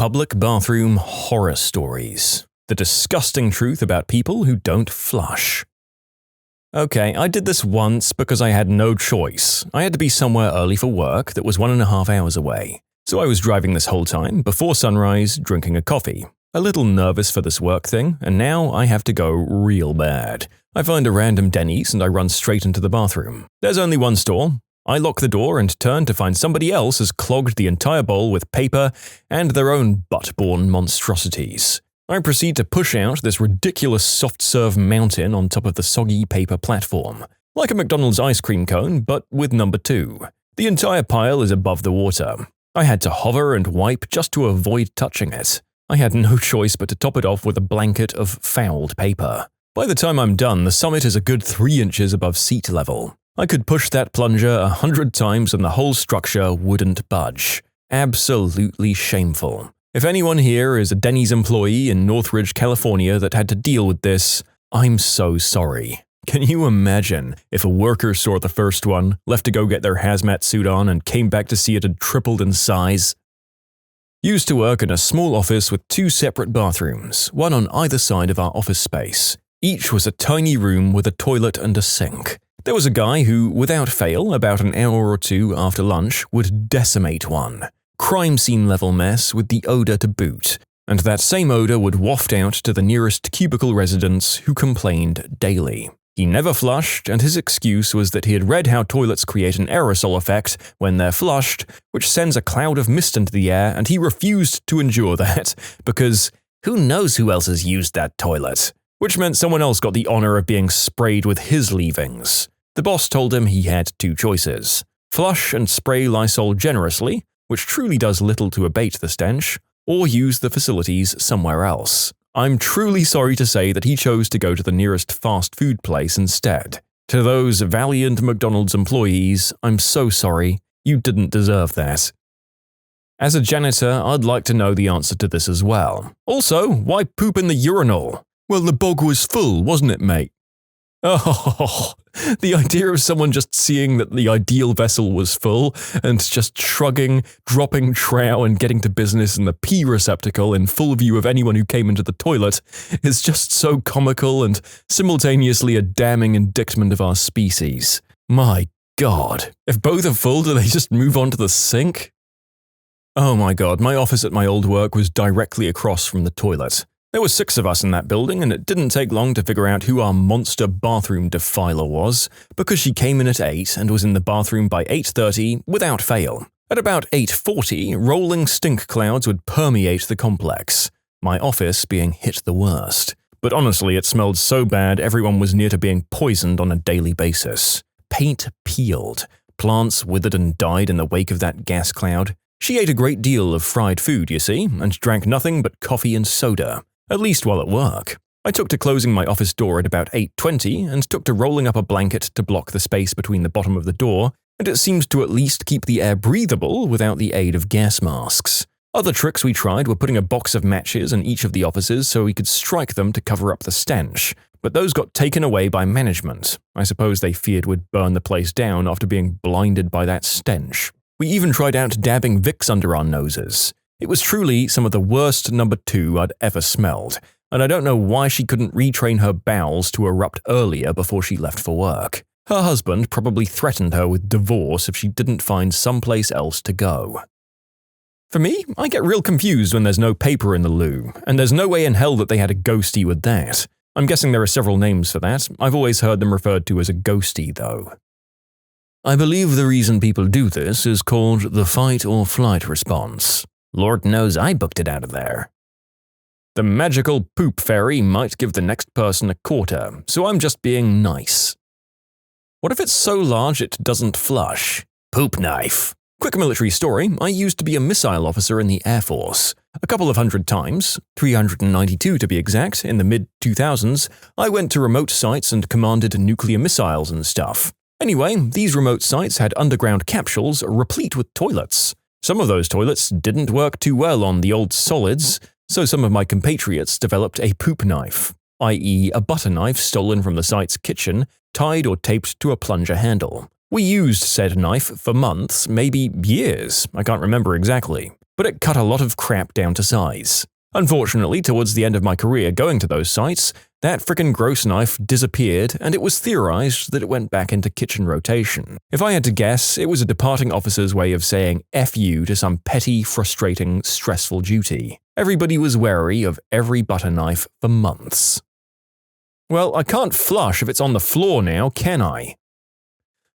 Public bathroom horror stories. The disgusting truth about people who don't flush. Okay, I did this once because I had no choice. I had to be somewhere early for work that was 1.5 hours away. So I was driving this whole time, before sunrise, drinking a coffee. A little nervous for this work thing, and now I have to go real bad. I find a random Denny's and I run straight into the bathroom. There's only one stall. I lock the door and turn to find somebody else has clogged the entire bowl with paper and their own butt-borne monstrosities. I proceed to push out this ridiculous soft-serve mountain on top of the soggy paper platform, like a McDonald's ice cream cone, but with number 2. The entire pile is above the water. I had to hover and wipe just to avoid touching it. I had no choice but to top it off with a blanket of fouled paper. By the time I'm done, the summit is a good 3 inches above seat level. I could push that plunger 100 times and the whole structure wouldn't budge. Absolutely shameful. If anyone here is a Denny's employee in Northridge, California that had to deal with this, I'm so sorry. Can you imagine if a worker saw the first one, left to go get their hazmat suit on, and came back to see it had tripled in size? Used to work in a small office with 2 separate bathrooms, one on either side of our office space. Each was a tiny room with a toilet and a sink. There was a guy who, without fail, about an hour or 2 after lunch, would decimate one. Crime scene level mess with the odor to boot. And that same odor would waft out to the nearest cubicle residents who complained daily. He never flushed, and his excuse was that he had read how toilets create an aerosol effect when they're flushed, which sends a cloud of mist into the air, and he refused to endure that, because who knows who else has used that toilet? Which meant someone else got the honor of being sprayed with his leavings. The boss told him he had 2 choices: flush and spray Lysol generously, which truly does little to abate the stench, or use the facilities somewhere else. I'm truly sorry to say that he chose to go to the nearest fast food place instead. To those valiant McDonald's employees, I'm so sorry. You didn't deserve that. As a janitor, I'd like to know the answer to this as well. Also, why poop in the urinal? Well, the bog was full, wasn't it, mate? Oh, the idea of someone just seeing that the ideal vessel was full and just shrugging, dropping trow and getting to business in the pee receptacle in full view of anyone who came into the toilet is just so comical and simultaneously a damning indictment of our species. My God, if both are full, do they just move on to the sink? Oh my God, my office at my old work was directly across from the toilet. There were 6 of us in that building, and it didn't take long to figure out who our monster bathroom defiler was, because she came in at 8 and was in the bathroom by 8:30 without fail. At about 8:40, rolling stink clouds would permeate the complex, my office being hit the worst. But honestly, it smelled so bad everyone was near to being poisoned on a daily basis. Paint peeled, plants withered and died in the wake of that gas cloud. She ate a great deal of fried food, you see, and drank nothing but coffee and soda. At least while at work. I took to closing my office door at about 8:20 and took to rolling up a blanket to block the space between the bottom of the door, and it seems to at least keep the air breathable without the aid of gas masks. Other tricks we tried were putting a box of matches in each of the offices so we could strike them to cover up the stench, but those got taken away by management. I suppose they feared we'd burn the place down after being blinded by that stench. We even tried out dabbing Vicks under our noses. It was truly some of the worst number 2 I'd ever smelled, and I don't know why she couldn't retrain her bowels to erupt earlier before she left for work. Her husband probably threatened her with divorce if she didn't find someplace else to go. For me, I get real confused when there's no paper in the loo, and there's no way in hell that they had a ghostie with that. I'm guessing there are several names for that. I've always heard them referred to as a ghostie, though. I believe the reason people do this is called the fight or flight response. Lord knows I booked it out of there. The magical poop fairy might give the next person a quarter, so I'm just being nice. What if it's so large it doesn't flush? Poop knife. Quick military story, I used to be a missile officer in the Air Force. A couple of hundred times, 392 to be exact, in the mid-2000s, I went to remote sites and commanded nuclear missiles and stuff. Anyway, these remote sites had underground capsules replete with toilets. Some of those toilets didn't work too well on the old solids, so some of my compatriots developed a poop knife, i.e. a butter knife stolen from the site's kitchen, tied or taped to a plunger handle. We used said knife for months, maybe years, I can't remember exactly. but it cut a lot of crap down to size. Unfortunately, towards the end of my career going to those sites, that frickin' gross knife disappeared and it was theorized that it went back into kitchen rotation. If I had to guess, it was a departing officer's way of saying F you to some petty, frustrating, stressful duty. Everybody was wary of every butter knife for months. Well, I can't flush if it's on the floor now, can I?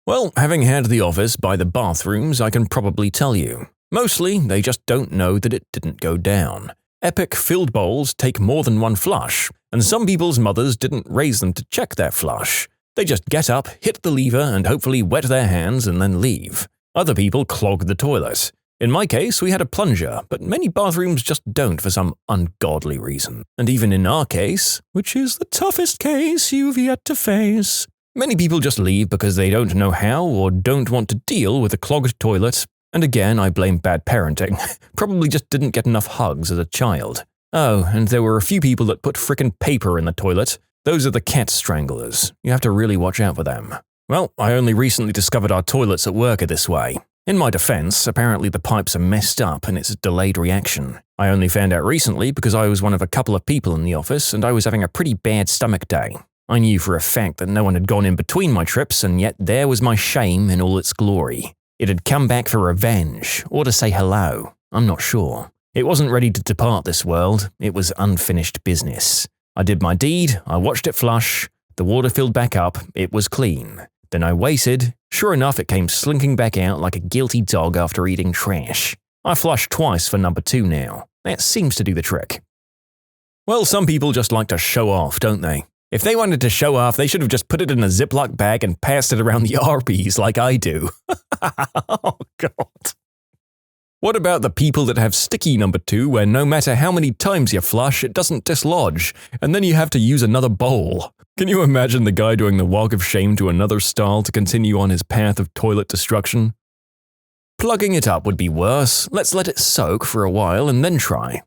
Well, having had the office by the bathrooms, I can probably tell you. Mostly, they just don't know that it didn't go down. Epic filled bowls take more than one flush, and some people's mothers didn't raise them to check their flush. They just get up, hit the lever, and hopefully wet their hands and then leave. Other people clog the toilet. In my case, we had a plunger, but many bathrooms just don't for some ungodly reason. And even in our case, which is the toughest case you've yet to face, many people just leave because they don't know how or don't want to deal with a clogged toilet. And again, I blame bad parenting. Probably just didn't get enough hugs as a child. Oh, and there were a few people that put frickin' paper in the toilet. Those are the cat stranglers. You have to really watch out for them. Well, I only recently discovered our toilets at work are this way. In my defense, apparently the pipes are messed up and it's a delayed reaction. I only found out recently because I was one of a couple of people in the office and I was having a pretty bad stomach day. I knew for a fact that no one had gone in between my trips, and yet there was my shame in all its glory. It had come back for revenge, or to say hello. I'm not sure. It wasn't ready to depart this world. It was unfinished business. I did my deed, I watched it flush, the water filled back up, it was clean. Then I waited. Sure enough, it came slinking back out like a guilty dog after eating trash. I flushed twice for number 2 now. That seems to do the trick. Well, some people just like to show off, don't they? If they wanted to show off, they should have just put it in a Ziploc bag and passed it around the Arby's like I do. Oh, God. What about the people that have sticky number 2 where no matter how many times you flush, it doesn't dislodge, and then you have to use another bowl? Can you imagine the guy doing the walk of shame to another stall to continue on his path of toilet destruction? Plugging it up would be worse. Let's let it soak for a while and then try.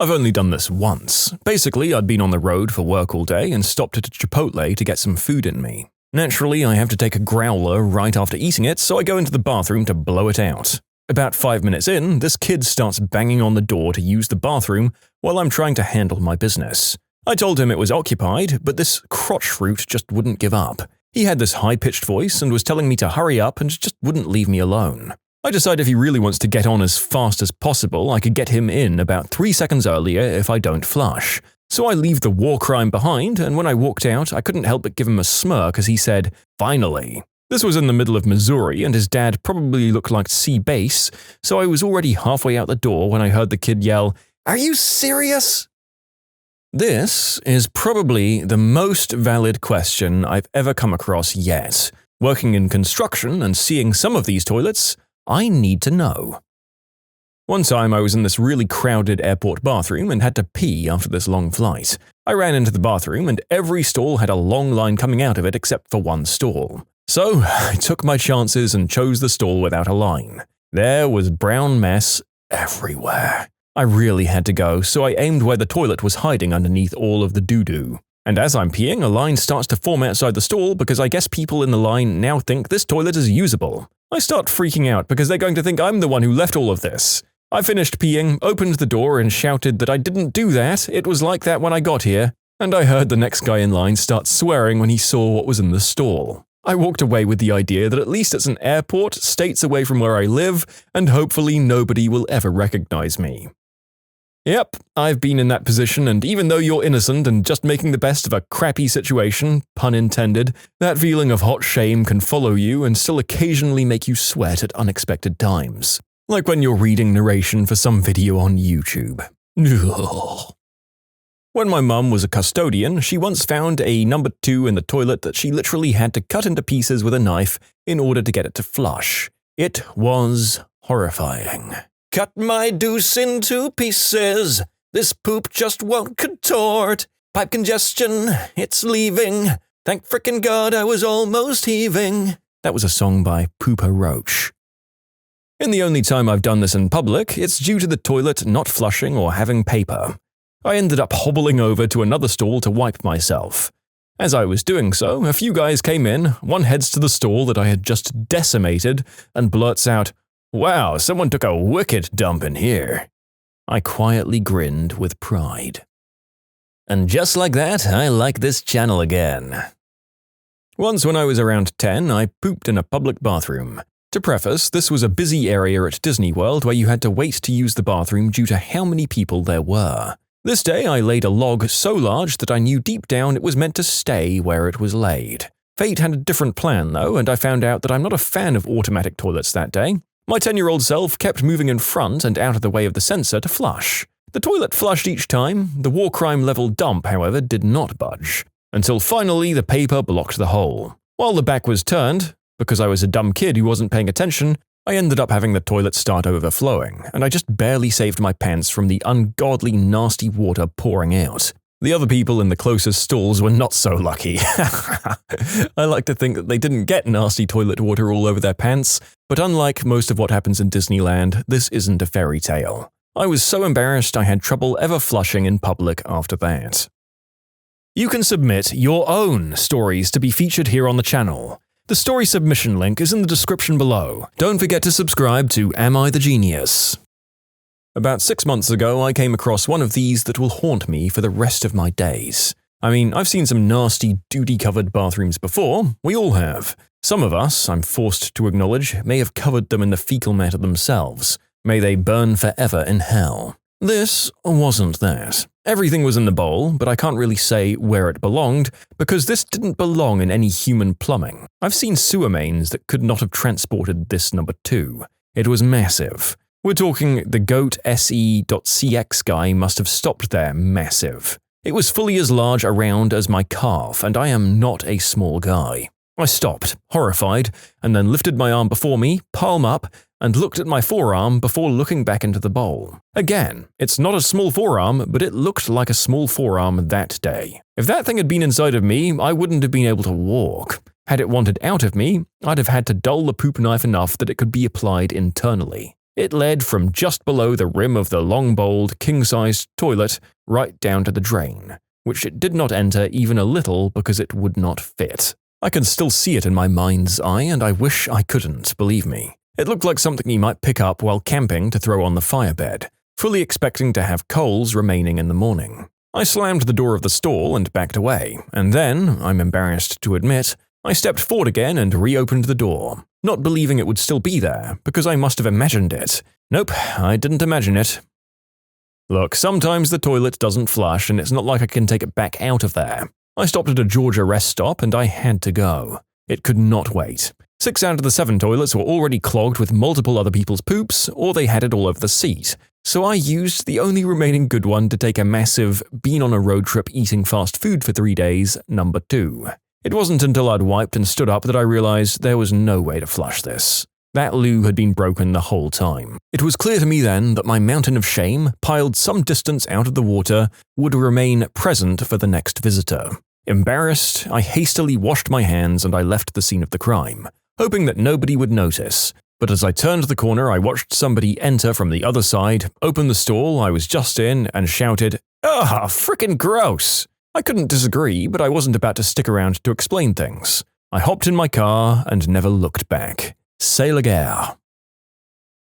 I've only done this once. Basically, I'd been on the road for work all day and stopped at a Chipotle to get some food in me. Naturally, I have to take a growler right after eating it, so I go into the bathroom to blow it out. About 5 minutes in, this kid starts banging on the door to use the bathroom while I'm trying to handle my business. I told him it was occupied, but this crotch fruit just wouldn't give up. He had this high-pitched voice and was telling me to hurry up and just wouldn't leave me alone. I decide if he really wants to get on as fast as possible, I could get him in about 3 seconds earlier if I don't flush. So I leave the war crime behind, and when I walked out, I couldn't help but give him a smirk as he said, "Finally." This was in the middle of Missouri, and his dad probably looked like Sea-Base, so I was already halfway out the door when I heard the kid yell, "Are you serious?" This is probably the most valid question I've ever come across yet. Working in construction and seeing some of these toilets, I need to know. One time I was in this really crowded airport bathroom and had to pee after this long flight. I ran into the bathroom and every stall had a long line coming out of it except for one stall. So I took my chances and chose the stall without a line. There was brown mess everywhere. I really had to go, so I aimed where the toilet was hiding underneath all of the doo-doo. And as I'm peeing, a line starts to form outside the stall because I guess people in the line now think this toilet is usable. I start freaking out because they're going to think I'm the one who left all of this. I finished peeing, opened the door and shouted that I didn't do that, it was like that when I got here, and I heard the next guy in line start swearing when he saw what was in the stall. I walked away with the idea that at least it's an airport, states away from where I live, and hopefully nobody will ever recognize me. Yep, I've been in that position, and even though you're innocent and just making the best of a crappy situation, pun intended, that feeling of hot shame can follow you and still occasionally make you sweat at unexpected times. Like when you're reading narration for some video on YouTube. When my mum was a custodian, she once found a number 2 in the toilet that she literally had to cut into pieces with a knife in order to get it to flush. It was horrifying. Cut my deuce into pieces, this poop just won't contort. Pipe congestion, it's leaving. Thank frickin' God I was almost heaving. That was a song by Poopa Roach. And the only time I've done this in public, it's due to the toilet not flushing or having paper. I ended up hobbling over to another stall to wipe myself. As I was doing so, a few guys came in, one heads to the stall that I had just decimated and blurts out, Wow, someone took a wicked dump in here. I quietly grinned with pride. And just like that, I like this channel again. Once when I was around 10, I pooped in a public bathroom. To preface, this was a busy area at Disney World where you had to wait to use the bathroom due to how many people there were. This day I laid a log so large that I knew deep down it was meant to stay where it was laid. Fate had a different plan though, and I found out that I'm not a fan of automatic toilets that day. My 10-year-old self kept moving in front and out of the way of the sensor to flush. The toilet flushed each time, the war crime level dump, however, did not budge. Until finally the paper blocked the hole. While the back was turned, because I was a dumb kid who wasn't paying attention, I ended up having the toilet start overflowing, and I just barely saved my pants from the ungodly nasty water pouring out. The other people in the closest stalls were not so lucky. I like to think that they didn't get nasty toilet water all over their pants, but unlike most of what happens in Disneyland, this isn't a fairy tale. I was so embarrassed I had trouble ever flushing in public after that. You can submit your own stories to be featured here on the channel. The story submission link is in the description below. Don't forget to subscribe to Am I the Genius? About 6 months ago, I came across one of these that will haunt me for the rest of my days. I mean, I've seen some nasty, duty-covered bathrooms before. We all have. Some of us, I'm forced to acknowledge, may have covered them in the fecal matter themselves. May they burn forever in hell. This wasn't that. Everything was in the bowl, but I can't really say where it belonged, because this didn't belong in any human plumbing. I've seen sewer mains that could not have transported this number 2. It was massive. We're talking the goat se.cx guy must have stopped there massive. It was fully as large around as my calf, and I am not a small guy. I stopped, horrified, and then lifted my arm before me, palm up, and looked at my forearm before looking back into the bowl. Again, it's not a small forearm, but it looked like a small forearm that day. If that thing had been inside of me, I wouldn't have been able to walk. Had it wanted out of me, I'd have had to dull the poop knife enough that it could be applied internally. It led from just below the rim of the long-bowled, king-sized toilet right down to the drain, which it did not enter even a little because it would not fit. I can still see it in my mind's eye, and I wish I couldn't, believe me. It looked like something you might pick up while camping to throw on the firebed, fully expecting to have coals remaining in the morning. I slammed the door of the stall and backed away, and then, I'm embarrassed to admit, I stepped forward again and reopened the door, not believing it would still be there, because I must have imagined it. Nope, I didn't imagine it. Look, sometimes the toilet doesn't flush, and it's not like I can take it back out of there. I stopped at a Georgia rest stop, and I had to go. It could not wait. 6 out of the 7 toilets were already clogged with multiple other people's poops, or they had it all over the seat. So I used the only remaining good one to take a massive, been on a road trip eating fast food for 3 days, number 2. It wasn't until I'd wiped and stood up that I realized there was no way to flush this. That loo had been broken the whole time. It was clear to me then that my mountain of shame, piled some distance out of the water, would remain present for the next visitor. Embarrassed, I hastily washed my hands and I left the scene of the crime, hoping that nobody would notice. But as I turned the corner, I watched somebody enter from the other side, open the stall I was just in, and shouted, "Ah, frickin' gross!" I couldn't disagree, but I wasn't about to stick around to explain things. I hopped in my car and never looked back. C'est la guerre.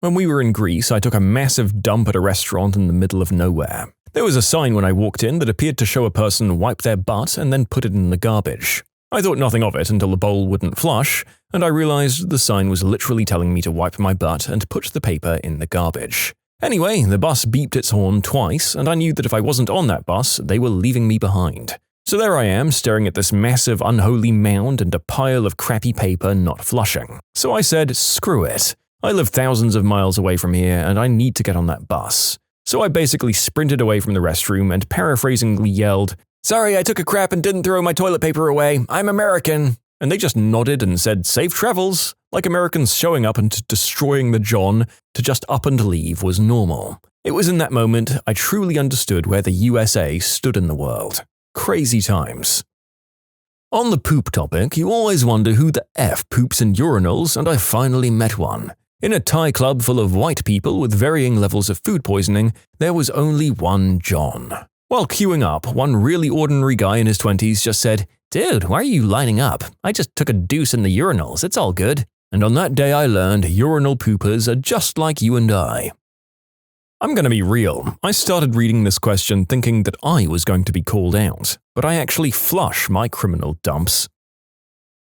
When we were in Greece, I took a massive dump at a restaurant in the middle of nowhere. There was a sign when I walked in that appeared to show a person wipe their butt and then put it in the garbage. I thought nothing of it until the bowl wouldn't flush, and I realized the sign was literally telling me to wipe my butt and put the paper in the garbage. Anyway, the bus beeped its horn twice, and I knew that if I wasn't on that bus, they were leaving me behind. So there I am, staring at this massive unholy mound and a pile of crappy paper not flushing. So I said, screw it. I live thousands of miles away from here, and I need to get on that bus. So I basically sprinted away from the restroom and paraphrasingly yelled, "Sorry, I took a crap and didn't throw my toilet paper away. I'm American." And they just nodded and said, "Safe travels," like Americans showing up and destroying the John to just up and leave was normal. It was in that moment I truly understood where the USA stood in the world. Crazy times. On the poop topic, you always wonder who the F poops in urinals, and I finally met one. In a Thai club full of white people with varying levels of food poisoning, there was only one John. While queuing up, one really ordinary guy in his 20s just said, "Dude, why are you lining up? I just took a deuce in the urinals, it's all good." and on that day I learned urinal poopers are just like you and I. I'm going to be real. I started reading this question thinking that I was going to be called out, but I actually flush my criminal dumps.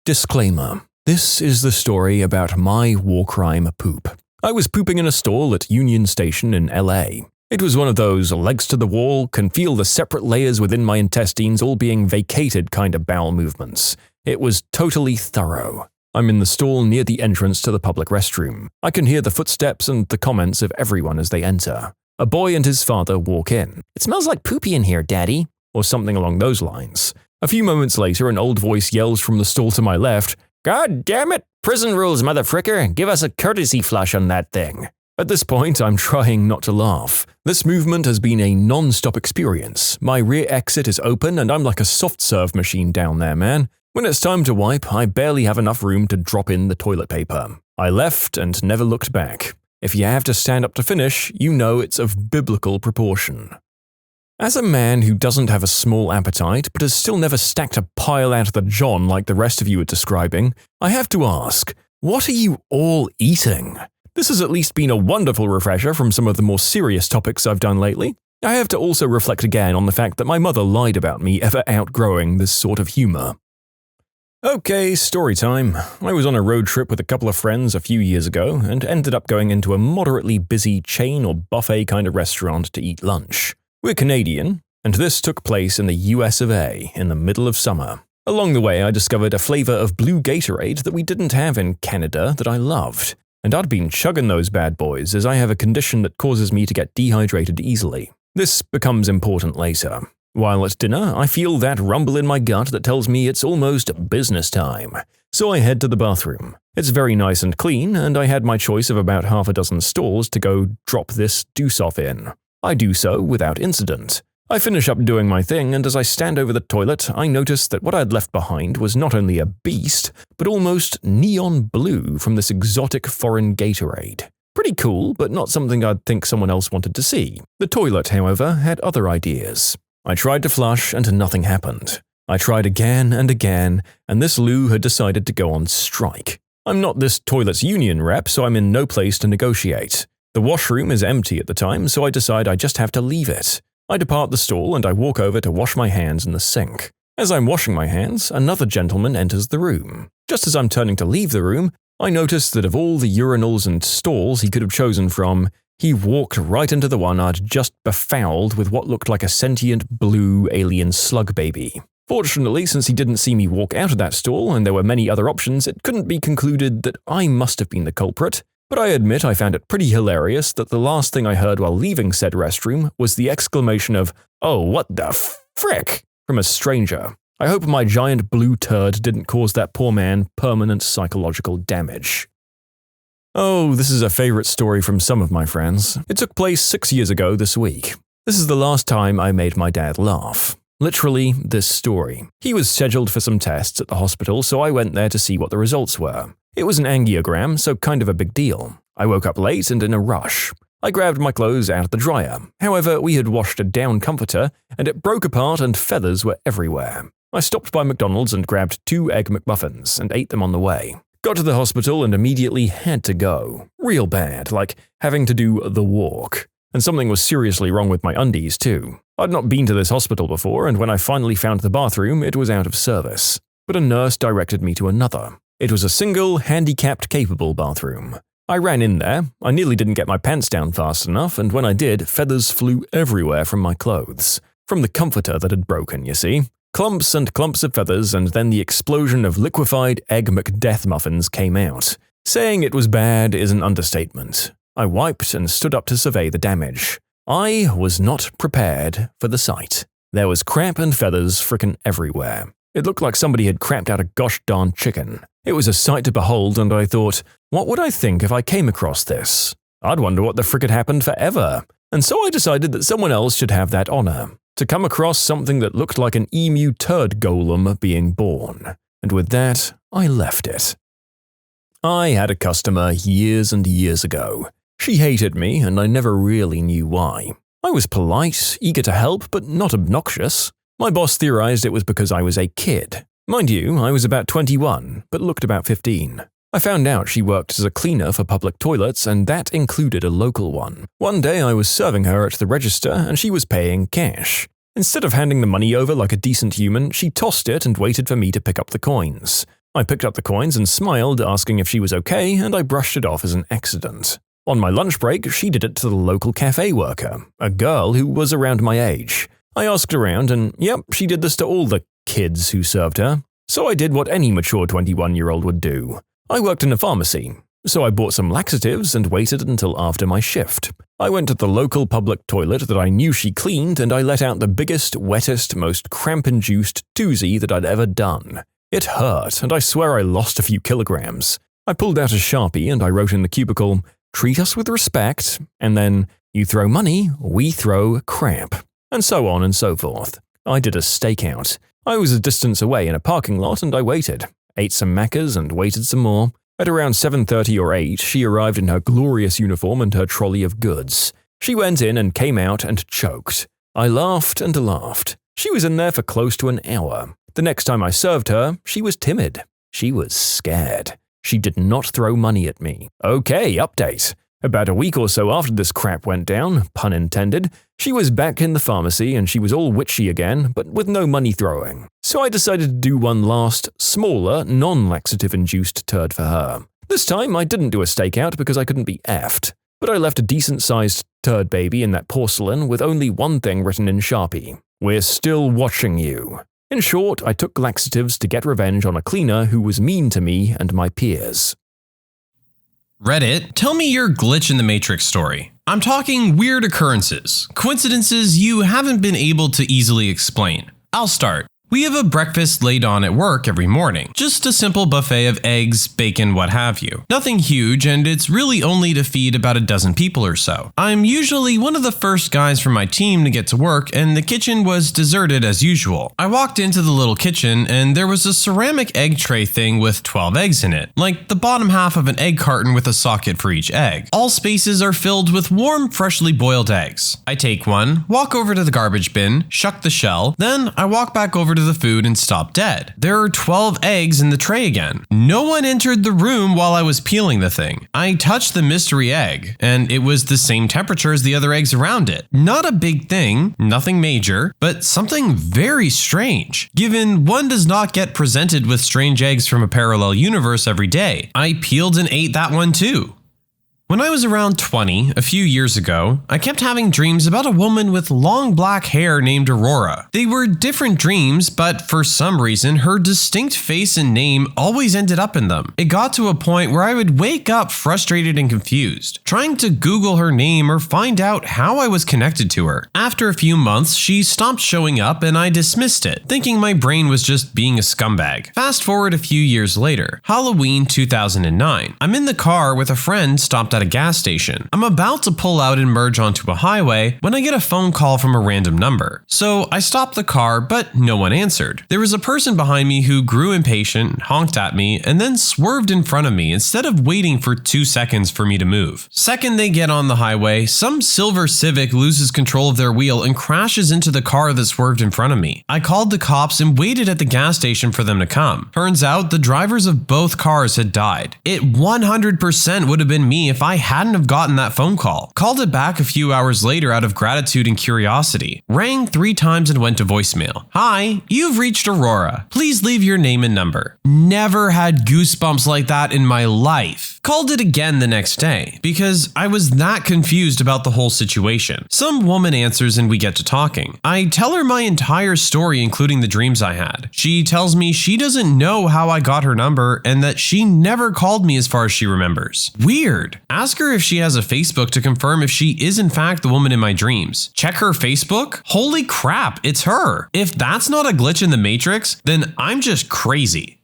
Disclaimer. This is the story about my war crime poop. I was pooping in a stall at Union Station in LA. It was one of those legs to the wall, can feel the separate layers within my intestines all being vacated kind of bowel movements. It was totally thorough. I'm in the stall near the entrance to the public restroom. I can hear the footsteps and the comments of everyone as they enter. A boy and his father walk in. "It smells like poopy in here, Daddy," or something along those lines. A few moments later, an old voice yells from the stall to my left, "God damn it! Prison rules, motherfricker! Give us a courtesy flush on that thing!" At this point, I'm trying not to laugh. This movement has been a non-stop experience. My rear exit is open and I'm like a soft-serve machine down there, man. When it's time to wipe, I barely have enough room to drop in the toilet paper. I left and never looked back. If you have to stand up to finish, you know it's of biblical proportion. As a man who doesn't have a small appetite but has still never stacked a pile out of the john like the rest of you are describing, I have to ask, what are you all eating? This has at least been a wonderful refresher from some of the more serious topics I've done lately. I have to also reflect again on the fact that my mother lied about me ever outgrowing this sort of humor. Okay, story time. I was on a road trip with a couple of friends a few years ago and ended up going into a moderately busy chain or buffet kind of restaurant to eat lunch. We're Canadian, and this took place in the US of A in the middle of summer. Along the way, I discovered a flavor of blue Gatorade that we didn't have in Canada that I loved. And I'd been chugging those bad boys as I have a condition that causes me to get dehydrated easily. This becomes important later. While at dinner, I feel that rumble in my gut that tells me it's almost business time. So I head to the bathroom. It's very nice and clean, and I had my choice of about half a dozen stalls to go drop this deuce off in. I do so without incident. I finish up doing my thing, and as I stand over the toilet, I notice that what I'd left behind was not only a beast, but almost neon blue from this exotic foreign Gatorade. Pretty cool, but not something I'd think someone else wanted to see. The toilet, however, had other ideas. I tried to flush, and nothing happened. I tried again and again, and this loo had decided to go on strike. I'm not this toilet's union rep, so I'm in no place to negotiate. The washroom is empty at the time, so I decide I just have to leave it. I depart the stall and I walk over to wash my hands in the sink. As I'm washing my hands, another gentleman enters the room. Just as I'm turning to leave the room, I notice that of all the urinals and stalls he could have chosen from, he walked right into the one I'd just befouled with what looked like a sentient blue alien slug baby. Fortunately, since he didn't see me walk out of that stall and there were many other options, it couldn't be concluded that I must have been the culprit. But I admit I found it pretty hilarious that the last thing I heard while leaving said restroom was the exclamation of, "Oh, what the frick?" from a stranger. I hope my giant blue turd didn't cause that poor man permanent psychological damage. Oh, this is a favorite story from some of my friends. It took place 6 years ago this week. This is the last time I made my dad laugh. Literally, this story. He was scheduled for some tests at the hospital, so I went there to see what the results were. It was an angiogram, so kind of a big deal. I woke up late and in a rush. I grabbed my clothes out of the dryer. However, we had washed a down comforter, and it broke apart and feathers were everywhere. I stopped by McDonald's and grabbed 2 Egg McMuffins and ate them on the way. Got to the hospital and immediately had to go. Real bad, like having to do the walk. And something was seriously wrong with my undies too. I'd not been to this hospital before, and when I finally found the bathroom, it was out of service. But a nurse directed me to another. It was a single, handicapped-capable bathroom. I ran in there. I nearly didn't get my pants down fast enough, and when I did, feathers flew everywhere from my clothes. From the comforter that had broken, you see. Clumps and clumps of feathers, and then the explosion of liquefied Egg McDeath muffins came out. Saying it was bad is an understatement. I wiped and stood up to survey the damage. I was not prepared for the sight. There was crap and feathers frickin' everywhere. It looked like somebody had crapped out a gosh darn chicken. It was a sight to behold, and I thought, what would I think if I came across this? I'd wonder what the frick had happened forever. And so I decided that someone else should have that honor, to come across something that looked like an emu turd golem being born. And with that, I left it. I had a customer years and years ago. She hated me, and I never really knew why. I was polite, eager to help, but not obnoxious. My boss theorized it was because I was a kid. Mind you, I was about 21, but looked about 15. I found out she worked as a cleaner for public toilets, and that included a local one. One day I was serving her at the register and she was paying cash. Instead of handing the money over like a decent human, she tossed it and waited for me to pick up the coins. I picked up the coins and smiled, asking if she was okay, and I brushed it off as an accident. On my lunch break, she did it to the local cafe worker, a girl who was around my age. I asked around and, yep, she did this to all the kids who served her. So I did what any mature 21-year-old would do. I worked in a pharmacy, so I bought some laxatives and waited until after my shift. I went to the local public toilet that I knew she cleaned and I let out the biggest, wettest, most cramp-induced doozy that I'd ever done. It hurt, and I swear I lost a few kilograms. I pulled out a Sharpie and I wrote in the cubicle, "Treat us with respect," and then, "You throw money, we throw crap," and so on and so forth. I did a stakeout. I was a distance away in a parking lot and I waited, ate some Maccas and waited some more. At around 7:30 or 8, she arrived in her glorious uniform and her trolley of goods. She went in and came out and choked. I laughed and laughed. She was in there for close to an hour. The next time I served her, she was timid. She was scared. She did not throw money at me. Okay, update. About a week or so after this crap went down, pun intended, she was back in the pharmacy and she was all witchy again, but with no money throwing. So I decided to do one last, smaller, non-laxative-induced turd for her. This time I didn't do a stakeout because I couldn't be effed, but I left a decent-sized turd baby in that porcelain with only one thing written in Sharpie: "We're still watching you." In short, I took laxatives to get revenge on a cleaner who was mean to me and my peers. Reddit, tell me your glitch in the Matrix story. I'm talking weird occurrences, coincidences you haven't been able to easily explain. I'll start. We have a breakfast laid on at work every morning. Just a simple buffet of eggs, bacon, what have you. Nothing huge, and it's really only to feed about a dozen people or so. I'm usually one of the first guys from my team to get to work, and the kitchen was deserted as usual. I walked into the little kitchen, and there was a ceramic egg tray thing with 12 eggs in it, like the bottom half of an egg carton with a socket for each egg. All spaces are filled with warm, freshly boiled eggs. I take one, walk over to the garbage bin, shuck the shell, then I walk back over to the food and stop dead. There are 12 eggs in the tray again. No one entered the room while I was peeling the thing. I touched the mystery egg, and it was the same temperature as the other eggs around it. Not a big thing, nothing major, but something very strange, given one does not get presented with strange eggs from a parallel universe every day. I peeled and ate that one too. When I was around 20, a few years ago, I kept having dreams about a woman with long black hair named Aurora. They were different dreams, but for some reason, her distinct face and name always ended up in them. It got to a point where I would wake up frustrated and confused, trying to Google her name or find out how I was connected to her. After a few months, she stopped showing up and I dismissed it, thinking my brain was just being a scumbag. Fast forward a few years later, Halloween 2009. I'm in the car with a friend stopped at a gas station. I'm about to pull out and merge onto a highway when I get a phone call from a random number. So I stopped the car, but no one answered. There was a person behind me who grew impatient, honked at me, and then swerved in front of me instead of waiting for 2 seconds for me to move. Second they get on the highway, some silver Civic loses control of their wheel and crashes into the car that swerved in front of me. I called the cops and waited at the gas station for them to come. Turns out the drivers of both cars had died. It 100% would have been me if I hadn't have gotten that phone call. Called it back a few hours later out of gratitude and curiosity. Rang 3 times and went to voicemail. "Hi, you've reached Aurora. Please leave your name and number." Never had goosebumps like that in my life. Called it again the next day because I was that confused about the whole situation. Some woman answers and we get to talking. I tell her my entire story including the dreams I had. She tells me she doesn't know how I got her number and that she never called me as far as she remembers. Weird. Ask her if she has a Facebook to confirm if she is in fact the woman in my dreams. Check her Facebook? Holy crap, it's her. If that's not a glitch in the Matrix, then I'm just crazy.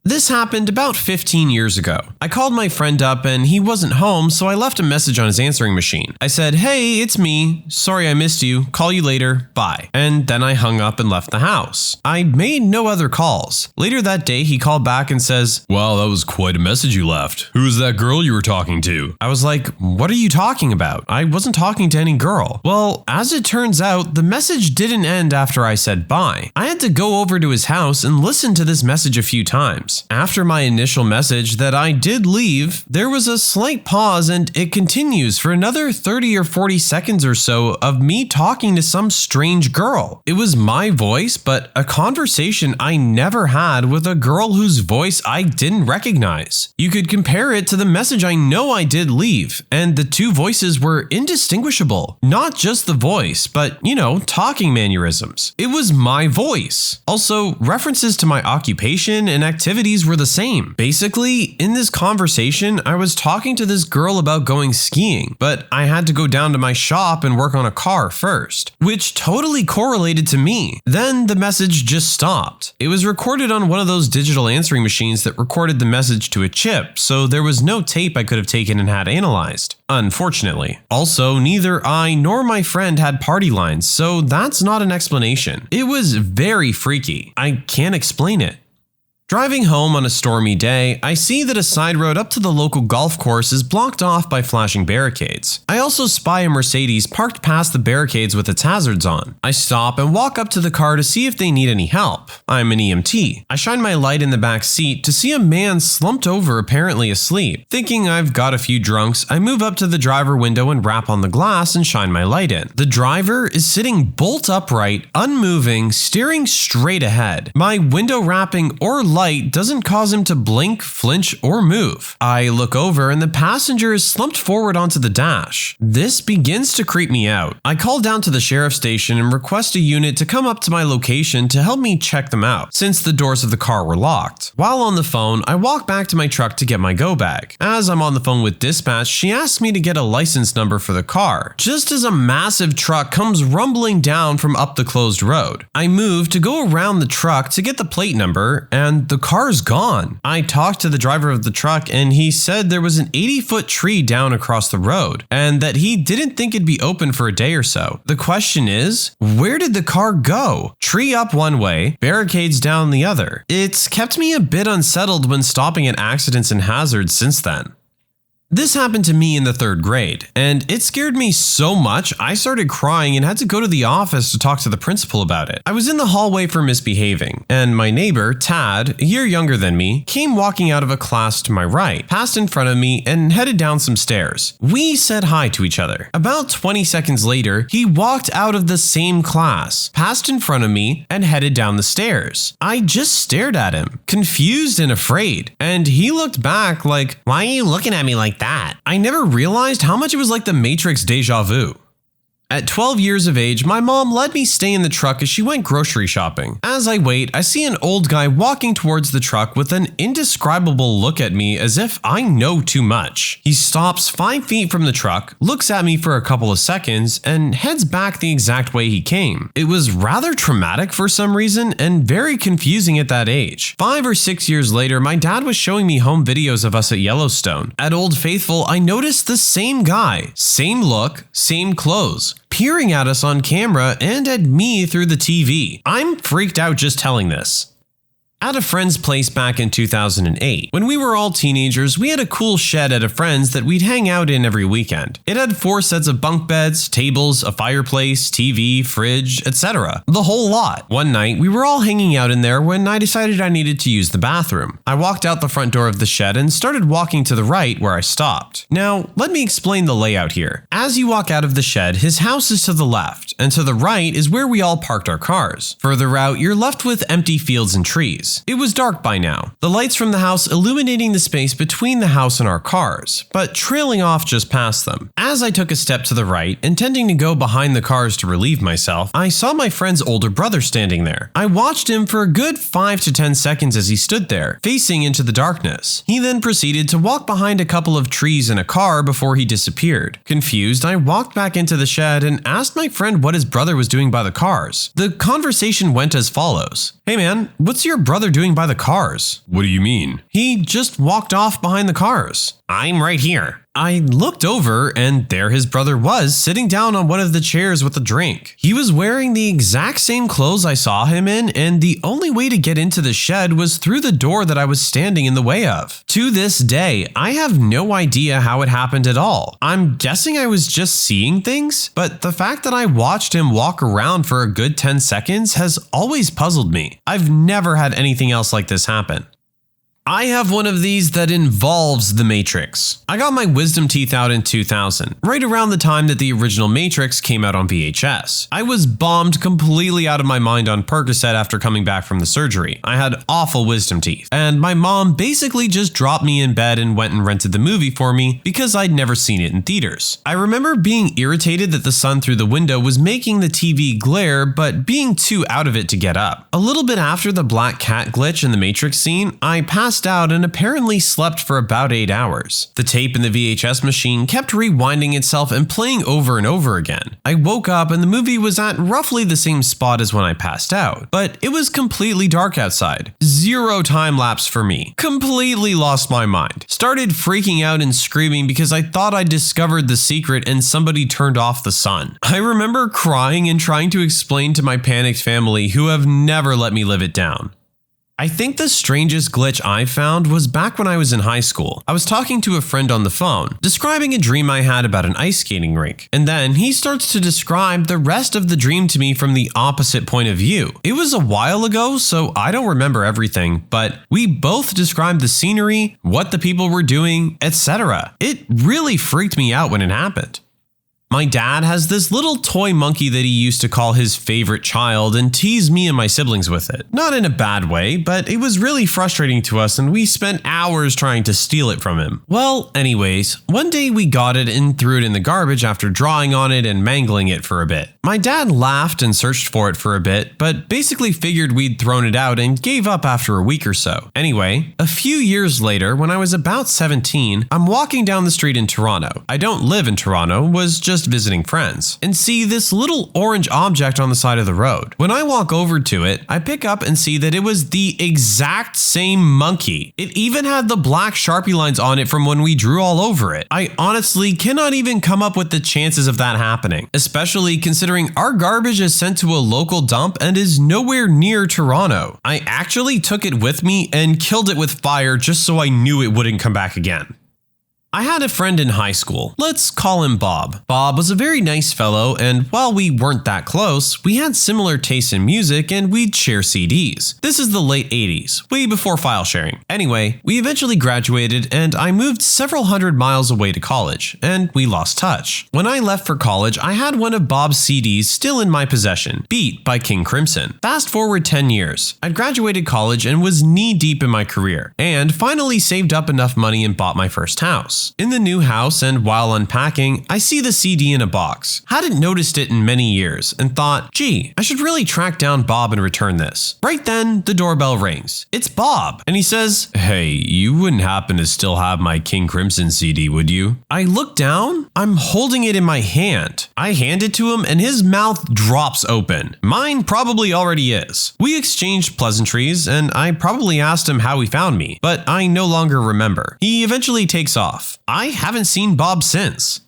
This happened about 15 years ago. I called my friend up and he wasn't home, so I left a message on his answering machine. I said, "Hey, it's me. Sorry I missed you. Call you later. Bye." And then I hung up and left the house. I made no other calls. Later that day, he called back and says, "Wow, that was quite a message you left. Who was that girl you were talking to?" I was like, "What are you talking about? I wasn't talking to any girl." Well, as it turns out, the message didn't end after I said bye. I had to go over to his house and listen to this message a few times. seconds. After my initial message that I did leave, there was a slight pause and it continues for another 30 or 40 seconds or so of me talking to some strange girl. It was my voice, but a conversation I never had with a girl whose voice I didn't recognize. You could compare it to the message I know I did leave, and the two voices were indistinguishable. Not just the voice, but, talking mannerisms. It was my voice. Also, references to my occupation and activities were the same. Basically, in this conversation, I was talking to this girl about going skiing, but I had to go down to my shop and work on a car first, which totally correlated to me. Then the message just stopped. It was recorded on one of those digital answering machines that recorded the message to a chip, so there was no tape I could have taken and had analyzed. Unfortunately. Also, neither I nor my friend had party lines, so that's not an explanation. It was very freaky. I can't explain it. Driving home on a stormy day, I see that a side road up to the local golf course is blocked off by flashing barricades. I also spy a Mercedes parked past the barricades with its hazards on. I stop and walk up to the car to see if they need any help. I'm an EMT. I shine my light in the back seat to see a man slumped over, apparently asleep. Thinking I've got a few drunks, I move up to the driver window and rap on the glass and shine my light in. The driver is sitting bolt upright, unmoving, staring straight ahead. My window rapping or light doesn't cause him to blink, flinch, or move. I look over and the passenger is slumped forward onto the dash. This begins to creep me out. I call down to the sheriff's station and request a unit to come up to my location to help me check them out, since the doors of the car were locked. While on the phone, I walk back to my truck to get my go bag. As I'm on the phone with dispatch, she asks me to get a license number for the car, just as a massive truck comes rumbling down from up the closed road. I move to go around the truck to get the plate number, and the car's gone. I talked to the driver of the truck and he said there was an 80-foot tree down across the road and that he didn't think it'd be open for a day or so. The question is, where did the car go? Tree up one way, barricades down the other. It's kept me a bit unsettled when stopping at accidents and hazards since then. This happened to me in the 3rd grade, and it scared me so much I started crying and had to go to the office to talk to the principal about it. I was in the hallway for misbehaving, and my neighbor, Tad, a year younger than me, came walking out of a class to my right, passed in front of me, and headed down some stairs. We said hi to each other. About 20 seconds later, he walked out of the same class, passed in front of me, and headed down the stairs. I just stared at him, confused and afraid, and he looked back like, "Why are you looking at me like that?" I never realized how much it was like the Matrix deja vu. At 12 years of age, my mom let me stay in the truck as she went grocery shopping. As I wait, I see an old guy walking towards the truck with an indescribable look at me as if I know too much. He stops 5 feet from the truck, looks at me for a couple of seconds, and heads back the exact way he came. It was rather traumatic for some reason and very confusing at that age. 5 or 6 years later, my dad was showing me home videos of us at Yellowstone. At Old Faithful, I noticed the same guy, same look, same clothes, peering at us on camera and at me through the TV. I'm freaked out just telling this. At a friend's place back in 2008, when we were all teenagers, we had a cool shed at a friend's that we'd hang out in every weekend. It had 4 sets of bunk beds, tables, a fireplace, TV, fridge, etc. The whole lot. One night, we were all hanging out in there when I decided I needed to use the bathroom. I walked out the front door of the shed and started walking to the right where I stopped. Now, let me explain the layout here. As you walk out of the shed, his house is to the left, and to the right is where we all parked our cars. Further out, you're left with empty fields and trees. It was dark by now, the lights from the house illuminating the space between the house and our cars, but trailing off just past them. As I took a step to the right, intending to go behind the cars to relieve myself, I saw my friend's older brother standing there. I watched him for a good 5 to 10 seconds as he stood there, facing into the darkness. He then proceeded to walk behind a couple of trees and a car before he disappeared. Confused, I walked back into the shed and asked my friend what his brother was doing by the cars. The conversation went as follows. "Hey man, what's your brother doing by the cars?" "What do you mean?" "He just walked off behind the cars." "I'm right here." I looked over and there his brother was, sitting down on one of the chairs with a drink. He was wearing the exact same clothes I saw him in, and the only way to get into the shed was through the door that I was standing in the way of. To this day, I have no idea how it happened at all. I'm guessing I was just seeing things, but the fact that I watched him walk around for a good 10 seconds has always puzzled me. I've never had anything else like this happen. I have one of these that involves The Matrix. I got my wisdom teeth out in 2000, right around the time that the original Matrix came out on VHS. I was bombed completely out of my mind on Percocet after coming back from the surgery. I had awful wisdom teeth, and my mom basically just dropped me in bed and went and rented the movie for me because I'd never seen it in theaters. I remember being irritated that the sun through the window was making the TV glare, but being too out of it to get up. A little bit after the black cat glitch in the Matrix scene, I passed out and apparently slept for about 8 hours. The tape in the VHS machine kept rewinding itself and playing over and over again. I woke up and the movie was at roughly the same spot as when I passed out, but it was completely dark outside. Zero time lapse for me. Completely lost my mind. Started freaking out and screaming because I thought I discovered the secret and somebody turned off the sun. I remember crying and trying to explain to my panicked family who have never let me live it down. I think the strangest glitch I found was back when I was in high school. I was talking to a friend on the phone, describing a dream I had about an ice skating rink, and then he starts to describe the rest of the dream to me from the opposite point of view. It was a while ago, so I don't remember everything, but we both described the scenery, what the people were doing, etc. It really freaked me out when it happened. My dad has this little toy monkey that he used to call his favorite child and tease me and my siblings with it. Not in a bad way, but it was really frustrating to us and we spent hours trying to steal it from him. Well, anyways, one day we got it and threw it in the garbage after drawing on it and mangling it for a bit. My dad laughed and searched for it for a bit, but basically figured we'd thrown it out and gave up after a week or so. Anyway, a few years later, when I was about 17, I'm walking down the street in Toronto. I don't live in Toronto, was just visiting friends, and see this little orange object on the side of the road. When I walk over to it, I pick up and see that it was the exact same monkey. It even had the black Sharpie lines on it from when we drew all over it. I honestly cannot even come up with the chances of that happening, especially considering our garbage is sent to a local dump and is nowhere near Toronto. I actually took it with me and killed it with fire just so I knew it wouldn't come back again. I had a friend in high school. Let's call him Bob. Bob was a very nice fellow, and while we weren't that close, we had similar tastes in music and we'd share CDs. This is the late 80s, way before file sharing. Anyway, we eventually graduated and I moved several hundred miles away to college, and we lost touch. When I left for college, I had one of Bob's CDs still in my possession, Beat by King Crimson. Fast forward 10 years. I'd graduated college and was knee deep in my career, and finally saved up enough money and bought my first house. In the new house and while unpacking, I see the CD in a box. Hadn't noticed it in many years and thought, gee, I should really track down Bob and return this. Right then, the doorbell rings. It's Bob, and he says, "Hey, you wouldn't happen to still have my King Crimson CD, would you?" I look down, I'm holding it in my hand. I hand it to him and his mouth drops open. Mine probably already is. We exchanged pleasantries and I probably asked him how he found me, but I no longer remember. He eventually takes off. I haven't seen Bob since.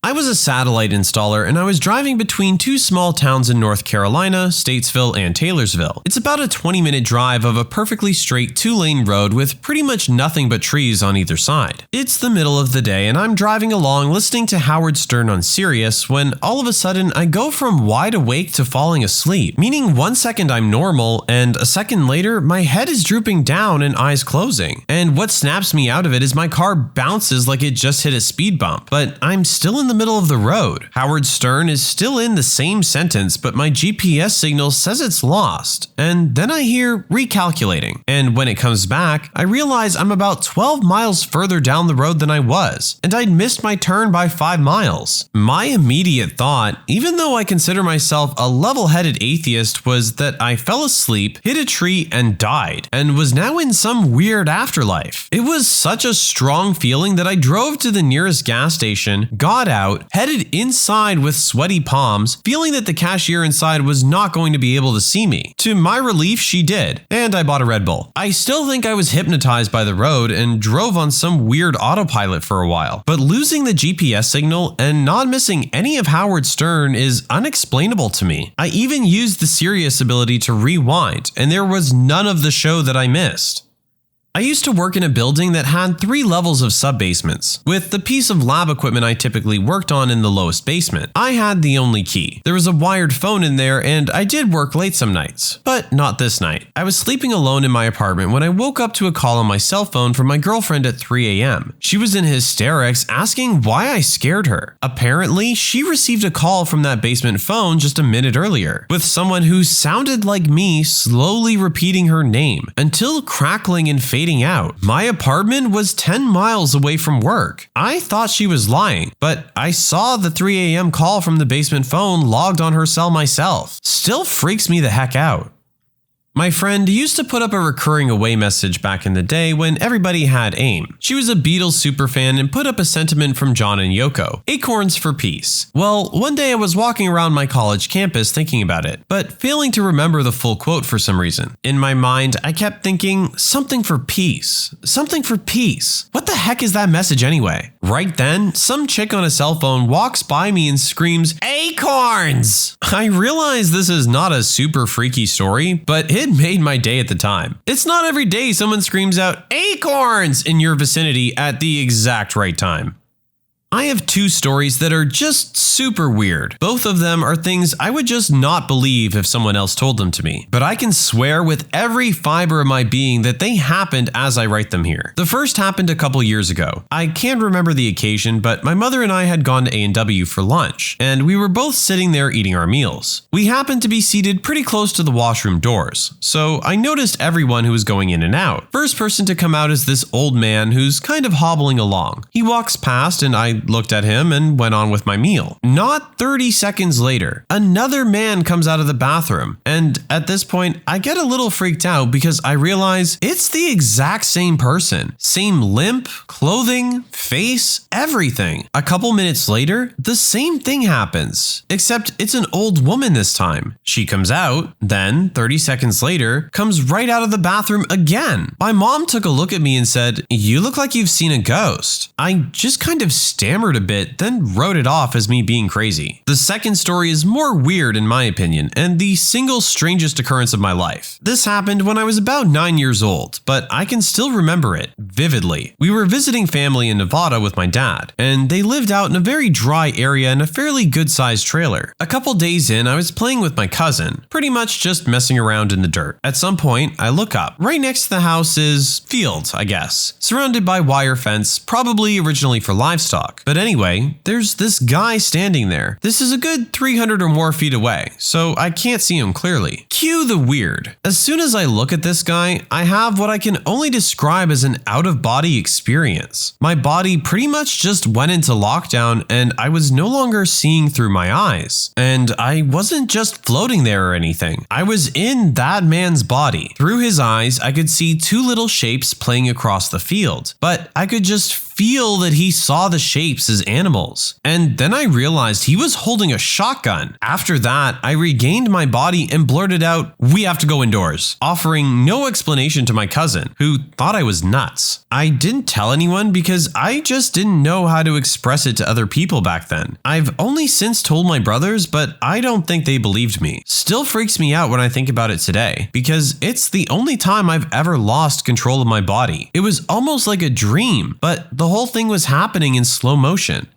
I was a satellite installer and I was driving between two small towns in North Carolina, Statesville and Taylorsville. It's about a 20-minute drive of a perfectly straight 2-lane road with pretty much nothing but trees on either side. It's the middle of the day and I'm driving along listening to Howard Stern on Sirius when all of a sudden I go from wide awake to falling asleep, meaning 1 second I'm normal and a second later my head is drooping down and eyes closing. And what snaps me out of it is my car bounces like it just hit a speed bump, but I'm still in the middle of the road. Howard Stern is still in the same sentence, but my GPS signal says it's lost. And then I hear recalculating. And when it comes back, I realize I'm about 12 miles further down the road than I was, and I'd missed my turn by 5 miles. My immediate thought, even though I consider myself a level-headed atheist, was that I fell asleep, hit a tree, and died, and was now in some weird afterlife. It was such a strong feeling that I drove to the nearest gas station, got out, headed inside with sweaty palms, feeling that the cashier inside was not going to be able to see me. To my relief, she did, and I bought a Red Bull. I still think I was hypnotized by the road and drove on some weird autopilot for a while, but losing the GPS signal and not missing any of Howard Stern is unexplainable to me. I even used the Sirius ability to rewind, and there was none of the show that I missed. I used to work in a building that had 3 levels of sub-basements, with the piece of lab equipment I typically worked on in the lowest basement. I had the only key. There was a wired phone in there, and I did work late some nights, but not this night. I was sleeping alone in my apartment when I woke up to a call on my cell phone from my girlfriend at 3 a.m. She was in hysterics, asking why I scared her. Apparently, she received a call from that basement phone just a minute earlier, with someone who sounded like me slowly repeating her name, until crackling and fading out. My apartment was 10 miles away from work. I thought she was lying, but I saw the 3 a.m. call from the basement phone logged on her cell myself. Still freaks me the heck out. My friend used to put up a recurring away message back in the day when everybody had AIM. She was a Beatles superfan and put up a sentiment from John and Yoko, Acorns for Peace. Well, one day I was walking around my college campus thinking about it, but failing to remember the full quote for some reason. In my mind, I kept thinking, something for peace. Something for peace. What the heck is that message anyway? Right then, some chick on a cell phone walks by me and screams, Acorns! I realize this is not a super freaky story, but it made my day at the time. It's not every day someone screams out acorns in your vicinity at the exact right time. I have 2 stories that are just super weird. Both of them are things I would just not believe if someone else told them to me. But I can swear with every fiber of my being that they happened as I write them here. The first happened a couple years ago. I can't remember the occasion, but my mother and I had gone to A&W for lunch, and we were both sitting there eating our meals. We happened to be seated pretty close to the washroom doors, so I noticed everyone who was going in and out. First person to come out is this old man who's kind of hobbling along. He walks past and I looked at him and went on with my meal. Not 30 seconds later, another man comes out of the bathroom, and at this point, I get a little freaked out because I realize it's the exact same person. Same limp, clothing, face, everything. A couple minutes later, the same thing happens, except it's an old woman this time. She comes out, then 30 seconds later, comes right out of the bathroom again. My mom took a look at me and said, "You look like you've seen a ghost." I just kind of stammered a bit, then wrote it off as me being crazy. The second story is more weird in my opinion, and the single strangest occurrence of my life. This happened when I was about 9 years old, but I can still remember it vividly. We were visiting family in Nevada with my dad, and they lived out in a very dry area in a fairly good-sized trailer. A couple days in, I was playing with my cousin, pretty much just messing around in the dirt. At some point, I look up. Right next to the house is field, I guess, surrounded by wire fence, probably originally for livestock. But anyway, there's this guy standing there. This is a good 300 or more feet away, so I can't see him clearly. Cue the weird. As soon as I look at this guy, I have what I can only describe as an out-of-body experience. My body pretty much just went into lockdown and I was no longer seeing through my eyes. And I wasn't just floating there or anything. I was in that man's body. Through his eyes, I could see 2 little shapes playing across the field, but I could just feel that he saw the shapes as animals. And then I realized he was holding a shotgun. After that, I regained my body and blurted out, "We have to go indoors," offering no explanation to my cousin, who thought I was nuts. I didn't tell anyone because I just didn't know how to express it to other people back then. I've only since told my brothers, but I don't think they believed me. Still freaks me out when I think about it today, because it's the only time I've ever lost control of my body. It was almost like a dream, but the whole thing was happening in slow motion.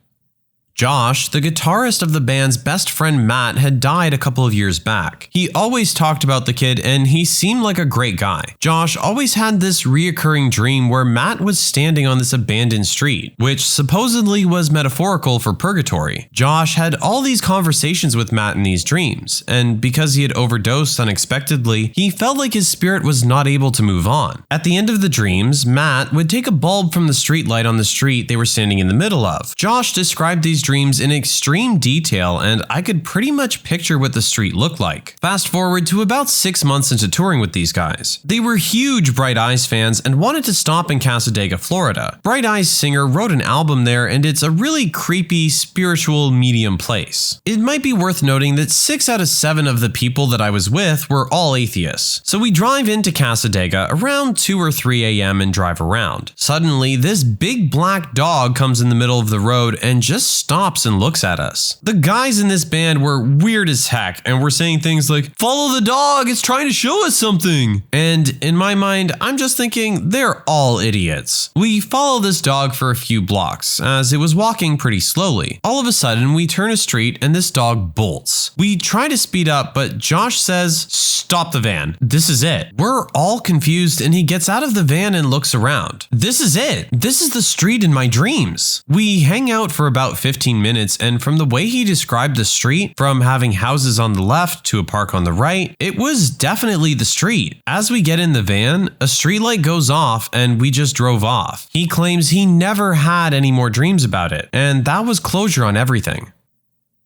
Josh, the guitarist of the band's best friend Matt, had died a couple of years back. He always talked about the kid and he seemed like a great guy. Josh always had this reoccurring dream where Matt was standing on this abandoned street, which supposedly was metaphorical for purgatory. Josh had all these conversations with Matt in these dreams, and because he had overdosed unexpectedly, he felt like his spirit was not able to move on. At the end of the dreams, Matt would take a bulb from the street light on the street they were standing in the middle of. Josh described these dreams in extreme detail, and I could pretty much picture what the street looked like. Fast forward to about 6 months into touring with these guys. They were huge Bright Eyes fans and wanted to stop in Cassadaga, Florida. Bright Eyes singer wrote an album there, and it's a really creepy, spiritual medium place. It might be worth noting that 6 out of 7 of the people that I was with were all atheists. So we drive into Cassadaga around 2 or 3 a.m. and drive around. Suddenly, this big black dog comes in the middle of the road and just stops stops and looks at us. The guys in this band were weird as heck and were saying things like, "Follow the dog, it's trying to show us something." And in my mind, I'm just thinking they're all idiots. We follow this dog for a few blocks as it was walking pretty slowly. All of a sudden, we turn a street and this dog bolts. We try to speed up, but Josh says, "Stop the van. This is it." We're all confused and he gets out of the van and looks around. This is it. This is the street in my dreams. We hang out for about 15 minutes, and from the way he described the street, from having houses on the left to a park on the right, it was definitely the street. As we get in the van, a streetlight goes off and we just drove off. He claims he never had any more dreams about it, and that was closure on everything.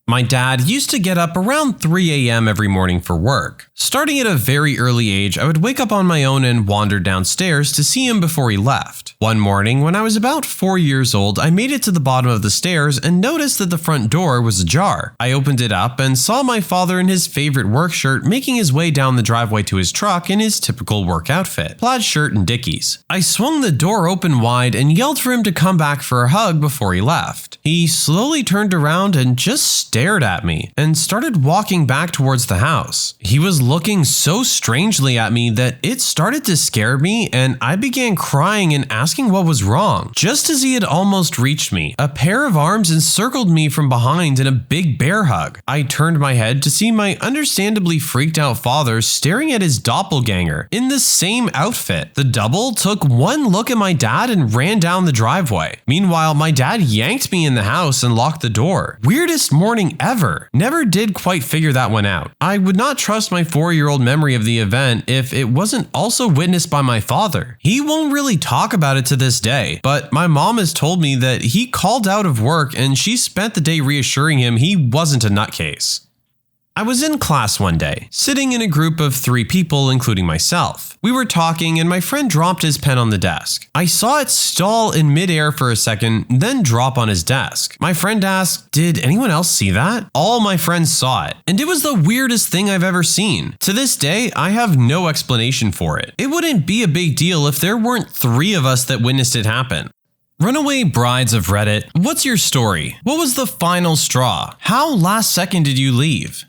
My dad used to get up around 3 a.m. every morning for work. Starting at a very early age, I would wake up on my own and wander downstairs to see him before he left. One morning, when I was about 4 years old, I made it to the bottom of the stairs and noticed that the front door was ajar. I opened it up and saw my father in his favorite work shirt making his way down the driveway to his truck in his typical work outfit, plaid shirt and dickies. I swung the door open wide and yelled for him to come back for a hug before he left. He slowly turned around and just stared at me and started walking back towards the house. He was looking so strangely at me that it started to scare me, and I began crying and asking what was wrong. Just as he had almost reached me, a pair of arms encircled me from behind in a big bear hug. I turned my head to see my understandably freaked out father staring at his doppelganger in the same outfit. The double took one look at my dad and ran down the driveway. Meanwhile, my dad yanked me in the house and locked the door. Weirdest morning ever. Never did quite figure that one out. I would not trust my 4-year-old memory of the event if it wasn't also witnessed by my father. He won't really talk about it to this day, but my mom has told me that he called out of work and she spent the day reassuring him he wasn't a nutcase. I was in class one day, sitting in a group of 3 people, including myself. We were talking and my friend dropped his pen on the desk. I saw it stall in midair for a second, then drop on his desk. My friend asked, "Did anyone else see that?" All my friends saw it, and it was the weirdest thing I've ever seen. To this day, I have no explanation for it. It wouldn't be a big deal if there weren't 3 of us that witnessed it happen. Runaway brides of Reddit, what's your story? What was the final straw? How last second did you leave?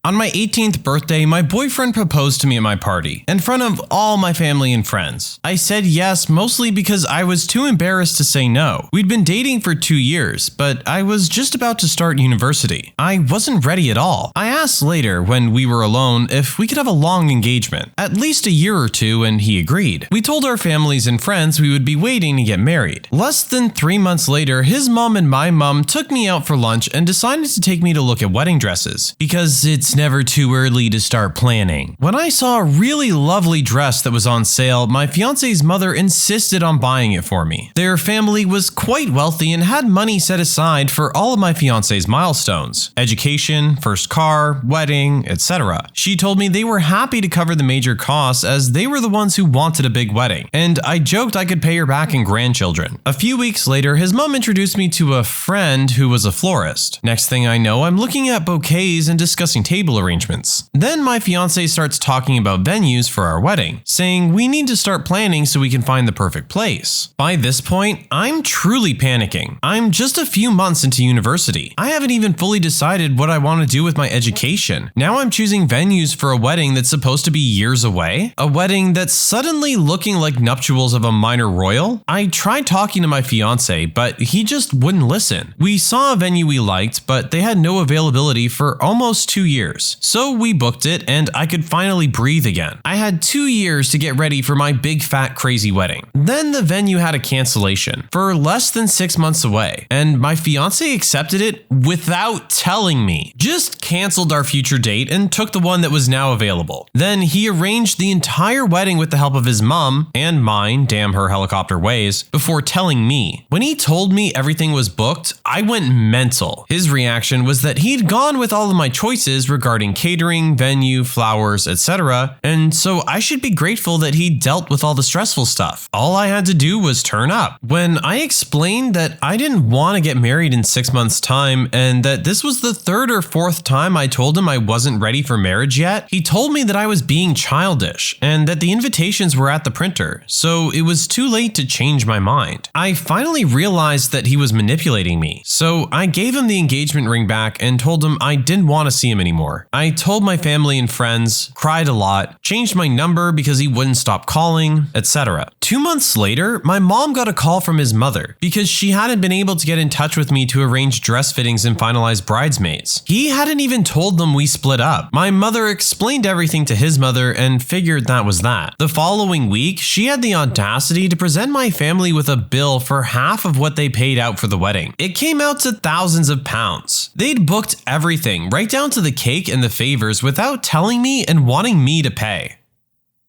On my 18th birthday, my boyfriend proposed to me at my party, in front of all my family and friends. I said yes mostly because I was too embarrassed to say no. We'd been dating for 2 years, but I was just about to start university. I wasn't ready at all. I asked later, when we were alone, if we could have a long engagement, at least a year or 2, and he agreed. We told our families and friends we would be waiting to get married. Less than 3 months later, his mom and my mom took me out for lunch and decided to take me to look at wedding dresses, because it's never too early to start planning. When I saw a really lovely dress that was on sale, my fiance's mother insisted on buying it for me. Their family was quite wealthy and had money set aside for all of my fiance's milestones: education, first car, wedding, etc. She told me they were happy to cover the major costs as they were the ones who wanted a big wedding, and I joked I could pay her back in grandchildren. A few weeks later, his mom introduced me to a friend who was a florist. Next thing I know, I'm looking at bouquets and discussing table arrangements. Then my fiance starts talking about venues for our wedding, saying we need to start planning so we can find the perfect place. By this point, I'm truly panicking. I'm just a few months into university. I haven't even fully decided what I want to do with my education. Now I'm choosing venues for a wedding that's supposed to be years away? A wedding that's suddenly looking like nuptials of a minor royal? I tried talking to my fiance, but he just wouldn't listen. We saw a venue we liked, but they had no availability for almost 2 years. So we booked it and I could finally breathe again. I had 2 years to get ready for my big fat crazy wedding. Then the venue had a cancellation for less than 6 months away, and my fiance accepted it without telling me. Just canceled our future date and took the one that was now available. Then he arranged the entire wedding with the help of his mom and mine, damn her helicopter ways, before telling me. When he told me everything was booked, I went mental. His reaction was that he'd gone with all of my choices regardless regarding catering, venue, flowers, etc., and so I should be grateful that he dealt with all the stressful stuff. All I had to do was turn up. When I explained that I didn't want to get married in 6 months' time and that this was the third or fourth time I told him I wasn't ready for marriage yet, he told me that I was being childish and that the invitations were at the printer, so it was too late to change my mind. I finally realized that he was manipulating me, so I gave him the engagement ring back and told him I didn't want to see him anymore. I told my family and friends, cried a lot, changed my number because he wouldn't stop calling, etc. 2 months later, my mom got a call from his mother because she hadn't been able to get in touch with me to arrange dress fittings and finalize bridesmaids. He hadn't even told them we split up. My mother explained everything to his mother and figured that was that. The following week, she had the audacity to present my family with a bill for half of what they paid out for the wedding. It came out to thousands of pounds. They'd booked everything, right down to the cake and the favors, without telling me and wanting me to pay.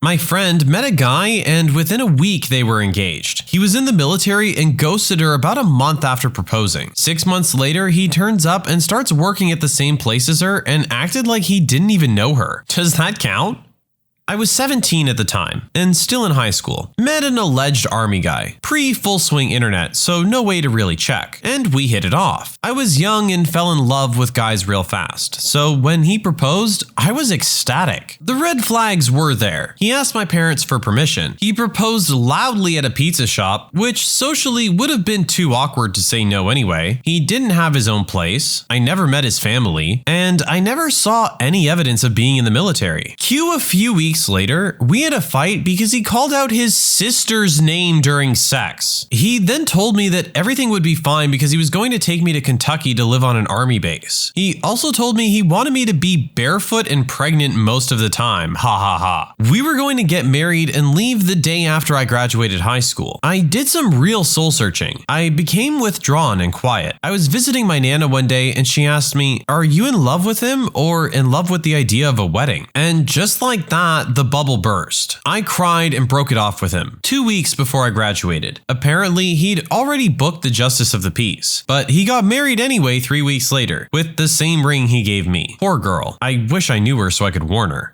My friend met a guy and within a week they were engaged. He was in the military and ghosted her about a month after proposing. 6 months later, he turns up and starts working at the same place as her and acted like he didn't even know her. Does that count? I was 17 at the time and still in high school. Met an alleged army guy, pre-full swing internet, so no way to really check, and we hit it off. I was young and fell in love with guys real fast, so when he proposed, I was ecstatic. The red flags were there. He asked my parents for permission. He proposed loudly at a pizza shop, which socially would have been too awkward to say no anyway. He didn't have his own place. I never met his family, and I never saw any evidence of being in the military. Cue a few weeks later, we had a fight because he called out his sister's name during sex. He then told me that everything would be fine because he was going to take me to Kentucky to live on an army base. He also told me he wanted me to be barefoot and pregnant most of the time. Ha ha ha. We were going to get married and leave the day after I graduated high school. I did some real soul searching. I became withdrawn and quiet. I was visiting my Nana one day and she asked me, "Are you in love with him or in love with the idea of a wedding?" And just like that, the bubble burst. I cried and broke it off with him 2 weeks before I graduated. Apparently, he'd already booked the justice of the peace, but he got married anyway 3 weeks later with the same ring he gave me. Poor girl. I wish I knew her so I could warn her.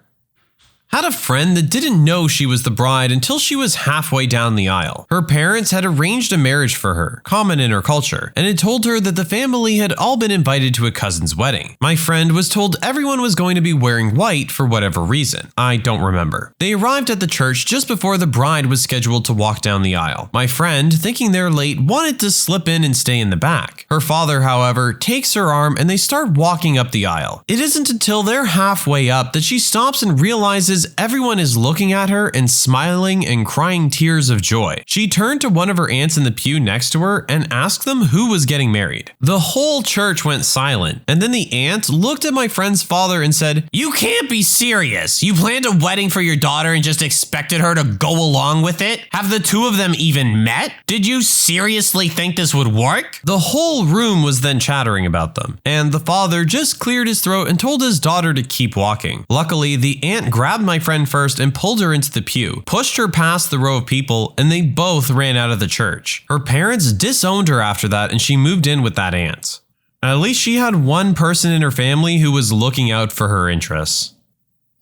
Had a friend that didn't know she was the bride until she was halfway down the aisle. Her parents had arranged a marriage for her, common in her culture, and had told her that the family had all been invited to a cousin's wedding. My friend was told everyone was going to be wearing white for whatever reason. I don't remember. They arrived at the church just before the bride was scheduled to walk down the aisle. My friend, thinking they're late, wanted to slip in and stay in the back. Her father, however, takes her arm and they start walking up the aisle. It isn't until they're halfway up that she stops and realizes everyone is looking at her and smiling and crying tears of joy. She turned to one of her aunts in the pew next to her and asked them who was getting married. The whole church went silent, and then the aunt looked at my friend's father and said, "You can't be serious. You planned a wedding for your daughter and just expected her to go along with it? Have the two of them even met? Did you seriously think this would work?" The whole room was then chattering about them, and the father just cleared his throat and told his daughter to keep walking. Luckily, the aunt grabbed my friend first and pulled her into the pew, pushed her past the row of people, and they both ran out of the church. Her parents disowned her after that, and she moved in with that aunt. At least she had one person in her family who was looking out for her interests.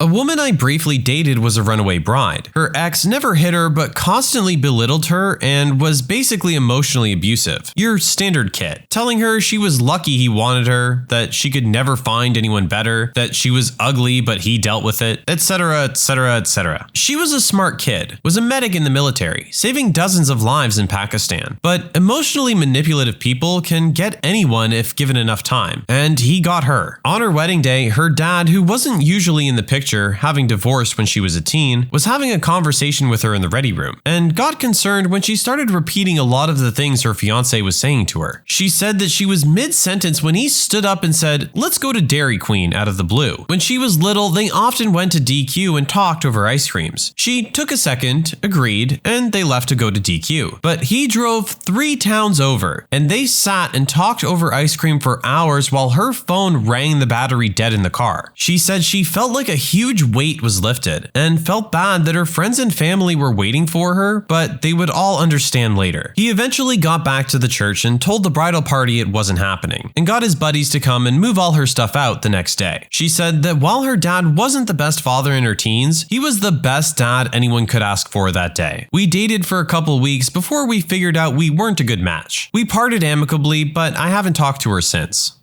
A woman I briefly dated was a runaway bride. Her ex never hit her but constantly belittled her and was basically emotionally abusive. Your standard kid. Telling her she was lucky he wanted her, that she could never find anyone better, that she was ugly but he dealt with it, etc, etc, etc. She was a smart kid, was a medic in the military, saving dozens of lives in Pakistan. But emotionally manipulative people can get anyone if given enough time, and he got her. On her wedding day, her dad, who wasn't usually in the picture, having divorced when she was a teen, was having a conversation with her in the ready room, and got concerned when she started repeating a lot of the things her fiance was saying to her. She said that she was mid-sentence when he stood up and said, "Let's go to Dairy Queen," out of the blue. When she was little, they often went to DQ and talked over ice creams. She took a second, agreed, and they left to go to DQ. But he drove 3 towns over, and they sat and talked over ice cream for hours while her phone rang the battery dead in the car. She said she felt like a huge huge weight was lifted and felt bad that her friends and family were waiting for her, but they would all understand later. He eventually got back to the church and told the bridal party it wasn't happening, and got his buddies to come and move all her stuff out the next day. She said that while her dad wasn't the best father in her teens, he was the best dad anyone could ask for that day. We dated for a couple weeks before we figured out we weren't a good match. We parted amicably, but I haven't talked to her since.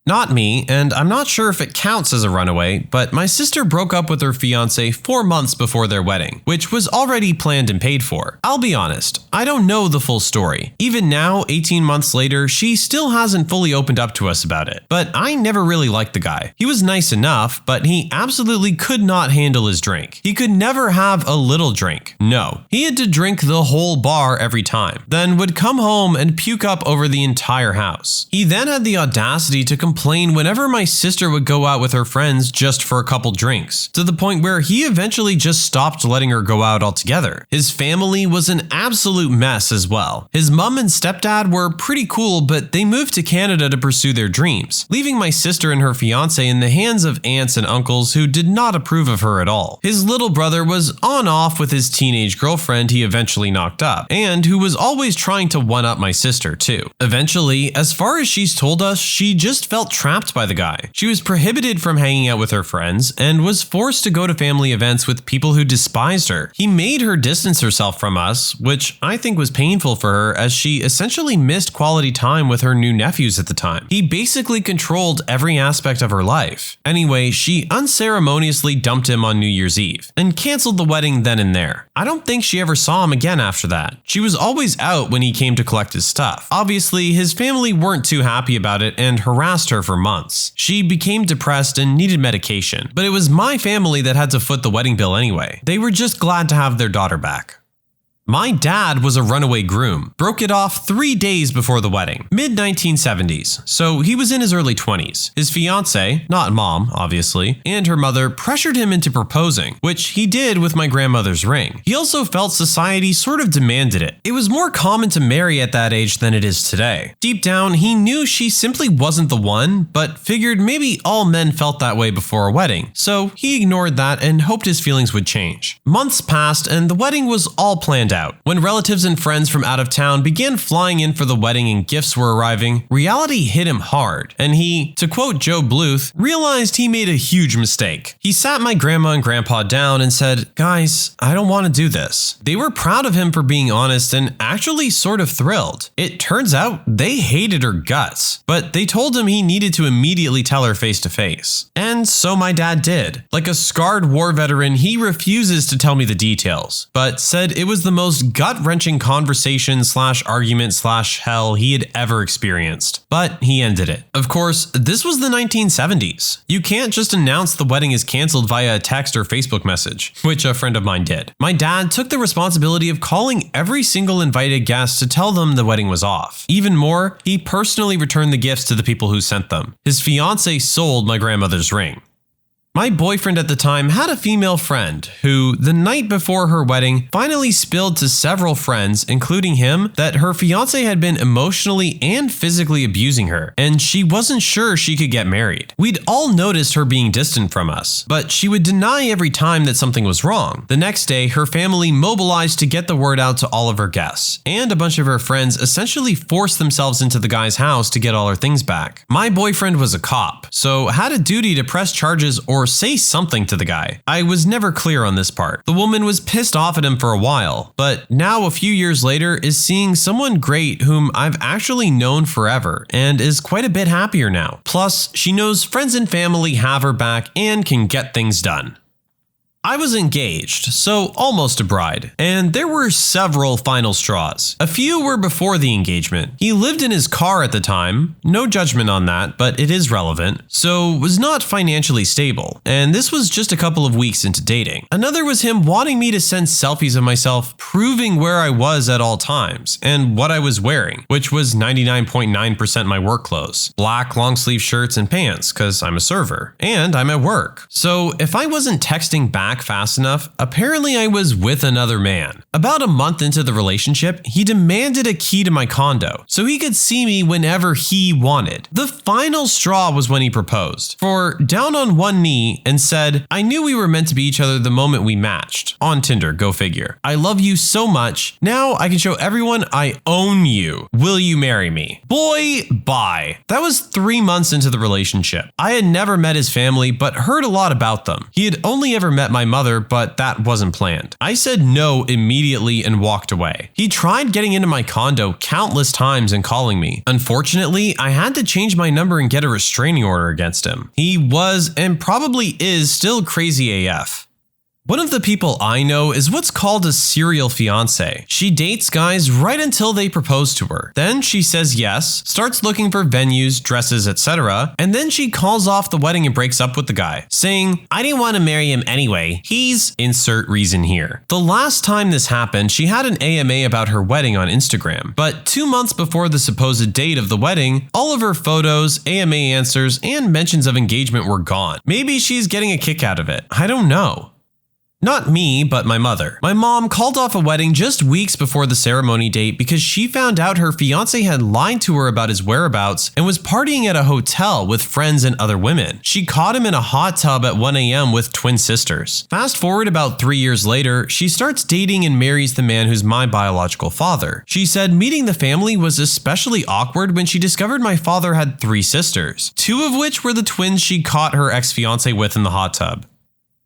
Not me, and I'm not sure if it counts as a runaway, but my sister broke up with her fiancé 4 months before their wedding, which was already planned and paid for. I'll be honest, I don't know the full story. Even now, 18 months later, she still hasn't fully opened up to us about it. But I never really liked the guy. He was nice enough, but he absolutely could not handle his drink. He could never have a little drink. No, he had to drink the whole bar every time, then would come home and puke up over the entire house. He then had the audacity to complain whenever my sister would go out with her friends just for a couple drinks, to the point where he eventually just stopped letting her go out altogether. His family was an absolute mess as well. His mom and stepdad were pretty cool, but they moved to Canada to pursue their dreams, leaving my sister and her fiancé in the hands of aunts and uncles who did not approve of her at all. His little brother was on-off with his teenage girlfriend he eventually knocked up, and who was always trying to one-up my sister too. Eventually, as far as she's told us, she just felt trapped by the guy. She was prohibited from hanging out with her friends and was forced to go to family events with people who despised her. He made her distance herself from us, which I think was painful for her as she essentially missed quality time with her new nephews at the time. He basically controlled every aspect of her life. Anyway, she unceremoniously dumped him on New Year's Eve and canceled the wedding then and there. I don't think she ever saw him again after that. She was always out when he came to collect his stuff. Obviously, his family weren't too happy about it and harassed her for months. She became depressed and needed medication, but it was my family that had to foot the wedding bill anyway. They were just glad to have their daughter back. My dad was a runaway groom, broke it off 3 days before the wedding, mid-1970s, so he was in his early 20s. His fiancée, not mom, obviously, and her mother pressured him into proposing, which he did with my grandmother's ring. He also felt society sort of demanded it. It was more common to marry at that age than it is today. Deep down, he knew she simply wasn't the one, but figured maybe all men felt that way before a wedding, so he ignored that and hoped his feelings would change. Months passed and the wedding was all planned out. When relatives and friends from out of town began flying in for the wedding and gifts were arriving, reality hit him hard, and he, to quote Joe Bluth, realized he made a huge mistake. He sat my grandma and grandpa down and said, "Guys, I don't want to do this." They were proud of him for being honest and actually sort of thrilled. It turns out they hated her guts, but they told him he needed to immediately tell her face to face. And so my dad did. Like a scarred war veteran, he refuses to tell me the details, but said it was the most gut-wrenching conversation / argument / hell he had ever experienced. But he ended it. Of course, this was the 1970s. You can't just announce the wedding is canceled via a text or Facebook message, which a friend of mine did. My dad took the responsibility of calling every single invited guest to tell them the wedding was off. Even more, he personally returned the gifts to the people who sent them. His fiancée sold my grandmother's ring. My boyfriend at the time had a female friend who, the night before her wedding, finally spilled to several friends, including him, that her fiancé had been emotionally and physically abusing her, and she wasn't sure she could get married. We'd all noticed her being distant from us, but she would deny every time that something was wrong. The next day, her family mobilized to get the word out to all of her guests, and a bunch of her friends essentially forced themselves into the guy's house to get all her things back. My boyfriend was a cop, so had a duty to press charges or say something to the guy. I was never clear on this part. The woman was pissed off at him for a while, but now a few years later is seeing someone great whom I've actually known forever and is quite a bit happier now. Plus, she knows friends and family have her back and can get things done. I was engaged, so almost a bride, and there were several final straws. A few were before the engagement. He lived in his car at the time, no judgment on that, but it is relevant, so was not financially stable, and this was just a couple of weeks into dating. Another was him wanting me to send selfies of myself, proving where I was at all times, and what I was wearing, which was 99.9% my work clothes. Black long sleeve shirts and pants, cause I'm a server, and I'm at work. So if I wasn't texting back back fast enough, apparently I was with another man. About a month into the relationship, he demanded a key to my condo so he could see me whenever he wanted. The final straw was when he proposed, for down on one knee and said, "I knew we were meant to be each other the moment we matched." On Tinder, go figure. "I love you so much. Now I can show everyone I own you. Will you marry me?" Boy, bye. That was 3 months into the relationship. I had never met his family, but heard a lot about them. He had only ever met my mother, but that wasn't planned. I said no immediately and walked away. He tried getting into my condo countless times and calling me. Unfortunately, I had to change my number and get a restraining order against him. He was, and probably is, still crazy AF. One of the people I know is what's called a serial fiancé. She dates guys right until they propose to her. Then she says yes, starts looking for venues, dresses, etc. And then she calls off the wedding and breaks up with the guy, saying, "I didn't want to marry him anyway. He's..." insert reason here. The last time this happened, she had an AMA about her wedding on Instagram. But 2 months before the supposed date of the wedding, all of her photos, AMA answers, and mentions of engagement were gone. Maybe she's getting a kick out of it. I don't know. Not me, but my mother. My mom called off a wedding just weeks before the ceremony date because she found out her fiancé had lied to her about his whereabouts and was partying at a hotel with friends and other women. She caught him in a hot tub at 1 a.m. with twin sisters. Fast forward about 3 years later, she starts dating and marries the man who's my biological father. She said meeting the family was especially awkward when she discovered my father had 3 sisters, 2 of which were the twins she caught her ex-fiancé with in the hot tub.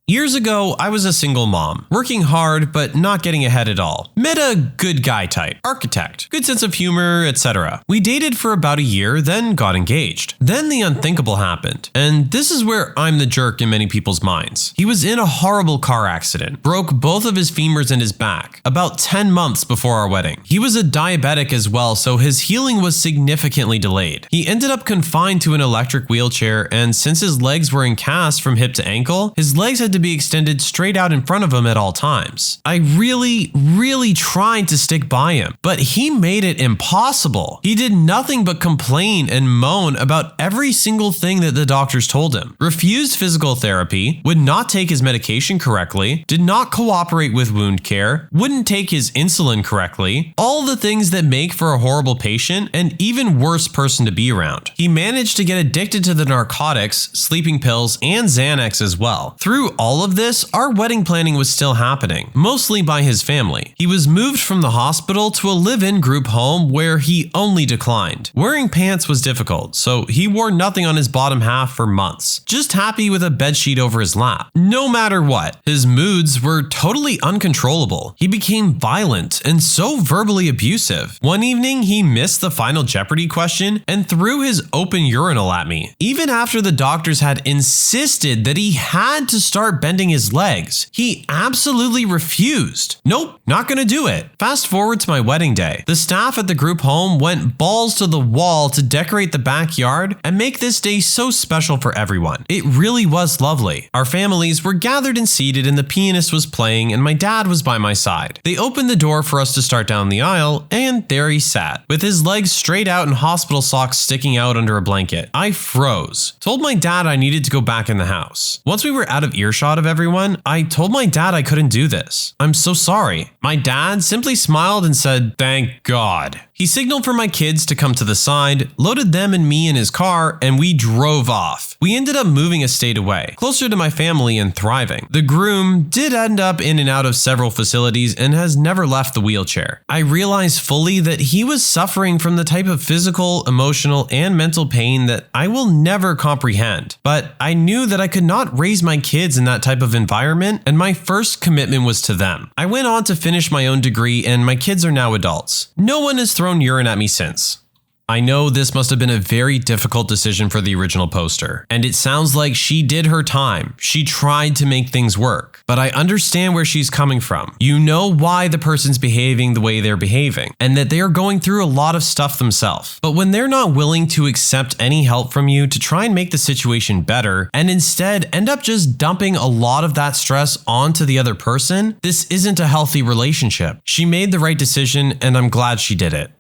Years ago, I was a single mom, working hard but not getting ahead at all. Met a good guy type, architect, good sense of humor, etc. We dated for about a year, then got engaged. Then the unthinkable happened, and this is where I'm the jerk in many people's minds. He was in a horrible car accident, broke both of his femurs and his back, about 10 months before our wedding. He was a diabetic as well, so his healing was significantly delayed. He ended up confined to an electric wheelchair, and since his legs were in casts from hip to ankle, his legs had to be extended straight out in front of him at all times. I really tried to stick by him, but he made it impossible. He did nothing but complain and moan about every single thing that the doctors told him. Refused physical therapy, would not take his medication correctly, did not cooperate with wound care, wouldn't take his insulin correctly, all the things that make for a horrible patient and even worse person to be around. He managed to get addicted to the narcotics, sleeping pills, and Xanax as well. Through all of this, our wedding planning was still happening, mostly by his family. He was moved from the hospital to a live-in group home where he only declined. Wearing pants was difficult, so he wore nothing on his bottom half for months, just happy with a bedsheet over his lap. No matter what, his moods were totally uncontrollable. He became violent and so verbally abusive. One evening, he missed the final Jeopardy question and threw his open urinal at me, even after the doctors had insisted that he had to start bending his legs. He absolutely refused. Nope, not gonna do it. Fast forward to my wedding day. The staff at the group home went balls to the wall to decorate the backyard and make this day so special for everyone. It really was lovely. Our families were gathered and seated and the pianist was playing and my dad was by my side. They opened the door for us to start down the aisle and there he sat, with his legs straight out and hospital socks sticking out under a blanket. I froze. Told my dad I needed to go back in the house. Once we were out of earshot of everyone, I told my dad I couldn't do this. I'm so sorry. My dad simply smiled and said, "Thank God." He signaled for my kids to come to the side, loaded them and me in his car, and we drove off. We ended up moving a state away, closer to my family and thriving. The groom did end up in and out of several facilities and has never left the wheelchair. I realized fully that he was suffering from the type of physical, emotional, and mental pain that I will never comprehend. But I knew that I could not raise my kids in that type of environment, and my first commitment was to them. I went on to finish my own degree, and my kids are now adults. No one has thrown urine at me since. I know this must have been a very difficult decision for the original poster, and it sounds like she did her time. She tried to make things work, but I understand where she's coming from. You know why the person's behaving the way they're behaving, and that they are going through a lot of stuff themselves. But when they're not willing to accept any help from you to try and make the situation better, and instead end up just dumping a lot of that stress onto the other person, this isn't a healthy relationship. She made the right decision, and I'm glad she did it.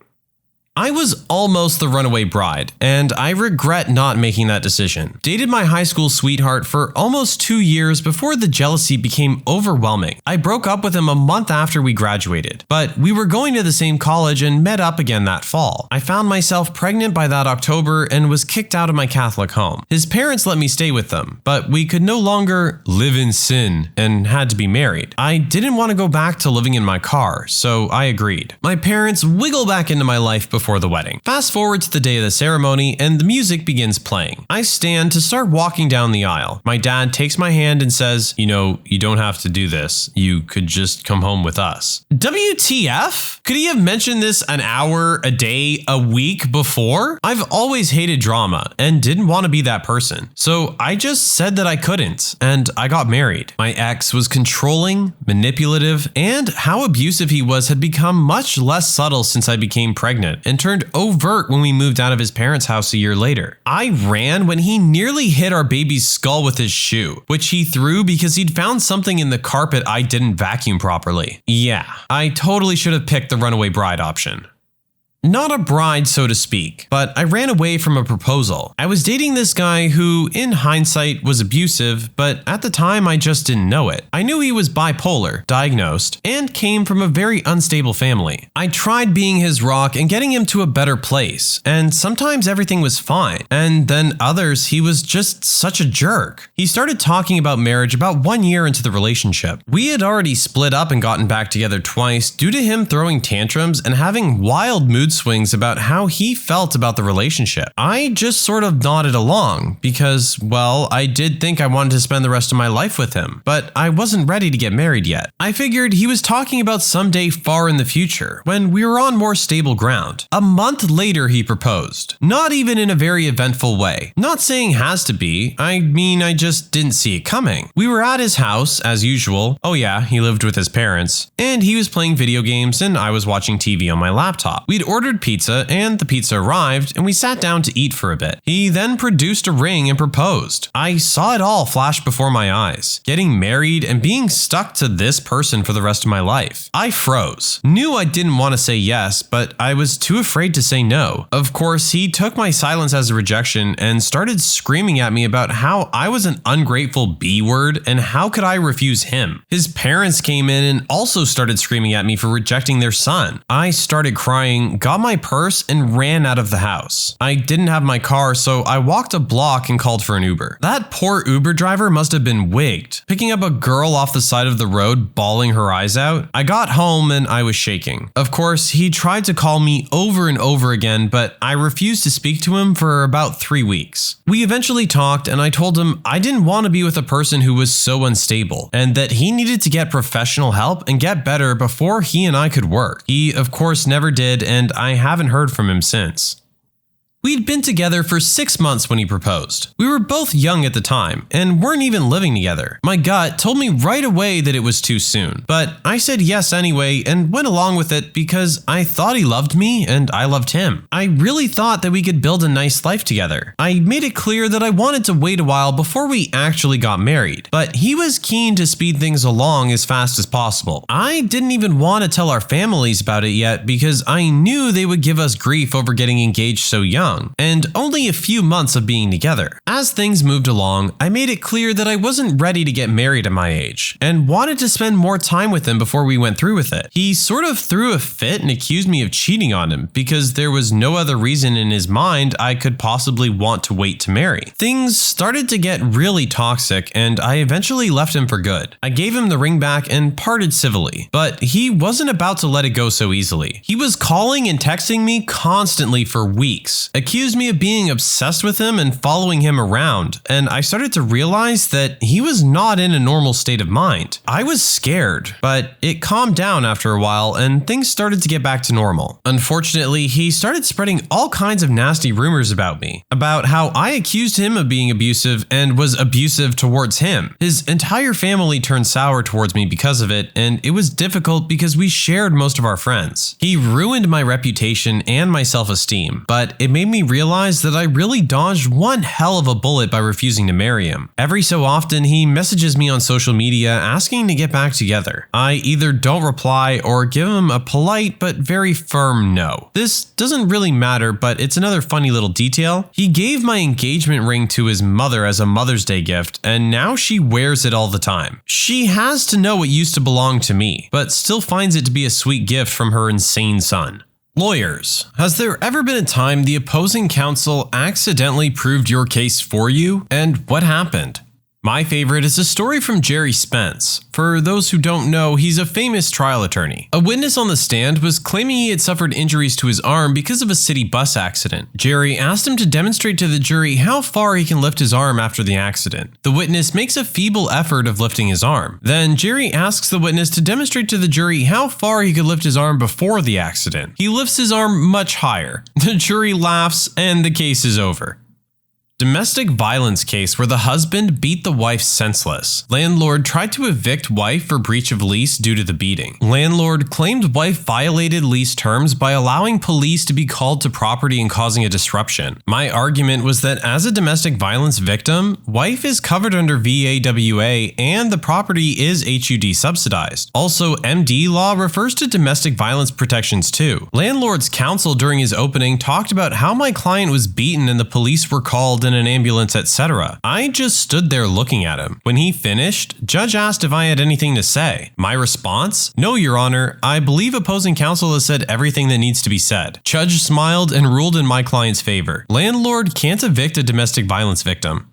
I was almost the runaway bride, and I regret not making that decision. Dated my high school sweetheart for almost 2 years before the jealousy became overwhelming. I broke up with him a month after we graduated, but we were going to the same college and met up again that fall. I found myself pregnant by that October and was kicked out of my Catholic home. His parents let me stay with them, but we could no longer live in sin and had to be married. I didn't want to go back to living in my car, so I agreed. My parents wiggle back into my life before the wedding. Fast forward to the day of the ceremony and the music begins playing. I stand to start walking down the aisle. My dad takes my hand and says, "You know, you don't have to do this. You could just come home with us." WTF? Could he have mentioned this an hour, a day, a week before? I've always hated drama and didn't want to be that person. So I just said that I couldn't, and I got married. My ex was controlling, manipulative, and how abusive he was had become much less subtle since I became pregnant and turned overt when we moved out of his parents' house a year later. I ran when he nearly hit our baby's skull with his shoe, which he threw because he'd found something in the carpet I didn't vacuum properly. Yeah, I totally should have picked the runaway bride option. Not a bride, so to speak, but I ran away from a proposal. I was dating this guy who, in hindsight, was abusive, but at the time I just didn't know it. I knew he was bipolar, diagnosed, and came from a very unstable family. I tried being his rock and getting him to a better place, and sometimes everything was fine, and then others he was just such a jerk. He started talking about marriage about 1 year into the relationship. We had already split up and gotten back together twice due to him throwing tantrums and having wild mood swings about how he felt about the relationship. I just sort of nodded along because, well, I did think I wanted to spend the rest of my life with him, but I wasn't ready to get married yet. I figured he was talking about someday far in the future when we were on more stable ground. A month later, he proposed. Not even in a very eventful way. Not saying has to be. I mean, I just didn't see it coming. We were at his house, as usual. Oh yeah, he lived with his parents. And he was playing video games and I was watching TV on my laptop. We'd ordered pizza and the pizza arrived and we sat down to eat for a bit. He then produced a ring and proposed. I saw it all flash before my eyes. Getting married and being stuck to this person for the rest of my life. I froze. Knew I didn't want to say yes, but I was too afraid to say no. Of course, he took my silence as a rejection and started screaming at me about how I was an ungrateful B-word and how could I refuse him. His parents came in and also started screaming at me for rejecting their son. I started crying, got my purse, and ran out of the house. I didn't have my car, so I walked a block and called for an Uber. That poor Uber driver must have been wigged, picking up a girl off the side of the road, bawling her eyes out. I got home and I was shaking. Of course, he tried to call me over and over again, but I refused to speak to him for about 3 weeks. We eventually talked and I told him I didn't want to be with a person who was so unstable and that he needed to get professional help and get better before he and I could work. He, of course, never did, and I haven't heard from him since. We'd been together for 6 months when he proposed. We were both young at the time and weren't even living together. My gut told me right away that it was too soon, but I said yes anyway and went along with it because I thought he loved me and I loved him. I really thought that we could build a nice life together. I made it clear that I wanted to wait a while before we actually got married, but he was keen to speed things along as fast as possible. I didn't even want to tell our families about it yet because I knew they would give us grief over getting engaged so young. And only a few months of being together. As things moved along, I made it clear that I wasn't ready to get married at my age and wanted to spend more time with him before we went through with it. He sort of threw a fit and accused me of cheating on him because there was no other reason in his mind I could possibly want to wait to marry. Things started to get really toxic and I eventually left him for good. I gave him the ring back and parted civilly, but he wasn't about to let it go so easily. He was calling and texting me constantly for weeks, accused me of being obsessed with him and following him around, and I started to realize that he was not in a normal state of mind. I was scared, but it calmed down after a while and things started to get back to normal. Unfortunately, he started spreading all kinds of nasty rumors about me, about how I accused him of being abusive and was abusive towards him. His entire family turned sour towards me because of it, and it was difficult because we shared most of our friends. He ruined my reputation and my self-esteem, but it made me me realize that I really dodged one hell of a bullet by refusing to marry him. Every so often, he messages me on social media asking to get back together. I either don't reply or give him a polite but very firm no. This doesn't really matter, but it's another funny little detail. He gave my engagement ring to his mother as a Mother's Day gift, and now she wears it all the time. She has to know what used to belong to me, but still finds it to be a sweet gift from her insane son. Lawyers. Has there ever been a time the opposing counsel accidentally proved your case for you? And what happened? My favorite is a story from Jerry Spence. For those who don't know, he's a famous trial attorney. A witness on the stand was claiming he had suffered injuries to his arm because of a city bus accident. Jerry asked him to demonstrate to the jury how far he can lift his arm after the accident. The witness makes a feeble effort of lifting his arm. Then Jerry asks the witness to demonstrate to the jury how far he could lift his arm before the accident. He lifts his arm much higher. The jury laughs and the case is over. Domestic violence case where the husband beat the wife senseless. Landlord tried to evict wife for breach of lease due to the beating. Landlord claimed wife violated lease terms by allowing police to be called to property and causing a disruption. My argument was that as a domestic violence victim, wife is covered under VAWA and the property is HUD subsidized. Also, MD law refers to domestic violence protections too. Landlord's counsel during his opening talked about how my client was beaten and the police were called in an ambulance, etc. I just stood there looking at him. When he finished, judge asked if I had anything to say. My response? No, Your Honor. I believe opposing counsel has said everything that needs to be said. Judge smiled and ruled in my client's favor. Landlord can't evict a domestic violence victim.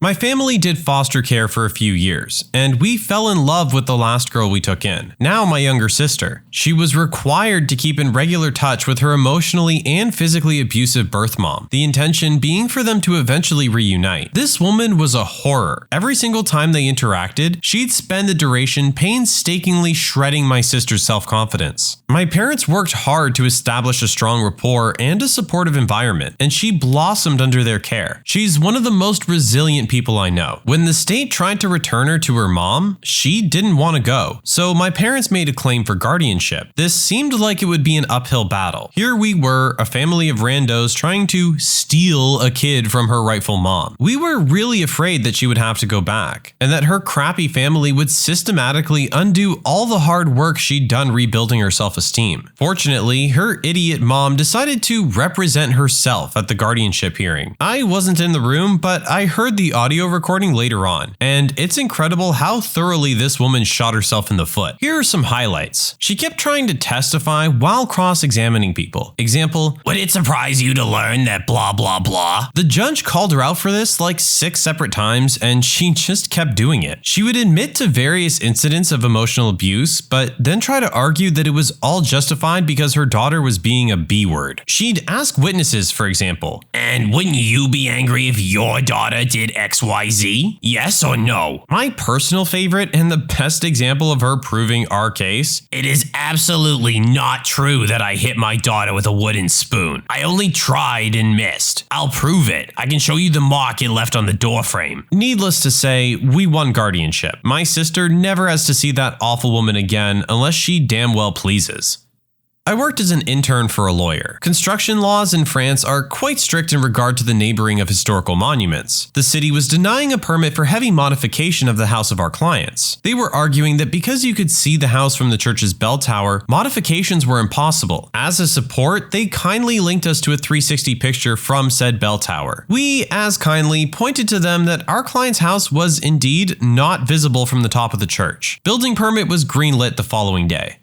My family did foster care for a few years, and we fell in love with the last girl we took in, now my younger sister. She was required to keep in regular touch with her emotionally and physically abusive birth mom, the intention being for them to eventually reunite. This woman was a horror. Every single time they interacted, she'd spend the duration painstakingly shredding my sister's self-confidence. My parents worked hard to establish a strong rapport and a supportive environment, and she blossomed under their care. She's one of the most resilient people I know. When the state tried to return her to her mom, she didn't want to go, so my parents made a claim for guardianship. This seemed like it would be an uphill battle. Here we were, a family of randos trying to steal a kid from her rightful mom. We were really afraid that she would have to go back, and that her crappy family would systematically undo all the hard work she'd done rebuilding her self-esteem. Fortunately, her idiot mom decided to represent herself at the guardianship hearing. I wasn't in the room, but I heard the audio recording later on, and it's incredible how thoroughly this woman shot herself in the foot. Here are some highlights. She kept trying to testify while cross-examining people. Example, would it surprise you to learn that blah blah blah? The judge called her out for this like 6 separate times, and she just kept doing it. She would admit to various incidents of emotional abuse, but then try to argue that it was all justified because her daughter was being a B-word. She'd ask witnesses, for example, and wouldn't you be angry if your daughter did XYZ? Yes or no? My personal favorite and the best example of her proving our case, it is absolutely not true that I hit my daughter with a wooden spoon. I only tried and missed. I'll prove it. I can show you the mark it left on the doorframe. Needless to say, we won guardianship. My sister never has to see that awful woman again unless she damn well pleases. I worked as an intern for a lawyer. Construction laws in France are quite strict in regard to the neighboring of historical monuments. The city was denying a permit for heavy modification of the house of our clients. They were arguing that because you could see the house from the church's bell tower, modifications were impossible. As a support, they kindly linked us to a 360 picture from said bell tower. We, as kindly, pointed to them that our client's house was indeed not visible from the top of the church. Building permit was greenlit the following day.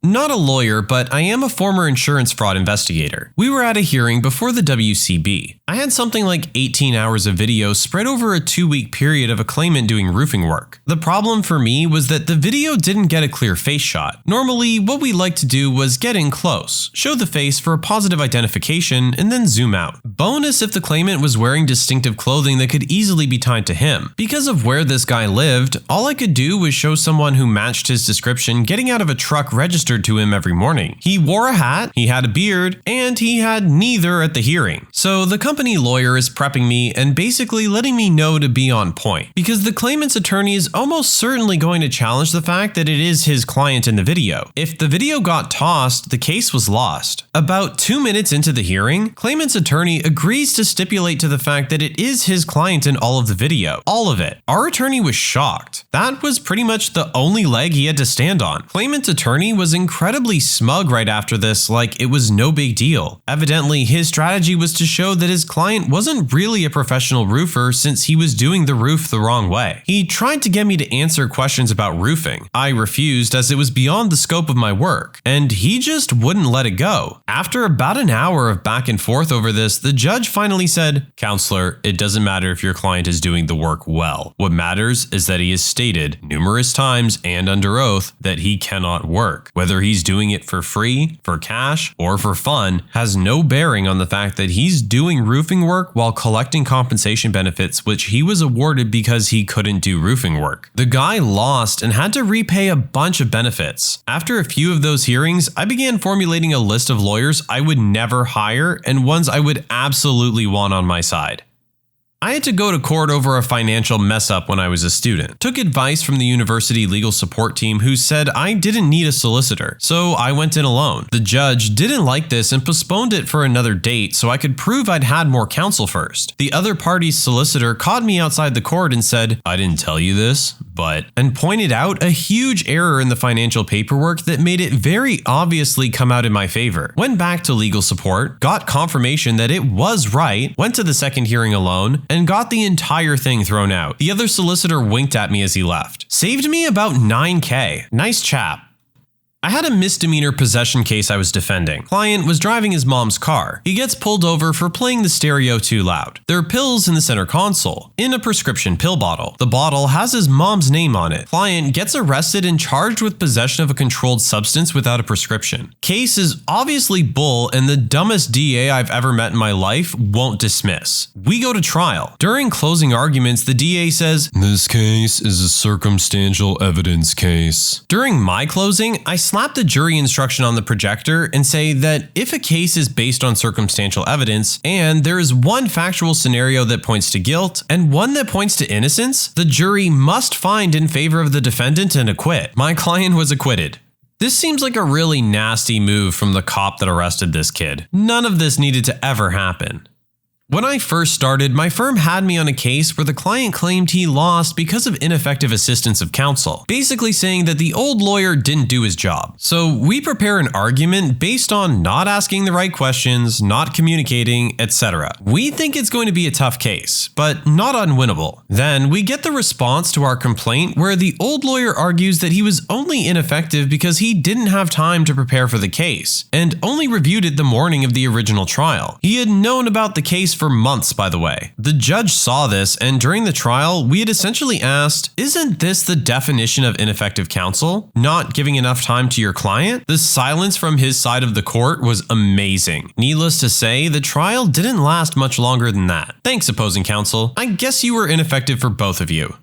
Not a lawyer, but I am a former insurance fraud investigator. We were at a hearing before the WCB. I had something like 18 hours of video spread over a 2-week period of a claimant doing roofing work. The problem for me was that the video didn't get a clear face shot. Normally, what we like to do was get in close, show the face for a positive identification, and then zoom out. Bonus if the claimant was wearing distinctive clothing that could easily be tied to him. Because of where this guy lived, all I could do was show someone who matched his description getting out of a truck registered ministered to him every morning. He wore a hat, he had a beard, and he had neither at the hearing. So the company lawyer is prepping me and basically letting me know to be on point, because the claimant's attorney is almost certainly going to challenge the fact that it is his client in the video. If the video got tossed, the case was lost. About 2 minutes into the hearing, claimant's attorney agrees to stipulate to the fact that it is his client in all of the video. All of it. Our attorney was shocked. That was pretty much the only leg he had to stand on. Claimant's attorney was incredibly smug right after this, like it was no big deal. Evidently, his strategy was to show that his client wasn't really a professional roofer since he was doing the roof the wrong way. He tried to get me to answer questions about roofing. I refused as it was beyond the scope of my work, and he just wouldn't let it go. After about an hour of back and forth over this, the judge finally said, "Counselor, it doesn't matter if your client is doing the work well. What matters is that he has stated numerous times and under oath that he cannot work. Whether he's doing it for free, for cash, or for fun has no bearing on the fact that he's doing roofing work while collecting compensation benefits which he was awarded because he couldn't do roofing work." The guy lost and had to repay a bunch of benefits. After a few of those hearings, I began formulating a list of lawyers I would never hire and ones I would absolutely want on my side. I had to go to court over a financial mess up when I was a student. Took advice from the university legal support team who said I didn't need a solicitor, so I went in alone. The judge didn't like this and postponed it for another date so I could prove I'd had more counsel first. The other party's solicitor caught me outside the court and said, "I didn't tell you this, but," and pointed out a huge error in the financial paperwork that made it very obviously come out in my favor. Went back to legal support, got confirmation that it was right, went to the second hearing alone, and got the entire thing thrown out. The other solicitor winked at me as he left. Saved me about $9K. Nice chap. I had a misdemeanor possession case I was defending. Client was driving his mom's car. He gets pulled over for playing the stereo too loud. There are pills in the center console, in a prescription pill bottle. The bottle has his mom's name on it. Client gets arrested and charged with possession of a controlled substance without a prescription. Case is obviously bull, and the dumbest DA I've ever met in my life won't dismiss. We go to trial. During closing arguments, the DA says, "This case is a circumstantial evidence case." During my closing, I slap the jury instruction on the projector and say that if a case is based on circumstantial evidence and there is one factual scenario that points to guilt and one that points to innocence, the jury must find in favor of the defendant and acquit. My client was acquitted. This seems like a really nasty move from the cop that arrested this kid. None of this needed to ever happen. When I first started, my firm had me on a case where the client claimed he lost because of ineffective assistance of counsel, basically saying that the old lawyer didn't do his job. So we prepare an argument based on not asking the right questions, not communicating, etc. We think it's going to be a tough case, but not unwinnable. Then we get the response to our complaint where the old lawyer argues that he was only ineffective because he didn't have time to prepare for the case, and only reviewed it the morning of the original trial. He had known about the case for months, by the way. The judge saw this, and during the trial, we had essentially asked, "Isn't this the definition of ineffective counsel? Not giving enough time to your client?" The silence from his side of the court was amazing. Needless to say, the trial didn't last much longer than that. Thanks, opposing counsel. I guess you were ineffective for both of you.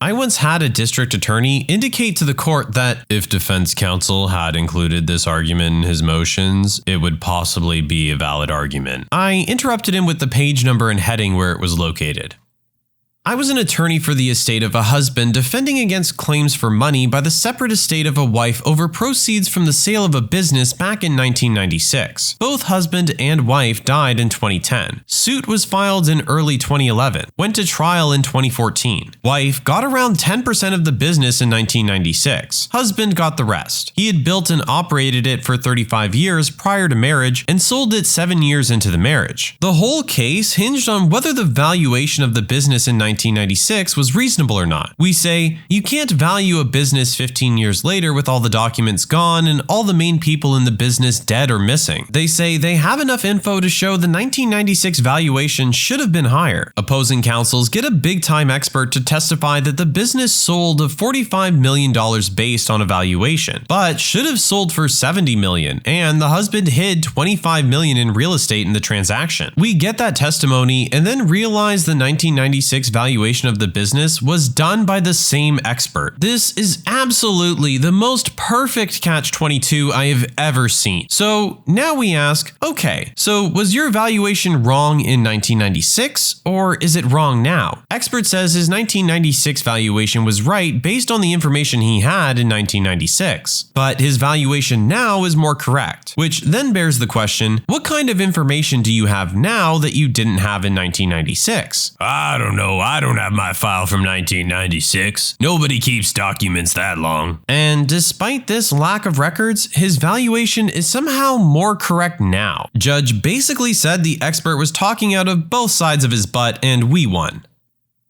I once had a district attorney indicate to the court that if defense counsel had included this argument in his motions, it would possibly be a valid argument. I interrupted him with the page number and heading where it was located. I was an attorney for the estate of a husband defending against claims for money by the separate estate of a wife over proceeds from the sale of a business back in 1996. Both husband and wife died in 2010. Suit was filed in early 2011. Went to trial in 2014. Wife got around 10% of the business in 1996. Husband got the rest. He had built and operated it for 35 years prior to marriage and sold it 7 years into the marriage. The whole case hinged on whether the valuation of the business in 1996 was reasonable or not. We say, you can't value a business 15 years later with all the documents gone and all the main people in the business dead or missing. They say they have enough info to show the 1996 valuation should have been higher. Opposing counsels get a big-time expert to testify that the business sold of $45 million based on a valuation, but should have sold for $70 million, and the husband hid $25 million in real estate in the transaction. We get that testimony and then realize the 1996 valuation valuation of the business was done by the same expert. This is absolutely the most perfect catch-22 I have ever seen. So now we ask, okay, so was your valuation wrong in 1996 or is it wrong now? Expert says his 1996 valuation was right based on the information he had in 1996, but his valuation now is more correct, which then bears the question, what kind of information do you have now that you didn't have in 1996? I don't know, I don't have my file from 1996. Nobody keeps documents that long. And despite this lack of records, his valuation is somehow more correct now. Judge basically said the expert was talking out of both sides of his butt and we won.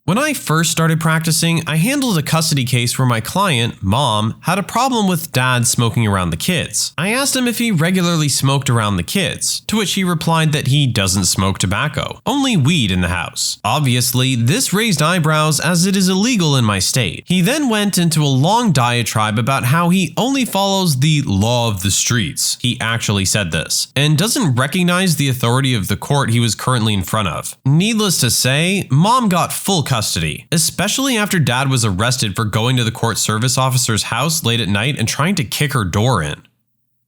When I first started practicing, I handled a custody case where my client, mom, had a problem with dad smoking around the kids. I asked him if he regularly smoked around the kids, to which he replied that he doesn't smoke tobacco, only weed in the house. Obviously, this raised eyebrows as it is illegal in my state. He then went into a long diatribe about how he only follows the law of the streets, he actually said this, and doesn't recognize the authority of the court he was currently in front of. Needless to say, mom got full custody, especially after dad was arrested for going to the court service officer's house late at night and trying to kick her door in.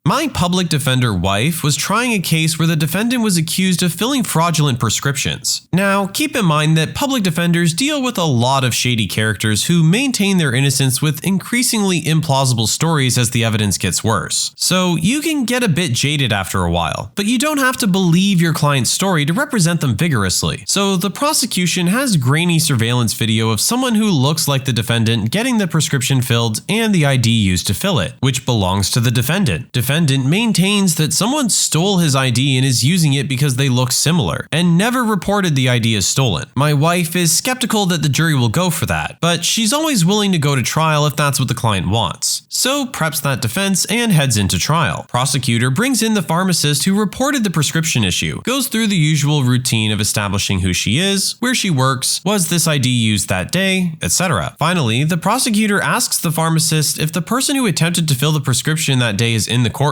My public defender wife was trying a case where the defendant was accused of filling fraudulent prescriptions. Now, keep in mind that public defenders deal with a lot of shady characters who maintain their innocence with increasingly implausible stories as the evidence gets worse. So you can get a bit jaded after a while, but you don't have to believe your client's story to represent them vigorously. So the prosecution has grainy surveillance video of someone who looks like the defendant getting the prescription filled and the ID used to fill it, which belongs to the defendant. Defendant maintains that someone stole his ID and is using it because they look similar, and never reported the ID as stolen. My wife is skeptical that the jury will go for that, but she's always willing to go to trial if that's what the client wants. So preps that defense and heads into trial. Prosecutor brings in the pharmacist who reported the prescription issue, goes through the usual routine of establishing who she is, where she works, was this ID used that day, etc. Finally, the prosecutor asks the pharmacist if the person who attempted to fill the prescription that day is in the courtroom.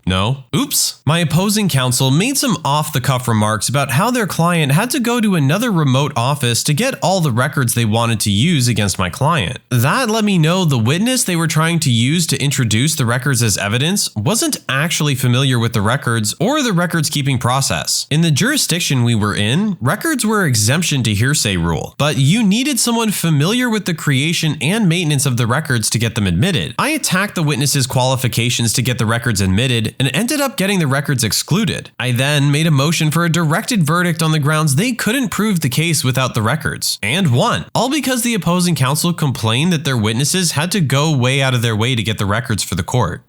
No. Oops. My opposing counsel made some off-the-cuff remarks about how their client had to go to another remote office to get all the records they wanted to use against my client. That let me know the witness they were trying to use to introduce the records as evidence wasn't actually familiar with the records or the records-keeping process. In the jurisdiction we were in, records were exemption to hearsay rule, but you needed someone familiar with the creation and maintenance of the records to get them admitted. I attacked the witness's qualifications to get the records admitted and ended up getting the records excluded. I then made a motion for a directed verdict on the grounds they couldn't prove the case without the records, and won, all because the opposing counsel complained that their witnesses had to go way out of their way to get the records for the court.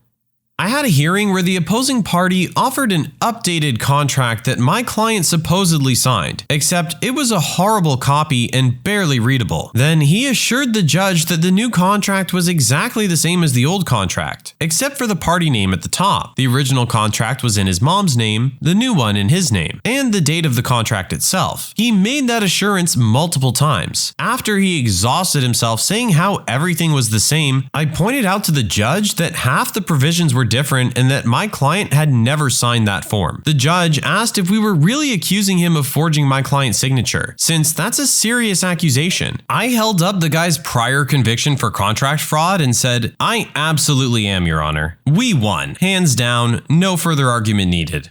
I had a hearing where the opposing party offered an updated contract that my client supposedly signed, except it was a horrible copy and barely readable. Then he assured the judge that the new contract was exactly the same as the old contract, except for the party name at the top. The original contract was in his mom's name, the new one in his name, and the date of the contract itself. He made that assurance multiple times. After he exhausted himself saying how everything was the same, I pointed out to the judge that half the provisions were different and that my client had never signed that form. The judge asked if we were really accusing him of forging my client's signature, since that's a serious accusation. I held up the guy's prior conviction for contract fraud and said, "I absolutely am, Your Honor. We won. Hands down, no further argument needed."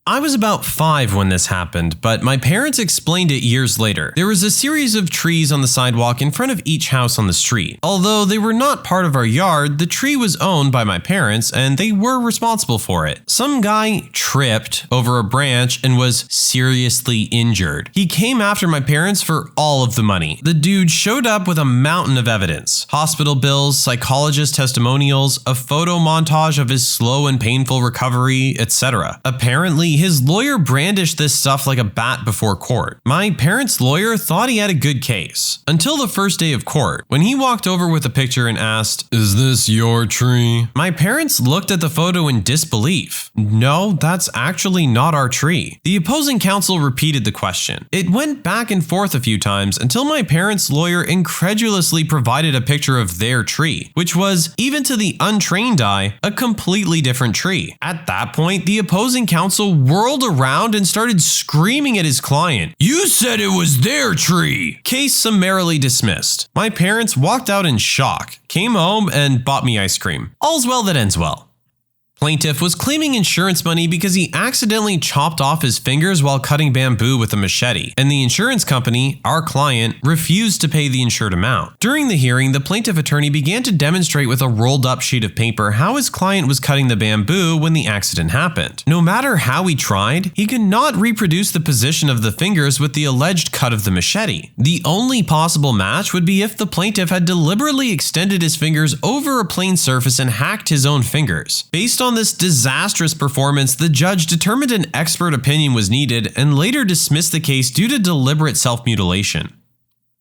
I was about 5 when this happened, but my parents explained it years later. There was a series of trees on the sidewalk in front of each house on the street. Although they were not part of our yard, the tree was owned by my parents and they were responsible for it. Some guy tripped over a branch and was seriously injured. He came after my parents for all of the money. The dude showed up with a mountain of evidence: hospital bills, psychologist testimonials, a photo montage of his slow and painful recovery, etc. Apparently, his lawyer brandished this stuff like a bat before court. My parents' lawyer thought he had a good case, until the first day of court, when he walked over with a picture and asked, "Is this your tree?" My parents looked at the photo in disbelief. "No, that's actually not our tree." The opposing counsel repeated the question. It went back and forth a few times until my parents' lawyer incredulously provided a picture of their tree, which was, even to the untrained eye, a completely different tree. At that point, the opposing counsel whirled around and started screaming at his client. You said it was their tree. Case summarily dismissed. My parents walked out in shock, came home, and bought me ice cream. All's well that ends well. Plaintiff was claiming insurance money because he accidentally chopped off his fingers while cutting bamboo with a machete, and the insurance company, our client, refused to pay the insured amount. During the hearing, the plaintiff attorney began to demonstrate with a rolled up sheet of paper how his client was cutting the bamboo when the accident happened. No matter how he tried, he could not reproduce the position of the fingers with the alleged cut of the machete. The only possible match would be if the plaintiff had deliberately extended his fingers over a plane surface and hacked his own fingers. Based on this disastrous performance, the judge determined an expert opinion was needed and later dismissed the case due to deliberate self-mutilation.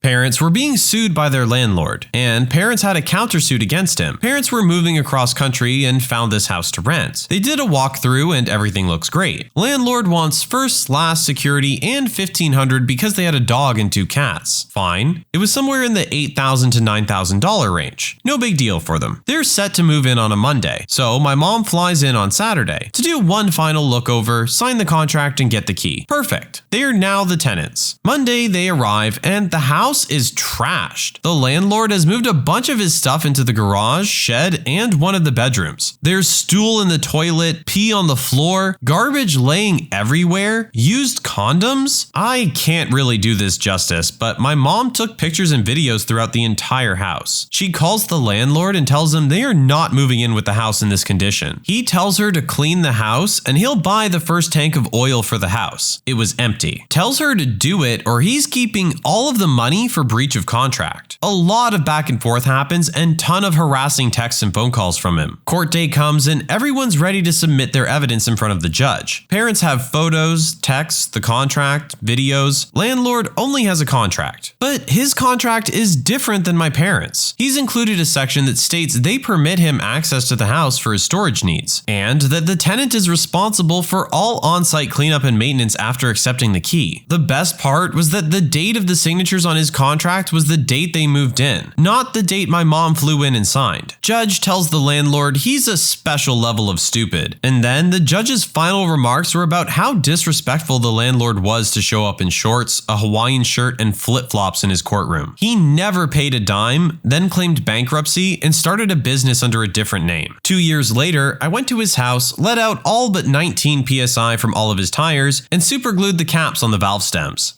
Parents were being sued by their landlord, and parents had a countersuit against him. Parents were moving across country and found this house to rent. They did a walkthrough and everything looks great. Landlord wants first, last, security, and $1,500 because they had a dog and 2 cats. Fine. It was somewhere in the $8,000 to $9,000 range. No big deal for them. They're set to move in on a Monday, so my mom flies in on Saturday to do one final look over, sign the contract, and get the key. Perfect. They are now the tenants. Monday they arrive and the house is trashed. The landlord has moved a bunch of his stuff into the garage, shed, and one of the bedrooms. There's stool in the toilet, pee on the floor, garbage laying everywhere, used condoms. I can't really do this justice, but my mom took pictures and videos throughout the entire house. She calls the landlord and tells him they are not moving in with the house in this condition. He tells her to clean the house and he'll buy the first tank of oil for the house. It was empty. Tells her to do it or he's keeping all of the money for breach of contract. A lot of back and forth happens and ton of harassing texts and phone calls from him. Court day comes and everyone's ready to submit their evidence in front of the judge. Parents have photos, texts, the contract, videos. Landlord only has a contract. But his contract is different than my parents'. He's included a section that states they permit him access to the house for his storage needs, and that the tenant is responsible for all on-site cleanup and maintenance after accepting the key. The best part was that the date of the signatures on his contract was the date they moved in, not the date my mom flew in and signed. Judge tells the landlord he's a special level of stupid, and then the judge's final remarks were about how disrespectful the landlord was to show up in shorts, a Hawaiian shirt, and flip-flops in his courtroom. He never paid a dime, then claimed bankruptcy, and started a business under a different name. 2 years later, I went to his house, let out all but 19 PSI from all of his tires, and superglued the caps on the valve stems.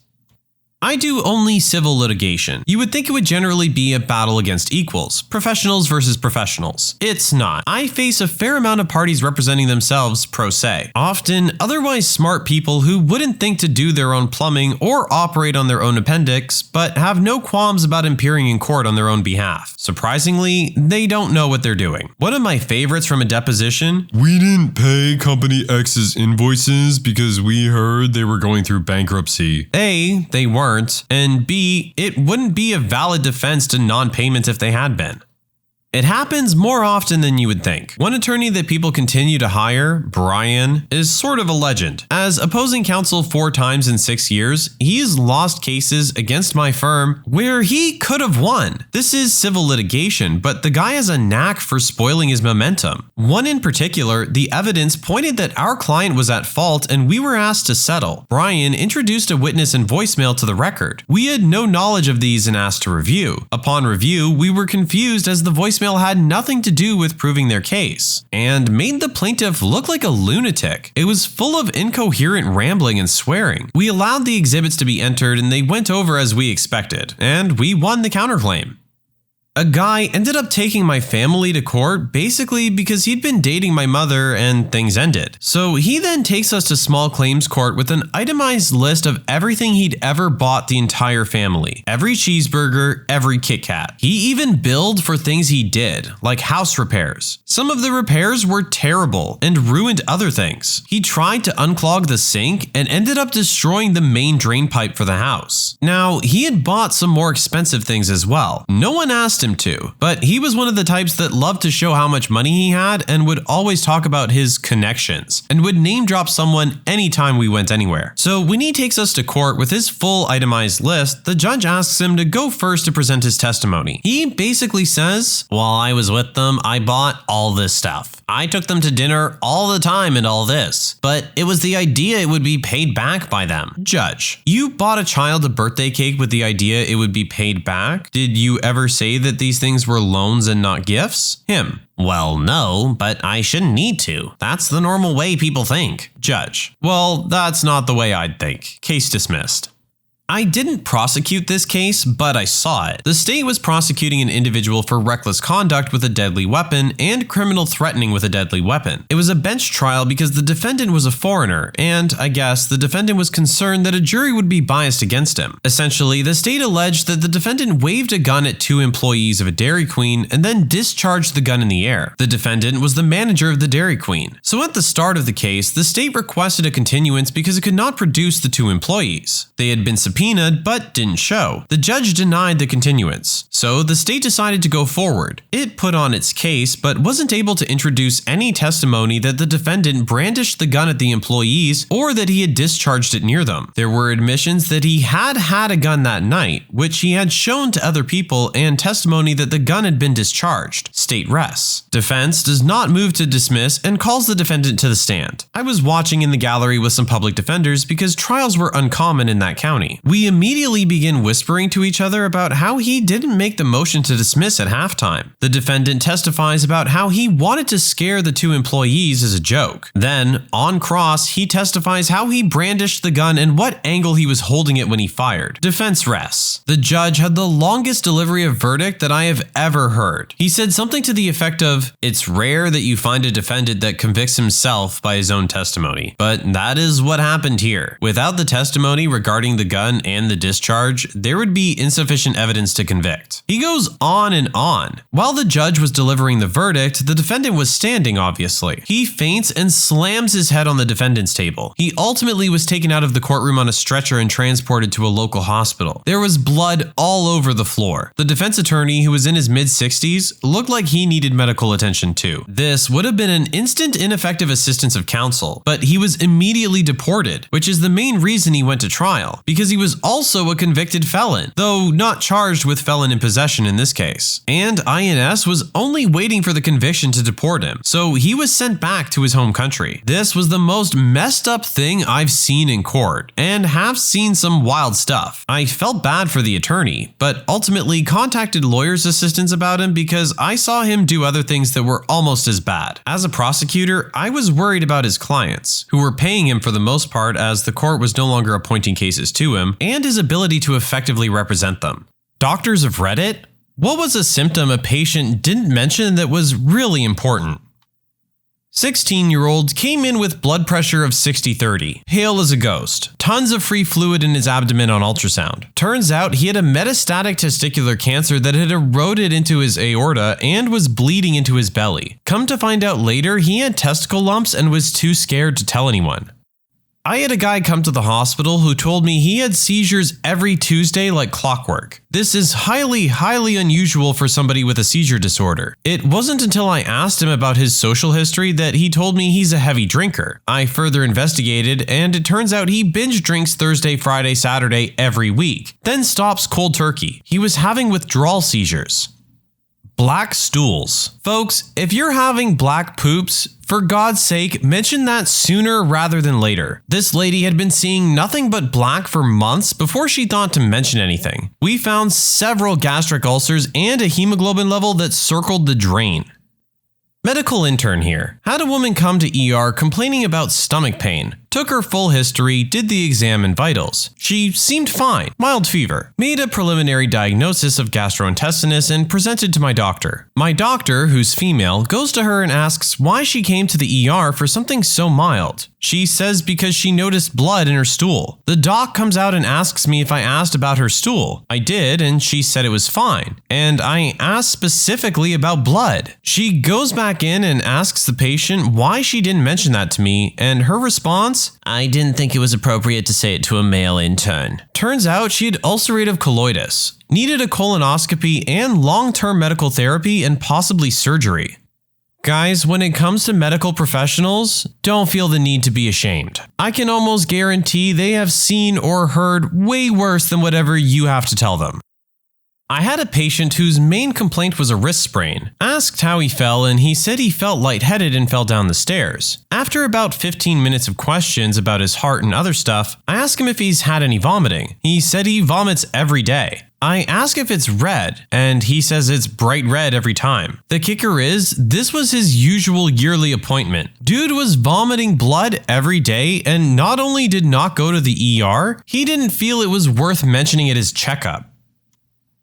I do only civil litigation. You would think it would generally be a battle against equals, professionals versus professionals. It's not. I face a fair amount of parties representing themselves pro se, often otherwise smart people who wouldn't think to do their own plumbing or operate on their own appendix, but have no qualms about appearing in court on their own behalf. Surprisingly, they don't know what they're doing. One of my favorites from a deposition: "We didn't pay Company X's invoices because we heard they were going through bankruptcy." A, they weren't, and B, it wouldn't be a valid defense to non-payment if they had been. It happens more often than you would think. One attorney that people continue to hire, Brian, is sort of a legend. As opposing counsel 4 times in 6 years, he's lost cases against my firm where he could have won. This is civil litigation, but the guy has a knack for spoiling his momentum. One in particular, the evidence pointed that our client was at fault and we were asked to settle. Brian introduced a witness and voicemail to the record. We had no knowledge of these and asked to review. Upon review, we were confused as the voicemail had nothing to do with proving their case, and made the plaintiff look like a lunatic. It was full of incoherent rambling and swearing. We allowed the exhibits to be entered and they went over as we expected, and we won the counterclaim. A guy ended up taking my family to court basically because he'd been dating my mother and things ended. So he then takes us to small claims court with an itemized list of everything he'd ever bought the entire family. Every cheeseburger, every Kit Kat. He even billed for things he did, like house repairs. Some of the repairs were terrible and ruined other things. He tried to unclog the sink and ended up destroying the main drain pipe for the house. Now, he had bought some more expensive things as well. No one asked him to, but he was one of the types that loved to show how much money he had and would always talk about his connections and would name drop someone anytime we went anywhere. So when he takes us to court with his full itemized list, the judge asks him to go first to present his testimony. He basically says, "While I was with them, I bought all this stuff. I took them to dinner all the time and all this, but it was the idea it would be paid back by them." Judge: you bought a child a birthday cake with the idea it would be paid back? Did you ever say that these things were loans and not gifts? Him: well, no, but I shouldn't need to. That's the normal way people think. Judge: well, that's not the way I'd think. Case dismissed. I didn't prosecute this case, but I saw it. The state was prosecuting an individual for reckless conduct with a deadly weapon and criminal threatening with a deadly weapon. It was a bench trial because the defendant was a foreigner, and I guess the defendant was concerned that a jury would be biased against him. Essentially, the state alleged that the defendant waved a gun at 2 employees of a Dairy Queen and then discharged the gun in the air. The defendant was the manager of the Dairy Queen. So at the start of the case, the state requested a continuance because it could not produce the 2 employees. They had been subpoenaed but didn't show. The judge denied the continuance, so the state decided to go forward. It put on its case but wasn't able to introduce any testimony that the defendant brandished the gun at the employees or that he had discharged it near them. There were admissions that he had a gun that night, which he had shown to other people, and testimony that the gun had been discharged. State rests. Defense does not move to dismiss and calls the defendant to the stand. I was watching in the gallery with some public defenders because trials were uncommon in that county. We immediately begin whispering to each other about how he didn't make the motion to dismiss at halftime. The defendant testifies about how he wanted to scare the 2 employees as a joke. Then, on cross, he testifies how he brandished the gun and what angle he was holding it when he fired. Defense rests. The judge had the longest delivery of verdict that I have ever heard. He said something to the effect of, "It's rare that you find a defendant that convicts himself by his own testimony, but that is what happened here. Without the testimony regarding the gun and the discharge, there would be insufficient evidence to convict." He goes on and on. While the judge was delivering the verdict, the defendant was standing, obviously. He faints and slams his head on the defendant's table. He ultimately was taken out of the courtroom on a stretcher and transported to a local hospital. There was blood all over the floor. The defense attorney, who was in his mid-60s, looked like he needed medical attention too. This would have been an instant ineffective assistance of counsel, but he was immediately deported, which is the main reason he went to trial, because he was also a convicted felon, though not charged with felon in possession in this case. And INS was only waiting for the conviction to deport him, so he was sent back to his home country. This was the most messed up thing I've seen in court, and have seen some wild stuff. I felt bad for the attorney, but ultimately contacted lawyers' assistants about him because I saw him do other things that were almost as bad. As a prosecutor, I was worried about his clients, who were paying him for the most part as the court was no longer appointing cases to him, and his ability to effectively represent them. Doctors have read it? What was a symptom a patient didn't mention that was really important? 16-year-old came in with blood pressure of 60/30, pale as a ghost, tons of free fluid in his abdomen on ultrasound. Turns out he had a metastatic testicular cancer that had eroded into his aorta and was bleeding into his belly. Come to find out later, he had testicle lumps and was too scared to tell anyone. I had a guy come to the hospital who told me he had seizures every Tuesday like clockwork. This is highly unusual for somebody with a seizure disorder. It wasn't until I asked him about his social history that he told me he's a heavy drinker. I further investigated, and it turns out he binge drinks Thursday, Friday, Saturday every week, then stops cold turkey. He was having withdrawal seizures. Black stools. Folks, if you're having black poops, for God's sake, mention that sooner rather than later. This lady had been seeing nothing but black for months before she thought to mention anything. We found several gastric ulcers and a hemoglobin level that circled the drain. Medical intern here. Had a woman come to ER complaining about stomach pain. Took her full history, did the exam and vitals. She seemed fine, mild fever. Made a preliminary diagnosis of gastrointestinus and presented to my doctor. My doctor, who's female, goes to her and asks why she came to the ER for something so mild. She says because she noticed blood in her stool. The doc comes out and asks me if I asked about her stool. I did, and she said it was fine. And I asked specifically about blood. She goes back in and asks the patient why she didn't mention that to me, and her response, I didn't think it was appropriate to say it to a male intern. Turns out she had ulcerative colitis, needed a colonoscopy and long-term medical therapy and possibly surgery. Guys, when it comes to medical professionals, don't feel the need to be ashamed. I can almost guarantee they have seen or heard way worse than whatever you have to tell them. I had a patient whose main complaint was a wrist sprain. Asked how he fell, and he said he felt lightheaded and fell down the stairs. After about 15 minutes of questions about his heart and other stuff, I asked him if he's had any vomiting. He said he vomits every day. I ask if it's red, and he says it's bright red every time. The kicker is, this was his usual yearly appointment. Dude was vomiting blood every day, and not only did not go to the ER, he didn't feel it was worth mentioning at his checkup.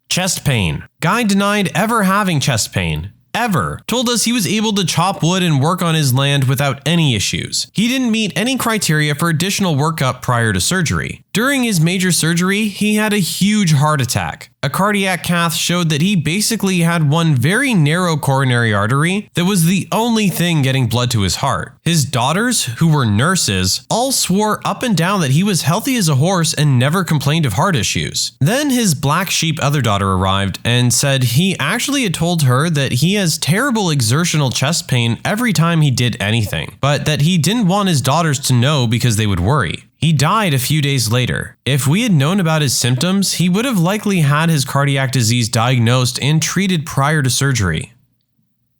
Chest pain. Guy denied ever having chest pain. Ever. Told us he was able to chop wood and work on his land without any issues. He didn't meet any criteria for additional workup prior to surgery. During his major surgery, he had a huge heart attack. A cardiac cath showed that he basically had one very narrow coronary artery that was the only thing getting blood to his heart. His daughters, who were nurses, all swore up and down that he was healthy as a horse and never complained of heart issues. Then his black sheep other daughter arrived and said he actually had told her that he has terrible exertional chest pain every time he did anything, but that he didn't want his daughters to know because they would worry. He died a few days later. If we had known about his symptoms, he would have likely had his cardiac disease diagnosed and treated prior to surgery.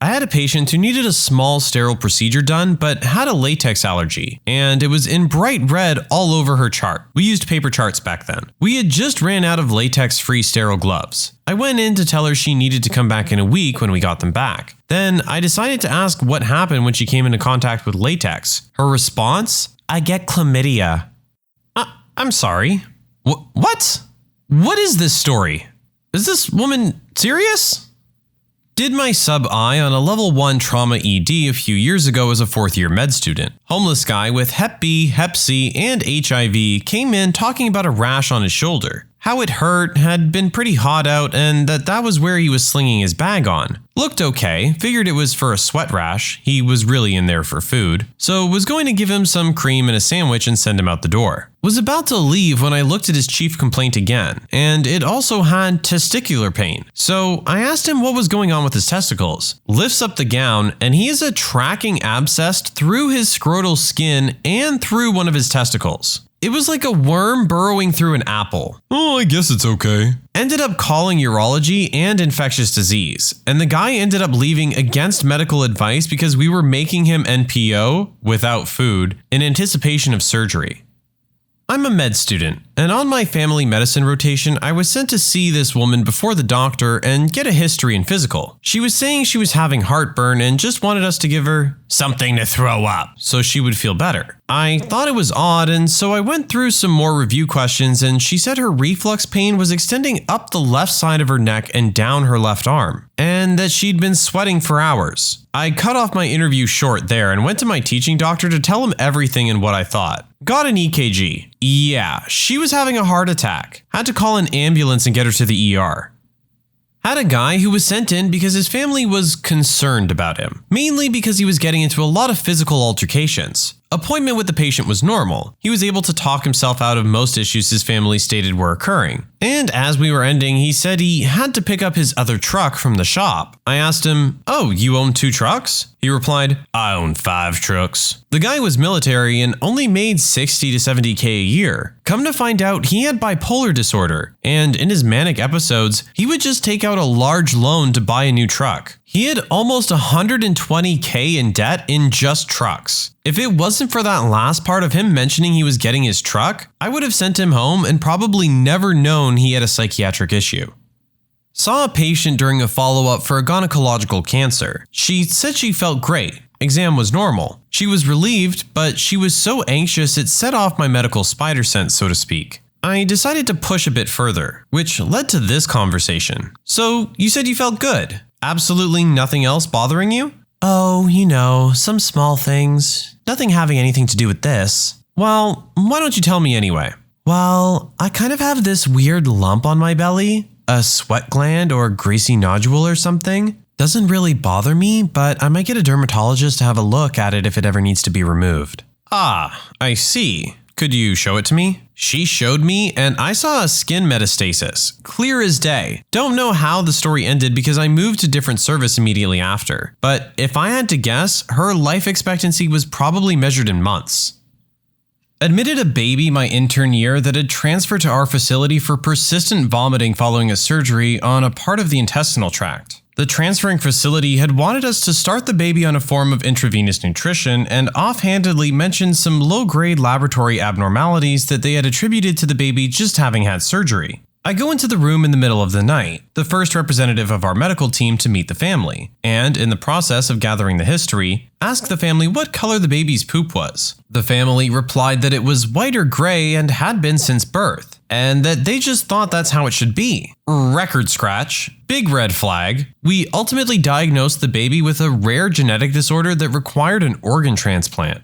I had a patient who needed a small sterile procedure done but had a latex allergy, and it was in bright red all over her chart. We used paper charts back then. We had just ran out of latex-free sterile gloves. I went in to tell her she needed to come back in a week when we got them back. Then I decided to ask what happened when she came into contact with latex. Her response? I get chlamydia. I'm sorry. What? What is this story? Is this woman serious? Did my sub-I on a level 1 trauma ED a few years ago as a 4th year med student. Homeless guy with Hep B, Hep C, and HIV came in talking about a rash on his shoulder. How it hurt, had been pretty hot out, and that was where he was slinging his bag on. Looked okay, figured it was for a sweat rash, he was really in there for food, so was going to give him some cream and a sandwich and send him out the door. Was about to leave when I looked at his chief complaint again, and it also had testicular pain. So I asked him what was going on with his testicles. Lifts up the gown, and he has a tracking abscess through his scrotal skin and through one of his testicles. It was like a worm burrowing through an apple. Oh, I guess it's okay. Ended up calling urology and infectious disease, and the guy ended up leaving against medical advice because we were making him NPO, without food, in anticipation of surgery. I'm a med student, and on my family medicine rotation, I was sent to see this woman before the doctor and get a history and physical. She was saying she was having heartburn and just wanted us to give her something to throw up so she would feel better. I thought it was odd, and so I went through some more review questions, and she said her reflux pain was extending up the left side of her neck and down her left arm, and that she'd been sweating for hours. I cut off my interview short there and went to my teaching doctor to tell him everything and what I thought. Got an EKG. Yeah, she was having a heart attack. Had to call an ambulance and get her to the ER. Had a guy who was sent in because his family was concerned about him, mainly because he was getting into a lot of physical altercations. Appointment with the patient was normal. He was able to talk himself out of most issues his family stated were occurring. And as we were ending, he said he had to pick up his other truck from the shop. I asked him, "Oh, you own 2 trucks?" He replied, "I own 5 trucks." The guy was military and only made $60 to $70K a year. Come to find out, he had bipolar disorder, and in his manic episodes, he would just take out a large loan to buy a new truck. He had almost $120K in debt in just trucks. If it wasn't for that last part of him mentioning he was getting his truck, I would have sent him home and probably never known he had a psychiatric issue. Saw a patient during a follow-up for a gynecological cancer. She said she felt great. Exam was normal. She was relieved, but she was so anxious it set off my medical spider sense, so to speak. I decided to push a bit further, which led to this conversation. So, you said you felt good? Absolutely nothing else bothering you? Oh, some small things. Nothing having anything to do with this. Well, why don't you tell me anyway? Well, I kind of have this weird lump on my belly, a sweat gland or greasy nodule or something. Doesn't really bother me, but I might get a dermatologist to have a look at it if it ever needs to be removed. Ah, I see. Could you show it to me? She showed me, and I saw a skin metastasis, clear as day. Don't know how the story ended because I moved to different service immediately after. But if I had to guess, her life expectancy was probably measured in months. Admitted a baby my intern year that had transferred to our facility for persistent vomiting following a surgery on a part of the intestinal tract. The transferring facility had wanted us to start the baby on a form of intravenous nutrition and offhandedly mentioned some low-grade laboratory abnormalities that they had attributed to the baby just having had surgery. I go into the room in the middle of the night, the first representative of our medical team to meet the family, and in the process of gathering the history, ask the family what color the baby's poop was. The family replied that it was white or gray and had been since birth, and that they just thought that's how it should be. Record scratch. Big red flag. We ultimately diagnosed the baby with a rare genetic disorder that required an organ transplant.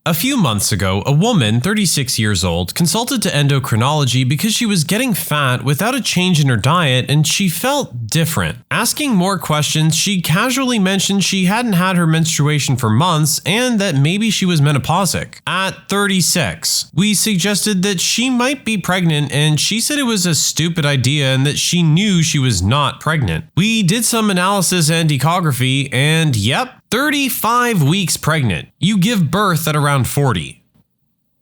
A few months ago, a woman, 36 years old, consulted to endocrinology because she was getting fat without a change in her diet and she felt different. Asking more questions, she casually mentioned she hadn't had her menstruation for months and that maybe she was menopausic. At 36, we suggested that she might be pregnant and she said it was a stupid idea and that she knew she was not pregnant. We did some analysis and ecography and yep, 35 weeks pregnant. You give birth at around 40.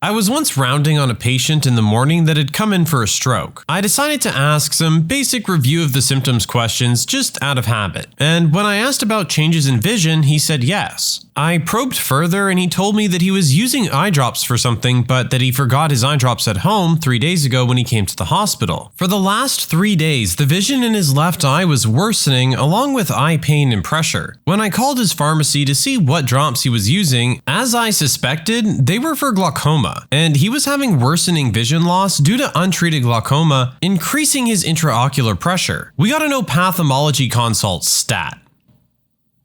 I was once rounding on a patient in the morning that had come in for a stroke. I decided to ask some basic review of the symptoms questions just out of habit. And when I asked about changes in vision, he said yes. I probed further and he told me that he was using eye drops for something, but that he forgot his eye drops at home 3 days ago when he came to the hospital. For the last 3 days, the vision in his left eye was worsening along with eye pain and pressure. When I called his pharmacy to see what drops he was using, as I suspected, they were for glaucoma, and he was having worsening vision loss due to untreated glaucoma, increasing his intraocular pressure. We got a no pathology consult stat.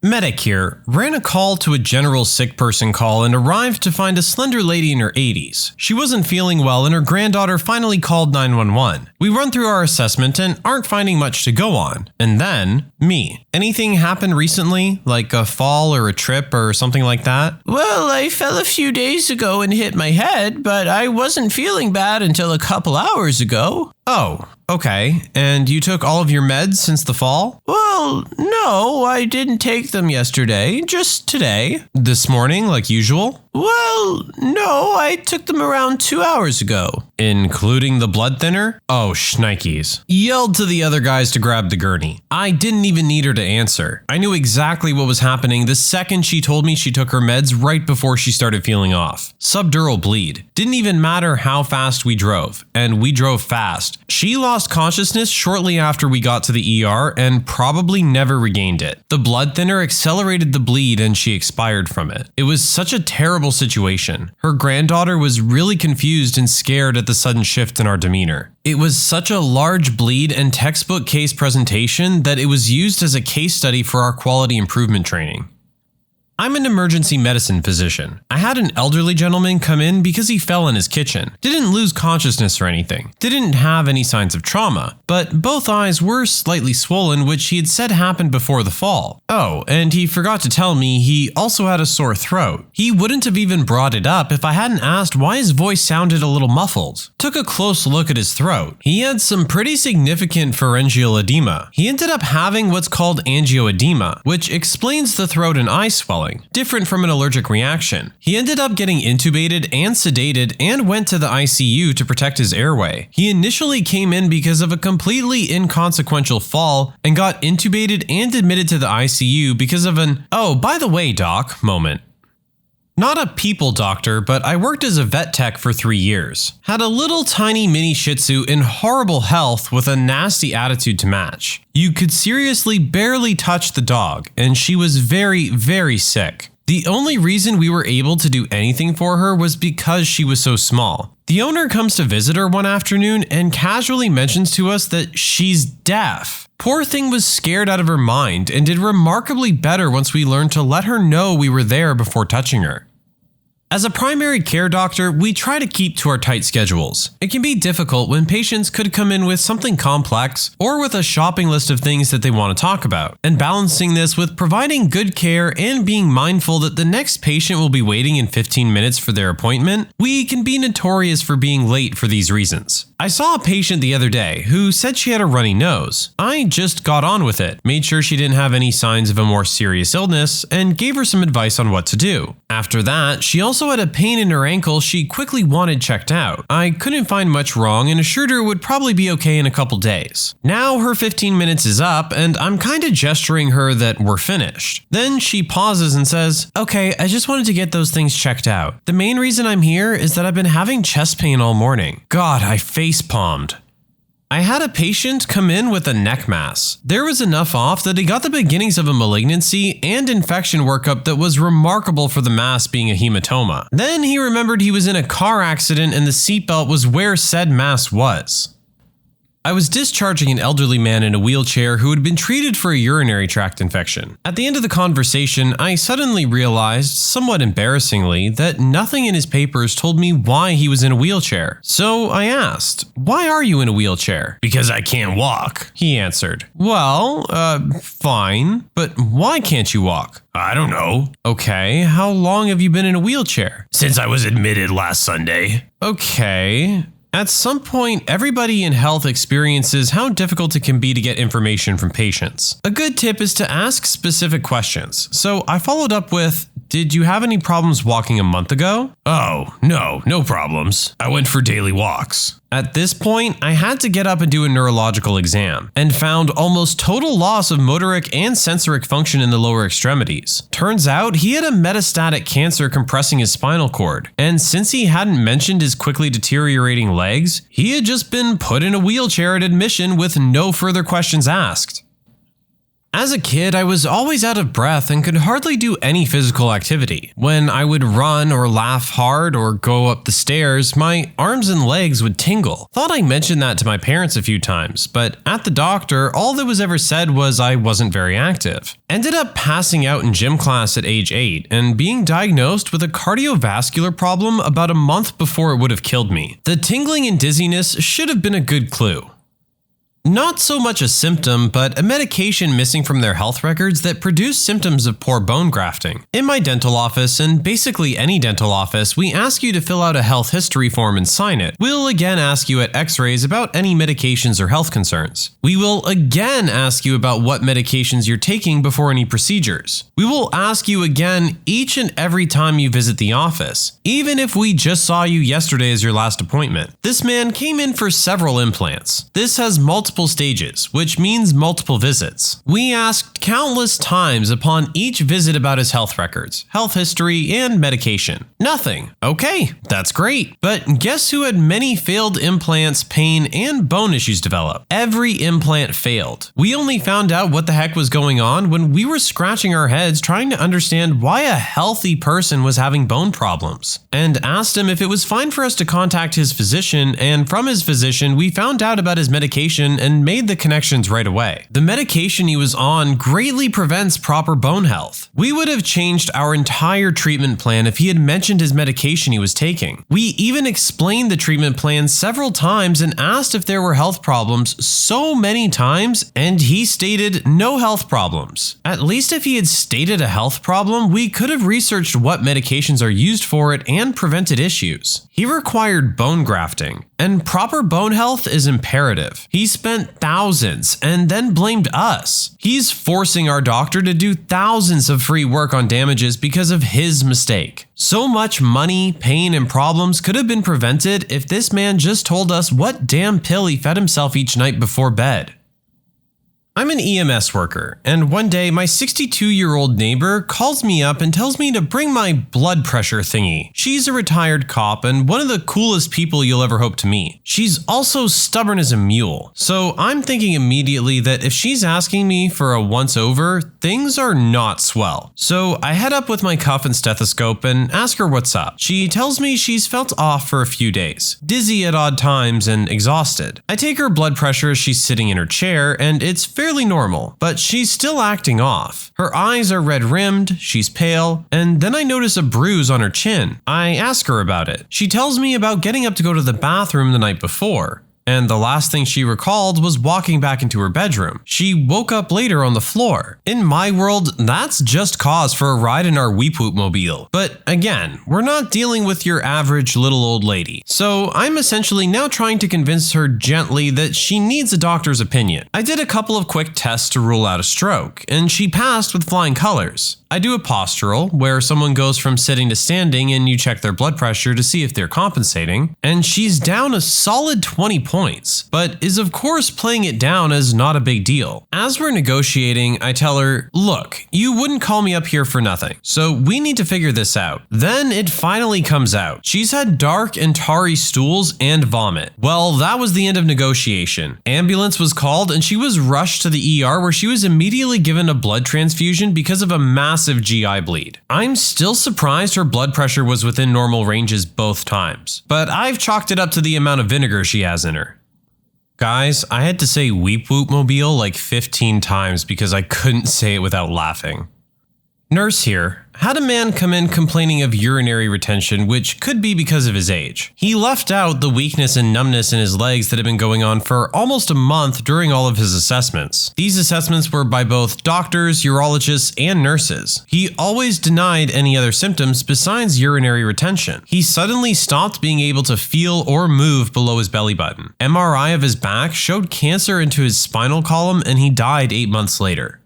Medic here ran a call to a general sick person call and arrived to find a slender lady in her 80s. She wasn't feeling well and her granddaughter finally called 911. We run through our assessment and aren't finding much to go on. And then, me. Anything happened recently, like a fall or a trip or something like that? Well, I fell a few days ago and hit my head, but I wasn't feeling bad until a couple hours ago. Oh, okay. And you took all of your meds since the fall? Well, no, I didn't take them yesterday, just today. This morning, like usual? Well, no, I took them around 2 hours ago. Including the blood thinner? Oh, shnikes. Yelled to the other guys to grab the gurney. I didn't even need her to answer. I knew exactly what was happening the second she told me she took her meds right before she started feeling off. Subdural bleed. Didn't even matter how fast we drove. And we drove fast. She lost consciousness shortly after we got to the ER and probably never regained it. The blood thinner accelerated the bleed and she expired from it. It was such a terrible situation. Her granddaughter was really confused and scared at the sudden shift in our demeanor. It was such a large bleed and textbook case presentation that it was used as a case study for our quality improvement training. I'm an emergency medicine physician. I had an elderly gentleman come in because he fell in his kitchen. Didn't lose consciousness or anything. Didn't have any signs of trauma, but both eyes were slightly swollen, which he had said happened before the fall. Oh, and he forgot to tell me he also had a sore throat. He wouldn't have even brought it up if I hadn't asked why his voice sounded a little muffled. Took a close look at his throat. He had some pretty significant pharyngeal edema. He ended up having what's called angioedema, which explains the throat and eye swelling. Different from an allergic reaction. He ended up getting intubated and sedated and went to the ICU to protect his airway. He initially came in because of a completely inconsequential fall and got intubated and admitted to the ICU because of an "oh, by the way, doc" moment. Not a people doctor, but I worked as a vet tech for 3 years. Had a little tiny mini shih tzu in horrible health with a nasty attitude to match. You could seriously barely touch the dog, and she was very, very sick. The only reason we were able to do anything for her was because she was so small. The owner comes to visit her one afternoon and casually mentions to us that she's deaf. Poor thing was scared out of her mind and did remarkably better once we learned to let her know we were there before touching her. As a primary care doctor, we try to keep to our tight schedules. It can be difficult when patients could come in with something complex or with a shopping list of things that they want to talk about. And balancing this with providing good care and being mindful that the next patient will be waiting in 15 minutes for their appointment, we can be notorious for being late for these reasons. I saw a patient the other day who said she had a runny nose. I just got on with it, made sure she didn't have any signs of a more serious illness, and gave her some advice on what to do. After that, she also had a pain in her ankle she quickly wanted checked out. I couldn't find much wrong and assured her it would probably be okay in a couple days. Now her 15 minutes is up and I'm kinda gesturing her that we're finished. Then she pauses and says, "Okay, I just wanted to get those things checked out. The main reason I'm here is that I've been having chest pain all morning." God, I face-palmed. I had a patient come in with a neck mass. There was enough off that he got the beginnings of a malignancy and infection workup that was remarkable for the mass being a hematoma. Then he remembered he was in a car accident and the seatbelt was where said mass was. I was discharging an elderly man in a wheelchair who had been treated for a urinary tract infection. At the end of the conversation, I suddenly realized, somewhat embarrassingly, that nothing in his papers told me why he was in a wheelchair. So I asked, "Why are you in a wheelchair?" Because I can't walk. He answered, "Well, fine, but why can't you walk?" I don't know. Okay, how long have you been in a wheelchair? Since I was admitted last Sunday. Okay. At some point, everybody in health experiences how difficult it can be to get information from patients. A good tip is to ask specific questions. So I followed up with, "Did you have any problems walking a month ago?" Oh, no problems. I went for daily walks. At this point, I had to get up and do a neurological exam, and found almost total loss of motoric and sensoric function in the lower extremities. Turns out he had a metastatic cancer compressing his spinal cord, and since he hadn't mentioned his quickly deteriorating legs, he had just been put in a wheelchair at admission with no further questions asked. As a kid, I was always out of breath and could hardly do any physical activity. When I would run or laugh hard or go up the stairs, my arms and legs would tingle. Thought I mentioned that to my parents a few times, but at the doctor, all that was ever said was I wasn't very active. Ended up passing out in gym class at age 8 and being diagnosed with a cardiovascular problem about a month before it would have killed me. The tingling and dizziness should have been a good clue. Not so much a symptom, but a medication missing from their health records that produced symptoms of poor bone grafting. In my dental office, and basically any dental office, we ask you to fill out a health history form and sign it. We'll again ask you at x-rays about any medications or health concerns. We will again ask you about what medications you're taking before any procedures. We will ask you again each and every time you visit the office, even if we just saw you yesterday as your last appointment. This man came in for several implants. This has multiple stages, which means multiple visits. We asked countless times upon each visit about his health records, health history, and medication. Nothing. Okay, that's great. But guess who had many failed implants, pain, and bone issues develop? Every implant failed. We only found out what the heck was going on when we were scratching our heads trying to understand why a healthy person was having bone problems, and asked him if it was fine for us to contact his physician, and from his physician we found out about his medication and made the connections right away. The medication he was on greatly prevents proper bone health. We would have changed our entire treatment plan if he had mentioned his medication he was taking. We even explained the treatment plan several times and asked if there were health problems so many times, and he stated no health problems. At least if he had stated a health problem, we could have researched what medications are used for it and prevented issues. He required bone grafting, and proper bone health is imperative. He spent thousands and then blamed us. He's forcing our doctor to do thousands of free work on damages because of his mistake. So much money, pain, and problems could have been prevented if this man just told us what damn pill he fed himself each night before bed. I'm an EMS worker, and one day my 62-year-old neighbor calls me up and tells me to bring my blood pressure thingy. She's a retired cop and one of the coolest people you'll ever hope to meet. She's also stubborn as a mule, so I'm thinking immediately that if she's asking me for a once-over, things are not swell. So I head up with my cuff and stethoscope and ask her what's up. She tells me she's felt off for a few days, dizzy at odd times and exhausted. I take her blood pressure as she's sitting in her chair, and it's fairly normal, but she's still acting off. Her eyes are red-rimmed, she's pale, and then I notice a bruise on her chin. I ask her about it. She tells me about getting up to go to the bathroom the night before, and the last thing she recalled was walking back into her bedroom. She woke up later on the floor. In my world, that's just cause for a ride in our Weep Whoop mobile. But again, we're not dealing with your average little old lady. So I'm essentially now trying to convince her gently that she needs a doctor's opinion. I did a couple of quick tests to rule out a stroke, and she passed with flying colors. I do a postural, where someone goes from sitting to standing and you check their blood pressure to see if they're compensating, and she's down a solid 20 points, but is of course playing it down as not a big deal. As we're negotiating, I tell her, look, you wouldn't call me up here for nothing, so we need to figure this out. Then it finally comes out. She's had dark and tarry stools and vomit. Well, that was the end of negotiation. Ambulance was called and she was rushed to the ER, where she was immediately given a blood transfusion because of a massive GI bleed. I'm still surprised her blood pressure was within normal ranges both times, but I've chalked it up to the amount of vinegar she has in her. Guys, I had to say Weep Whoop mobile like 15 times because I couldn't say it without laughing. Nurse here. Had a man come in complaining of urinary retention, which could be because of his age. He left out the weakness and numbness in his legs that had been going on for almost a month during all of his assessments. These assessments were by both doctors, urologists, and nurses. He always denied any other symptoms besides urinary retention. He suddenly stopped being able to feel or move below his belly button. MRI of his back showed cancer into his spinal column, and he died 8 months later.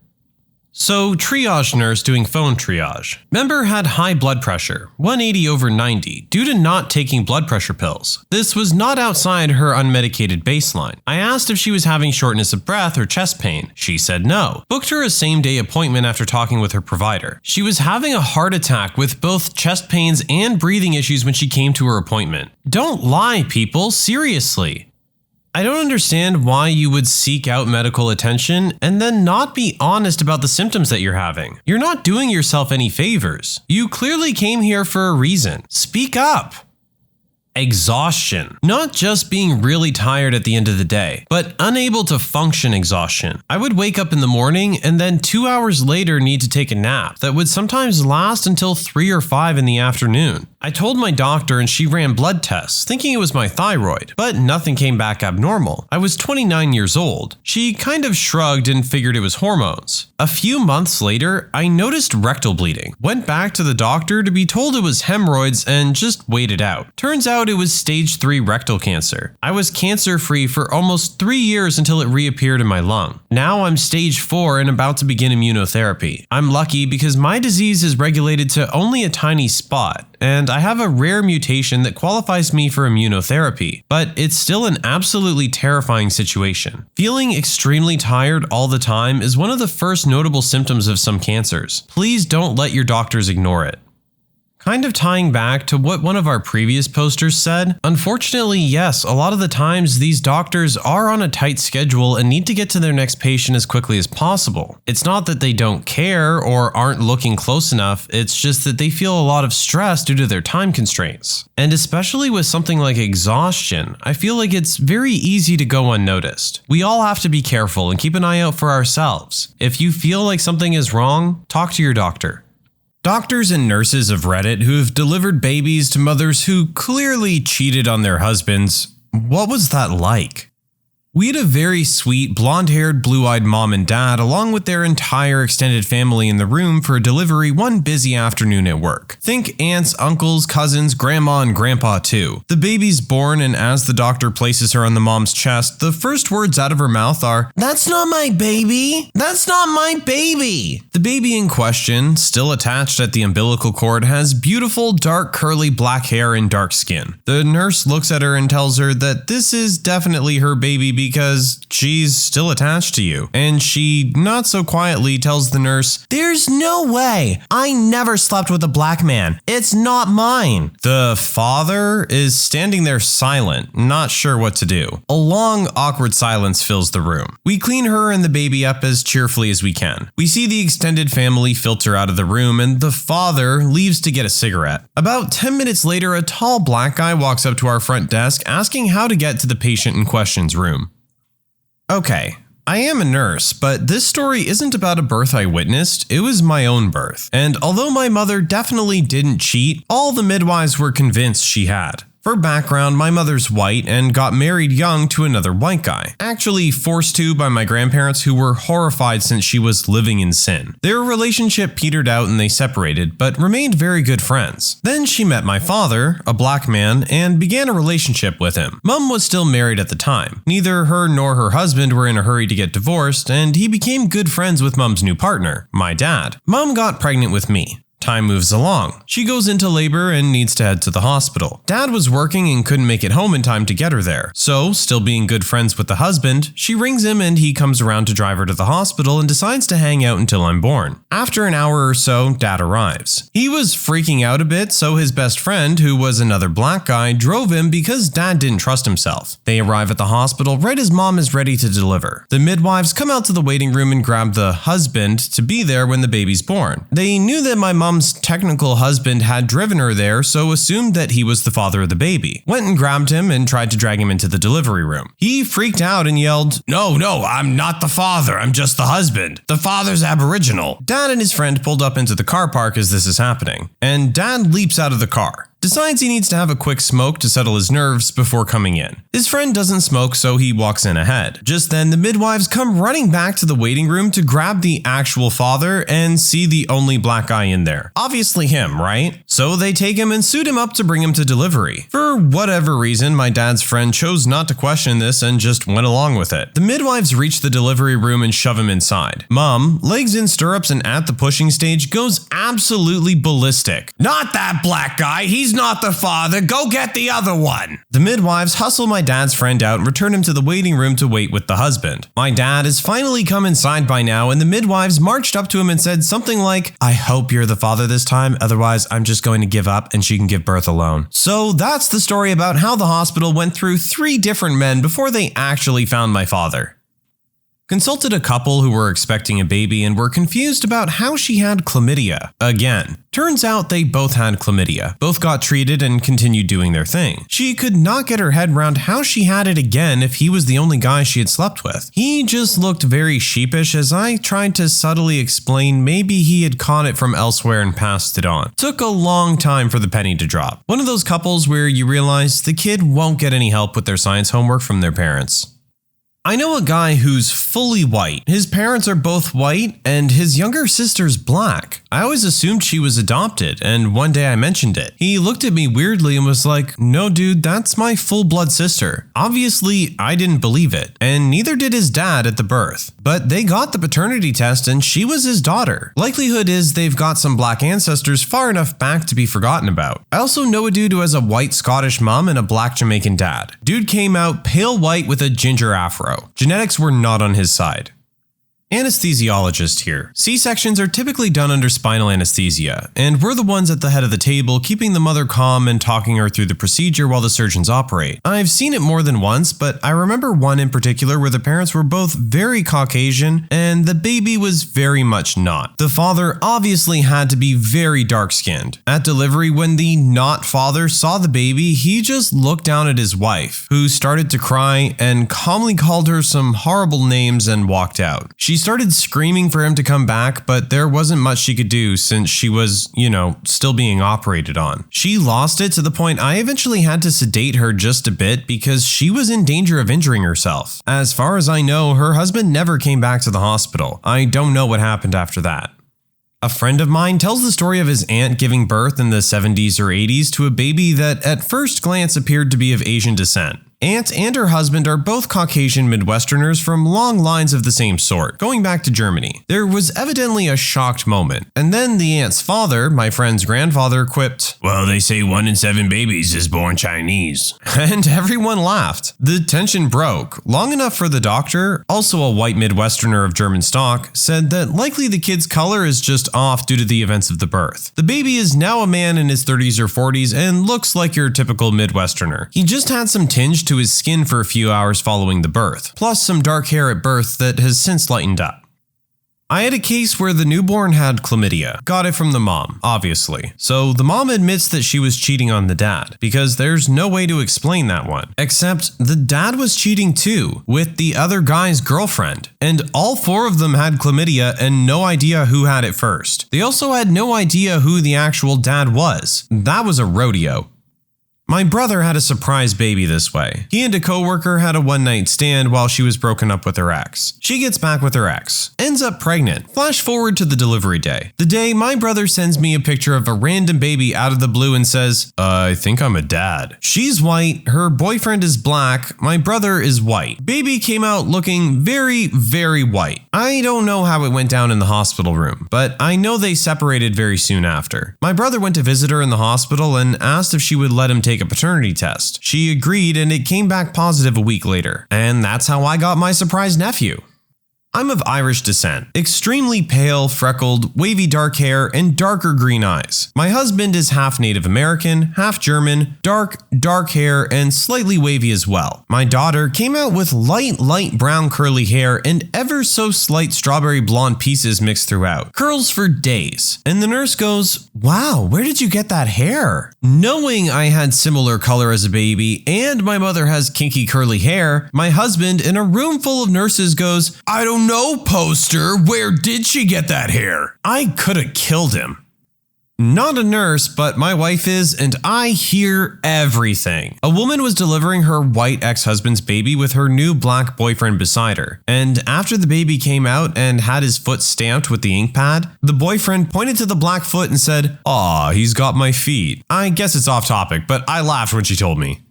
So, triage nurse doing phone triage. Member had high blood pressure, 180/90, due to not taking blood pressure pills. This was not outside her unmedicated baseline. I asked if she was having shortness of breath or chest pain. She said no. Booked her a same-day appointment after talking with her provider. She was having a heart attack with both chest pains and breathing issues when she came to her appointment. Don't lie, people, seriously. I don't understand why you would seek out medical attention and then not be honest about the symptoms that you're having. You're not doing yourself any favors. You clearly came here for a reason. Speak up. Exhaustion. Not just being really tired at the end of the day, but unable to function exhaustion. I would wake up in the morning and then 2 hours later need to take a nap that would sometimes last until 3 or 5 in the afternoon. I told my doctor and she ran blood tests, thinking it was my thyroid, but nothing came back abnormal. I was 29 years old. She kind of shrugged and figured it was hormones. A few months later, I noticed rectal bleeding. Went back to the doctor to be told it was hemorrhoids and just waited out. Turns out it was stage 3 rectal cancer. I was cancer-free for almost 3 years until it reappeared in my lung. Now I'm stage 4 and about to begin immunotherapy. I'm lucky because my disease is regulated to only a tiny spot, and I have a rare mutation that qualifies me for immunotherapy, but it's still an absolutely terrifying situation. Feeling extremely tired all the time is one of the first notable symptoms of some cancers. Please don't let your doctors ignore it. Kind of tying back to what one of our previous posters said, unfortunately, yes, a lot of the times these doctors are on a tight schedule and need to get to their next patient as quickly as possible. It's not that they don't care or aren't looking close enough, it's just that they feel a lot of stress due to their time constraints. And especially with something like exhaustion, I feel like it's very easy to go unnoticed. We all have to be careful and keep an eye out for ourselves. If you feel like something is wrong, talk to your doctor. Doctors and nurses of Reddit who have delivered babies to mothers who clearly cheated on their husbands, what was that like? We had a very sweet, blonde-haired, blue-eyed mom and dad along with their entire extended family in the room for a delivery one busy afternoon at work. Think aunts, uncles, cousins, grandma, and grandpa too. The baby's born, and as the doctor places her on the mom's chest, the first words out of her mouth are, "That's not my baby! That's not my baby!" The baby in question, still attached at the umbilical cord, has beautiful, dark, curly black hair and dark skin. The nurse looks at her and tells her that this is definitely her baby because she's still attached to you. And she, not so quietly, tells the nurse, "There's no way! I never slept with a black man. It's not mine." The father is standing there silent, not sure what to do. A long, awkward silence fills the room. We clean her and the baby up as cheerfully as we can. We see the extended family filter out of the room, and the father leaves to get a cigarette. About 10 minutes later, a tall black guy walks up to our front desk asking how to get to the patient in question's room. Okay, I am a nurse, but this story isn't about a birth I witnessed, it was my own birth. And although my mother definitely didn't cheat, all the midwives were convinced she had. For background, my mother's white and got married young to another white guy. Actually forced to by my grandparents, who were horrified since she was living in sin. Their relationship petered out and they separated, but remained very good friends. Then she met my father, a black man, and began a relationship with him. Mum was still married at the time. Neither her nor her husband were in a hurry to get divorced, and he became good friends with Mum's new partner, my dad. Mum got pregnant with me. Time moves along. She goes into labor and needs to head to the hospital. Dad was working and couldn't make it home in time to get her there. So, still being good friends with the husband, she rings him and he comes around to drive her to the hospital and decides to hang out until I'm born. After an hour or so, Dad arrives. He was freaking out a bit, so his best friend, who was another black guy, drove him because Dad didn't trust himself. They arrive at the hospital right as Mom is ready to deliver. The midwives come out to the waiting room and grab the husband to be there when the baby's born. They knew that my Mom's technical husband had driven her there, so assumed that he was the father of the baby. Went and grabbed him and tried to drag him into the delivery room. He freaked out and yelled, No, I'm not the father, I'm just the husband. The father's Aboriginal." Dad and his friend pulled up into the car park as this is happening, and Dad leaps out of the car. Decides he needs to have a quick smoke to settle his nerves before coming in. His friend doesn't smoke, so he walks in ahead. Just then, the midwives come running back to the waiting room to grab the actual father and see the only black guy in there. Obviously him, right? So they take him and suit him up to bring him to delivery. For whatever reason, my dad's friend chose not to question this and just went along with it. The midwives reach the delivery room and shove him inside. Mom, legs in stirrups and at the pushing stage, goes absolutely ballistic. "Not that black guy, he's not the father, go get the other one." The midwives hustle my dad's friend out and return him to the waiting room to wait with the husband. My dad has finally come inside by now, and the midwives marched up to him and said something like, "I hope you're the father this time, otherwise I'm just going to give up and she can give birth alone." So that's the story about how the hospital went through 3 different men before they actually found my father. Consulted a couple who were expecting a baby and were confused about how she had chlamydia. Again, turns out they both had chlamydia. Both got treated and continued doing their thing. She could not get her head around how she had it again if he was the only guy she had slept with. He just looked very sheepish as I tried to subtly explain maybe he had caught it from elsewhere and passed it on. Took a long time for the penny to drop. One of those couples where you realize the kid won't get any help with their science homework from their parents. I know a guy who's fully white. His parents are both white, and his younger sister's black. I always assumed she was adopted, and one day I mentioned it. He looked at me weirdly and was like, "No dude, that's my full-blood sister." Obviously, I didn't believe it, and neither did his dad at the birth. But they got the paternity test and she was his daughter. Likelihood is they've got some black ancestors far enough back to be forgotten about. I also know a dude who has a white Scottish mom and a black Jamaican dad. Dude came out pale white with a ginger afro. Genetics were not on his side. Anesthesiologist here. C-sections are typically done under spinal anesthesia, and we're the ones at the head of the table keeping the mother calm and talking her through the procedure while the surgeons operate. I've seen it more than once, but I remember one in particular where the parents were both very Caucasian and the baby was very much not. The father obviously had to be very dark-skinned. At delivery, when the not father saw the baby, he just looked down at his wife, who started to cry and calmly called her some horrible names and walked out. She started screaming for him to come back, but there wasn't much she could do since she was, still being operated on. She lost it to the point I eventually had to sedate her just a bit because she was in danger of injuring herself. As far as I know, her husband never came back to the hospital. I don't know what happened after that. A friend of mine tells the story of his aunt giving birth in the 70s or 80s to a baby that at first glance appeared to be of Asian descent. Aunt and her husband are both Caucasian Midwesterners from long lines of the same sort, going back to Germany. There was evidently a shocked moment, and then the aunt's father, my friend's grandfather, quipped, Well, they say 1 in 7 babies is born Chinese. and everyone laughed. The tension broke, long enough for the doctor, also a white Midwesterner of German stock, said that likely the kid's color is just off due to the events of the birth. The baby is now a man in his 30s or 40s and looks like your typical Midwesterner. He just had some tinge to his skin for a few hours following the birth, plus some dark hair at birth that has since lightened up. I had a case where the newborn had chlamydia. Got it from the mom, obviously. So the mom admits that she was cheating on the dad, because there's no way to explain that one. Except the dad was cheating too, with the other guy's girlfriend. And all 4 of them had chlamydia and no idea who had it first. They also had no idea who the actual dad was. That was a rodeo. My brother had a surprise baby this way. He and a coworker had a one-night stand while she was broken up with her ex. She gets back with her ex, ends up pregnant. Flash forward to the delivery day. The day my brother sends me a picture of a random baby out of the blue and says, I think I'm a dad. She's white, her boyfriend is black, my brother is white. Baby came out looking very, very white. I don't know how it went down in the hospital room, but I know they separated very soon after. My brother went to visit her in the hospital and asked if she would let him take a paternity test. She agreed and it came back positive a week later. And that's how I got my surprise nephew. I'm of Irish descent, extremely pale, freckled, wavy dark hair, and darker green eyes. My husband is half Native American, half German, dark hair, and slightly wavy as well. My daughter came out with light brown curly hair and ever so slight strawberry blonde pieces mixed throughout. Curls for days. And the nurse goes, wow, where did you get that hair? Knowing I had similar color as a baby and my mother has kinky curly hair, my husband in a room full of nurses goes, I don't know, poster, where did she get that hair? I could have killed him. Not a nurse, but my wife is, and I hear everything. A woman was delivering her white ex-husband's baby with her new black boyfriend beside her. And after the baby came out and had his foot stamped with the ink pad, the boyfriend pointed to the black foot and said, Aw, he's got my feet. I guess it's off topic, but I laughed when she told me.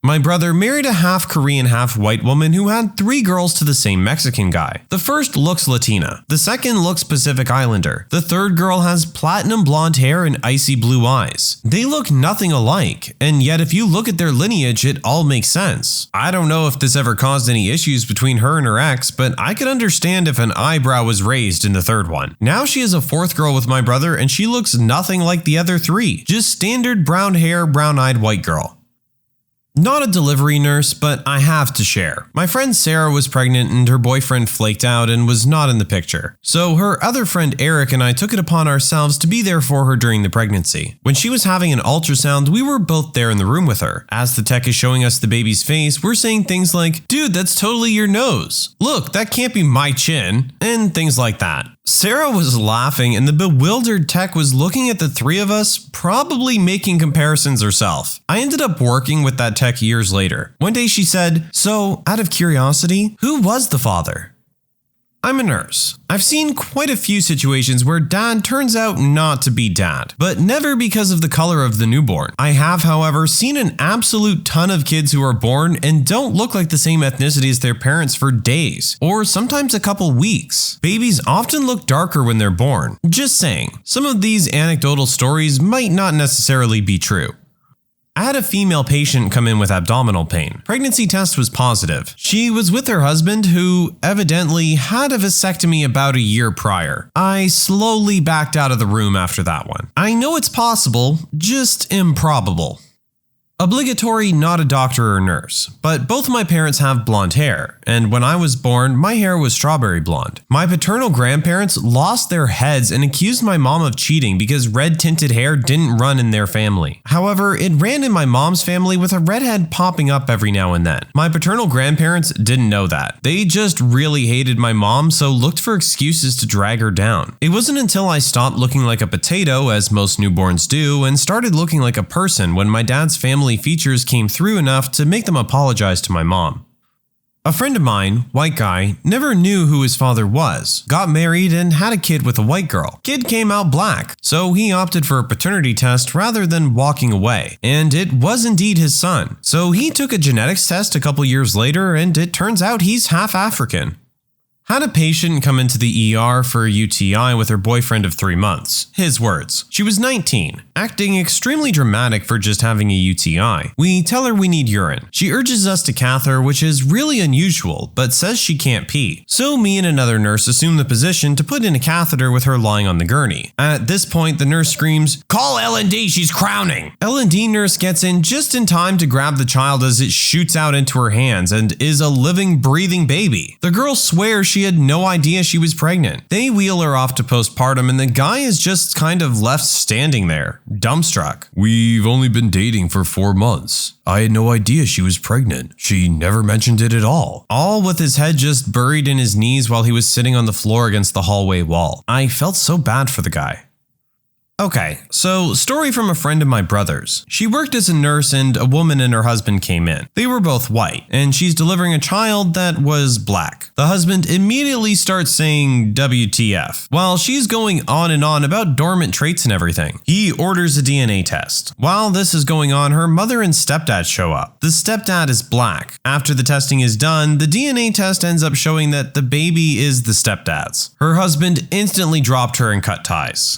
My brother married a half Korean, half white woman who had 3 girls to the same Mexican guy. The first looks Latina. The second looks Pacific Islander. The third girl has platinum blonde hair and icy blue eyes. They look nothing alike, and yet if you look at their lineage, it all makes sense. I don't know if this ever caused any issues between her and her ex, but I could understand if an eyebrow was raised in the third one. Now she is a 4th girl with my brother, and she looks nothing like the other 3. Just standard brown hair, brown-eyed white girl. Not a delivery nurse, but I have to share. My friend Sarah was pregnant and her boyfriend flaked out and was not in the picture. So her other friend Eric and I took it upon ourselves to be there for her during the pregnancy. When she was having an ultrasound, we were both there in the room with her. As the tech is showing us the baby's face, we're saying things like, dude, that's totally your nose. Look, that can't be my chin, and things like that. Sarah was laughing and the bewildered tech was looking at the 3 of us, probably making comparisons herself. I ended up working with that tech years later. One day she said, so, out of curiosity, who was the father? I'm a nurse. I've seen quite a few situations where dad turns out not to be dad, but never because of the color of the newborn. I have, however, seen an absolute ton of kids who are born and don't look like the same ethnicity as their parents for days, or sometimes a couple weeks. Babies often look darker when they're born. Just saying, some of these anecdotal stories might not necessarily be true. I had a female patient come in with abdominal pain. Pregnancy test was positive. She was with her husband who evidently had a vasectomy about a year prior. I slowly backed out of the room after that one. I know it's possible, just improbable. Obligatory, not a doctor or nurse, but both of my parents have blonde hair, and when I was born, my hair was strawberry blonde. My paternal grandparents lost their heads and accused my mom of cheating because red-tinted hair didn't run in their family. However, it ran in my mom's family with a redhead popping up every now and then. My paternal grandparents didn't know that. They just really hated my mom, so looked for excuses to drag her down. It wasn't until I stopped looking like a potato, as most newborns do, and started looking like a person when my dad's family features came through enough to make them apologize to my mom. A friend of mine, white guy, never knew who his father was, got married and had a kid with a white girl. Kid came out black, so he opted for a paternity test rather than walking away, and it was indeed his son. So he took a genetics test a couple years later and it turns out he's half African. Had a patient come into the ER for a UTI with her boyfriend of 3 months. His words. She was 19, acting extremely dramatic for just having a UTI. We tell her we need urine. She urges us to cath her, which is really unusual, but says she can't pee. So me and another nurse assume the position to put in a catheter with her lying on the gurney. At this point, the nurse screams, "Call L&D, she's crowning!" L&D nurse gets in just in time to grab the child as it shoots out into her hands and is a living, breathing baby. The girl swears she had no idea she was pregnant. They wheel her off to postpartum and the guy is just kind of left standing there, dumbstruck. We've only been dating for 4 months. I had no idea she was pregnant. She never mentioned it at all. All with his head just buried in his knees while he was sitting on the floor against the hallway wall. I felt so bad for the guy. Okay, so story from a friend of my brother's. She worked as a nurse and a woman and her husband came in. They were both white, and she's delivering a child that was black. The husband immediately starts saying WTF, while she's going on and on about dormant traits and everything. He orders a DNA test. While this is going on, her mother and stepdad show up. The stepdad is black. After the testing is done, the DNA test ends up showing that the baby is the stepdad's. Her husband instantly dropped her and cut ties.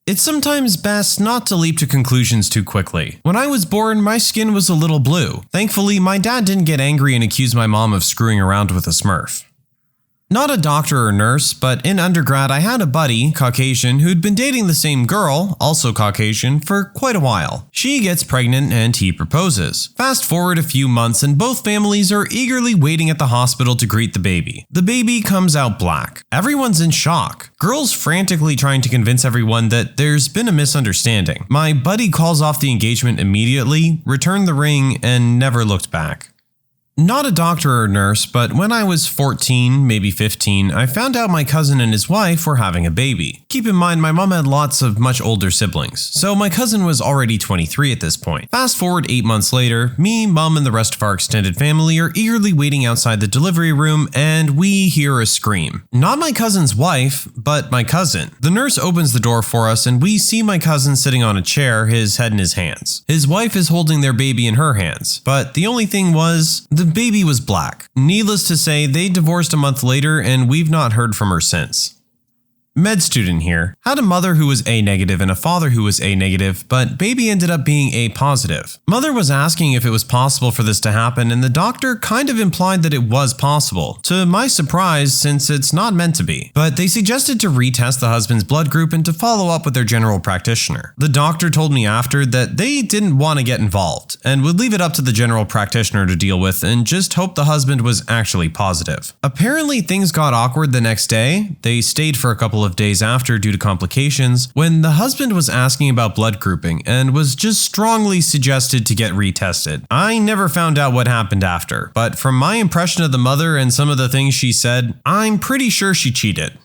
It's sometimes best not to leap to conclusions too quickly. When I was born, my skin was a little blue. Thankfully, my dad didn't get angry and accuse my mom of screwing around with a Smurf. Not a doctor or nurse, but in undergrad I had a buddy, Caucasian, who'd been dating the same girl, also Caucasian, for quite a while. She gets pregnant and he proposes. Fast forward a few months and both families are eagerly waiting at the hospital to greet the baby. The baby comes out black. Everyone's in shock. Girls frantically trying to convince everyone that there's been a misunderstanding. My buddy calls off the engagement immediately, returned the ring, and never looked back. Not a doctor or nurse, but when I was 14, maybe 15, I found out my cousin and his wife were having a baby. Keep in mind, my mom had lots of much older siblings, so my cousin was already 23 at this point. Fast forward 8 months later, me, mom, and the rest of our extended family are eagerly waiting outside the delivery room, and we hear a scream. Not my cousin's wife, but my cousin. The nurse opens the door for us, and we see my cousin sitting on a chair, his head in his hands. His wife is holding their baby in her hands, but the only thing was, the baby was black. Needless to say, they divorced a month later and we've not heard from her since. Med student here. Had a mother who was A negative and a father who was A negative, but baby ended up being A positive. Mother was asking if it was possible for this to happen and the doctor kind of implied that it was possible. To my surprise, since it's not meant to be. But they suggested to retest the husband's blood group and to follow up with their general practitioner. The doctor told me after that they didn't want to get involved and would leave it up to the general practitioner to deal with and just hope the husband was actually positive. Apparently things got awkward the next day. They stayed for a couple of days after due to complications when the husband was asking about blood grouping and was just strongly suggested to get retested. I never found out what happened after, but from my impression of the mother and some of the things she said, I'm pretty sure she cheated.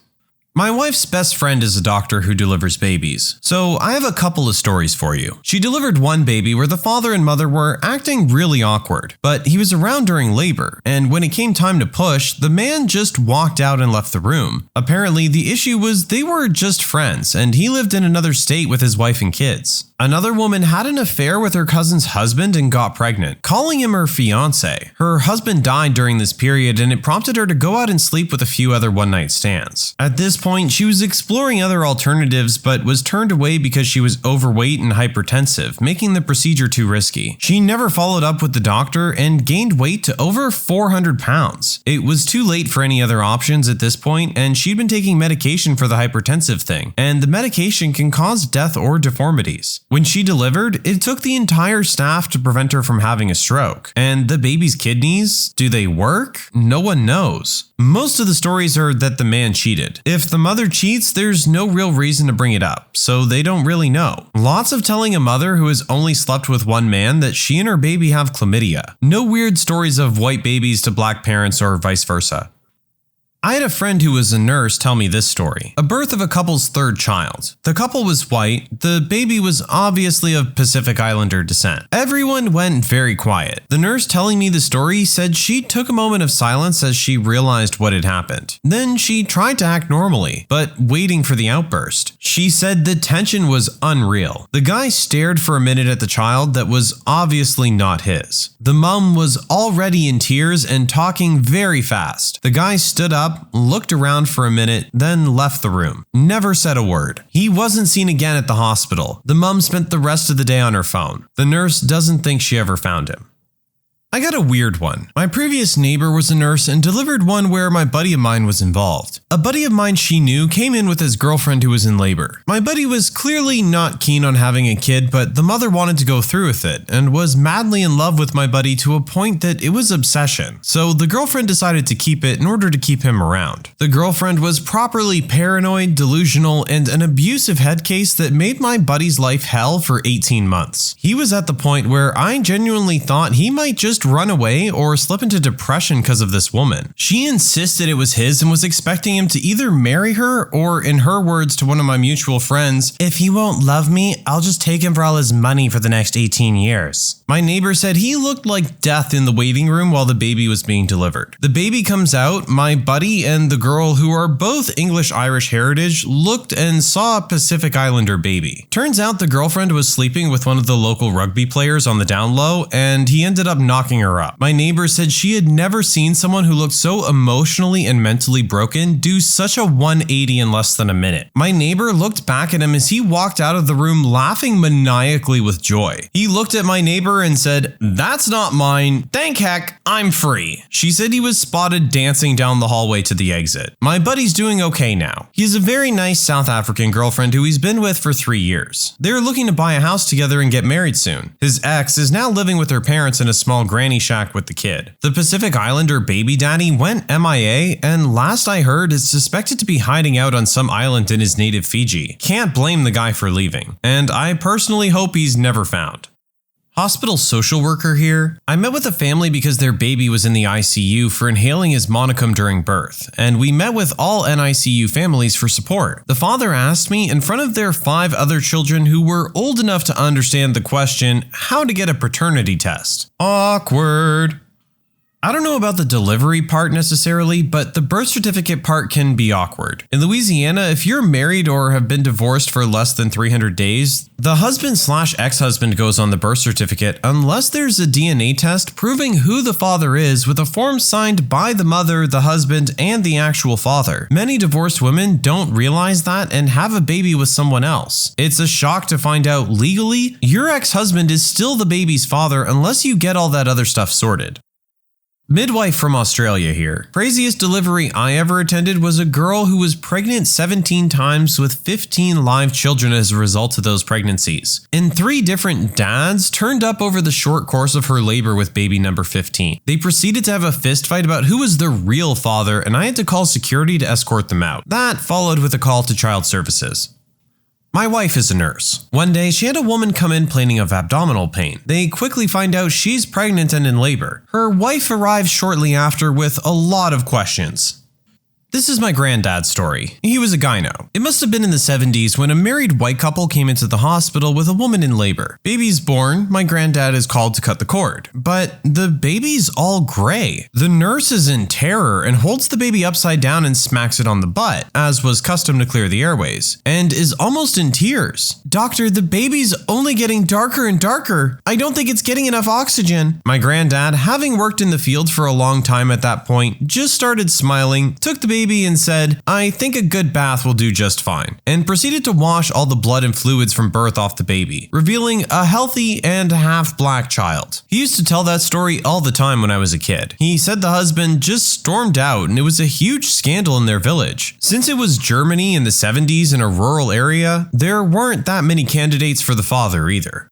My wife's best friend is a doctor who delivers babies, so I have a couple of stories for you. She delivered one baby where the father and mother were acting really awkward, but he was around during labor, and when it came time to push, the man just walked out and left the room. Apparently, the issue was they were just friends, and he lived in another state with his wife and kids. Another woman had an affair with her cousin's husband and got pregnant, calling him her fiancé. Her husband died during this period and it prompted her to go out and sleep with a few other one-night stands. At this point, she was exploring other alternatives but was turned away because she was overweight and hypertensive, making the procedure too risky. She never followed up with the doctor and gained weight to over 400 pounds. It was too late for any other options at this point, and she'd been taking medication for the hypertensive thing, and the medication can cause death or deformities. When she delivered, it took the entire staff to prevent her from having a stroke. And the baby's kidneys, do they work? No one knows. Most of the stories are that the man cheated. If the mother cheats, there's no real reason to bring it up, so they don't really know. Lots of telling a mother who has only slept with one man that she and her baby have chlamydia. No weird stories of white babies to black parents or vice versa. I had a friend who was a nurse tell me this story. A birth of a couple's third child. The couple was white. The baby was obviously of Pacific Islander descent. Everyone went very quiet. The nurse telling me the story said she took a moment of silence as she realized what had happened. Then she tried to act normally, but waiting for the outburst. She said the tension was unreal. The guy stared for a minute at the child that was obviously not his. The mom was already in tears and talking very fast. The guy stood up, looked around for a minute, then left the room. Never said a word. He wasn't seen again at the hospital. The mom spent the rest of the day on her phone. The nurse doesn't think she ever found him. I got a weird one. My previous neighbor was a nurse and delivered one where my buddy of mine was involved. A buddy of mine she knew came in with his girlfriend who was in labor. My buddy was clearly not keen on having a kid, but the mother wanted to go through with it and was madly in love with my buddy to a point that it was obsession. So the girlfriend decided to keep it in order to keep him around. The girlfriend was properly paranoid, delusional, and an abusive head case that made my buddy's life hell for 18 months. He was at the point where I genuinely thought he might just run away or slip into depression because of this woman. She insisted it was his and was expecting him to either marry her or, in her words to one of my mutual friends, "If he won't love me, I'll just take him for all his money for the next 18 years. My neighbor said he looked like death in the waiting room while the baby was being delivered. The baby comes out, my buddy and the girl, who are both English-Irish heritage, looked and saw a Pacific Islander baby. Turns out the girlfriend was sleeping with one of the local rugby players on the down low, and he ended up knocking her up. My neighbor said she had never seen someone who looked so emotionally and mentally broken do such a 180 in less than a minute. My neighbor looked back at him as he walked out of the room laughing maniacally with joy. He looked at my neighbor and said, "That's not mine. Thank heck, I'm free." She said he was spotted dancing down the hallway to the exit. My buddy's doing okay now. He has a very nice South African girlfriend who he's been with for 3 years. They're looking to buy a house together and get married soon. His ex is now living with her parents in a small granny shack with the kid. The Pacific Islander baby daddy went MIA, and last I heard is suspected to be hiding out on some island in his native Fiji. Can't blame the guy for leaving, and I personally hope he's never found. Hospital social worker here. I met with a family because their baby was in the ICU for inhaling his monicum during birth, and we met with all NICU families for support. The father asked me in front of their 5 other children who were old enough to understand the question, how to get a paternity test. Awkward. I don't know about the delivery part necessarily, but the birth certificate part can be awkward. In Louisiana, if you're married or have been divorced for less than 300 days, the husband/ex-husband goes on the birth certificate unless there's a DNA test proving who the father is with a form signed by the mother, the husband, and the actual father. Many divorced women don't realize that and have a baby with someone else. It's a shock to find out legally, your ex-husband is still the baby's father unless you get all that other stuff sorted. Midwife from Australia here. Craziest delivery I ever attended was a girl who was pregnant 17 times with 15 live children as a result of those pregnancies. And 3 different dads turned up over the short course of her labor with baby number 15. They proceeded to have a fist fight about who was the real father, and I had to call security to escort them out. That followed with a call to child services. My wife is a nurse. One day, she had a woman come in complaining of abdominal pain. They quickly find out she's pregnant and in labor. Her wife arrives shortly after with a lot of questions. This is my granddad's story. He was a gyno. It must have been in the 70s when a married white couple came into the hospital with a woman in labor. Baby's born, my granddad is called to cut the cord. But the baby's all gray. The nurse is in terror and holds the baby upside down and smacks it on the butt, as was custom to clear the airways, and is almost in tears. "Doctor, the baby's only getting darker and darker. I don't think it's getting enough oxygen." My granddad, having worked in the field for a long time at that point, just started smiling, took the baby and said, "I think a good bath will do just fine," and proceeded to wash all the blood and fluids from birth off the baby, revealing a healthy and half-black child. He used to tell that story all the time when I was a kid. He said the husband just stormed out and it was a huge scandal in their village. Since it was Germany in the 70s in a rural area, there weren't that many candidates for the father either.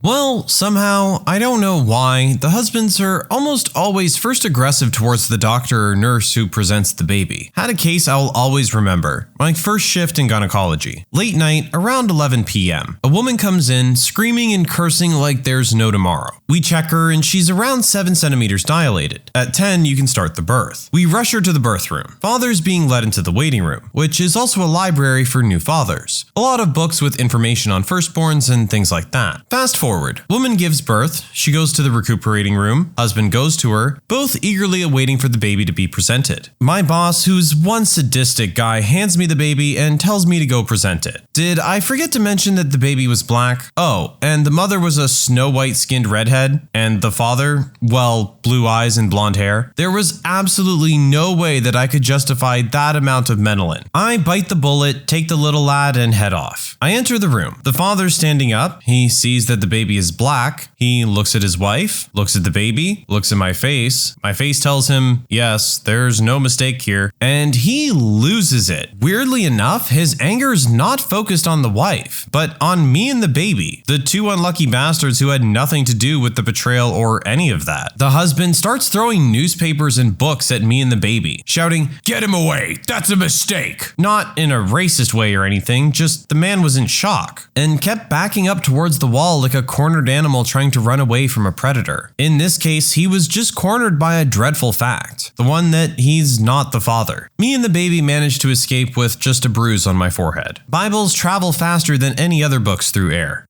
Well, somehow, I don't know why, the husbands are almost always first aggressive towards the doctor or nurse who presents the baby. Had a case I'll always remember. My first shift in gynecology. Late night, around 11 p.m. A woman comes in, screaming and cursing like there's no tomorrow. We check her and she's around 7 centimeters dilated. At 10, you can start the birth. We rush her to the birth room. Father's being led into the waiting room, which is also a library for new fathers. A lot of books with information on firstborns and things like that. Fast forward. Woman gives birth. She goes to the recuperating room. Husband goes to her, both eagerly awaiting for the baby to be presented. My boss, who's one sadistic guy, hands me the baby and tells me to go present it. Did I forget to mention that the baby was black? Oh, and the mother was a snow white skinned redhead, and the father, well, blue eyes and blonde hair. There was absolutely no way that I could justify that amount of meddling. I bite the bullet, take the little lad, and head off. I enter the room. The father's standing up. He sees that the baby is black. He looks at his wife, looks at the baby, looks at my face. My face tells him, yes, there's no mistake here. And he loses it. Weirdly enough, his anger is not focused on the wife, but on me and the baby, the two unlucky bastards who had nothing to do with the betrayal or any of that. The husband starts throwing newspapers and books at me and the baby, shouting, Get him away! That's a mistake! Not in a racist way or anything, just the man was in shock, and kept backing up towards the wall like a cornered animal trying to run away from a predator. In this case, he was just cornered by a dreadful fact, the one that he's not the father. Me and the baby managed to escape with just a bruise on my forehead. Bibles travel faster than any other books through air.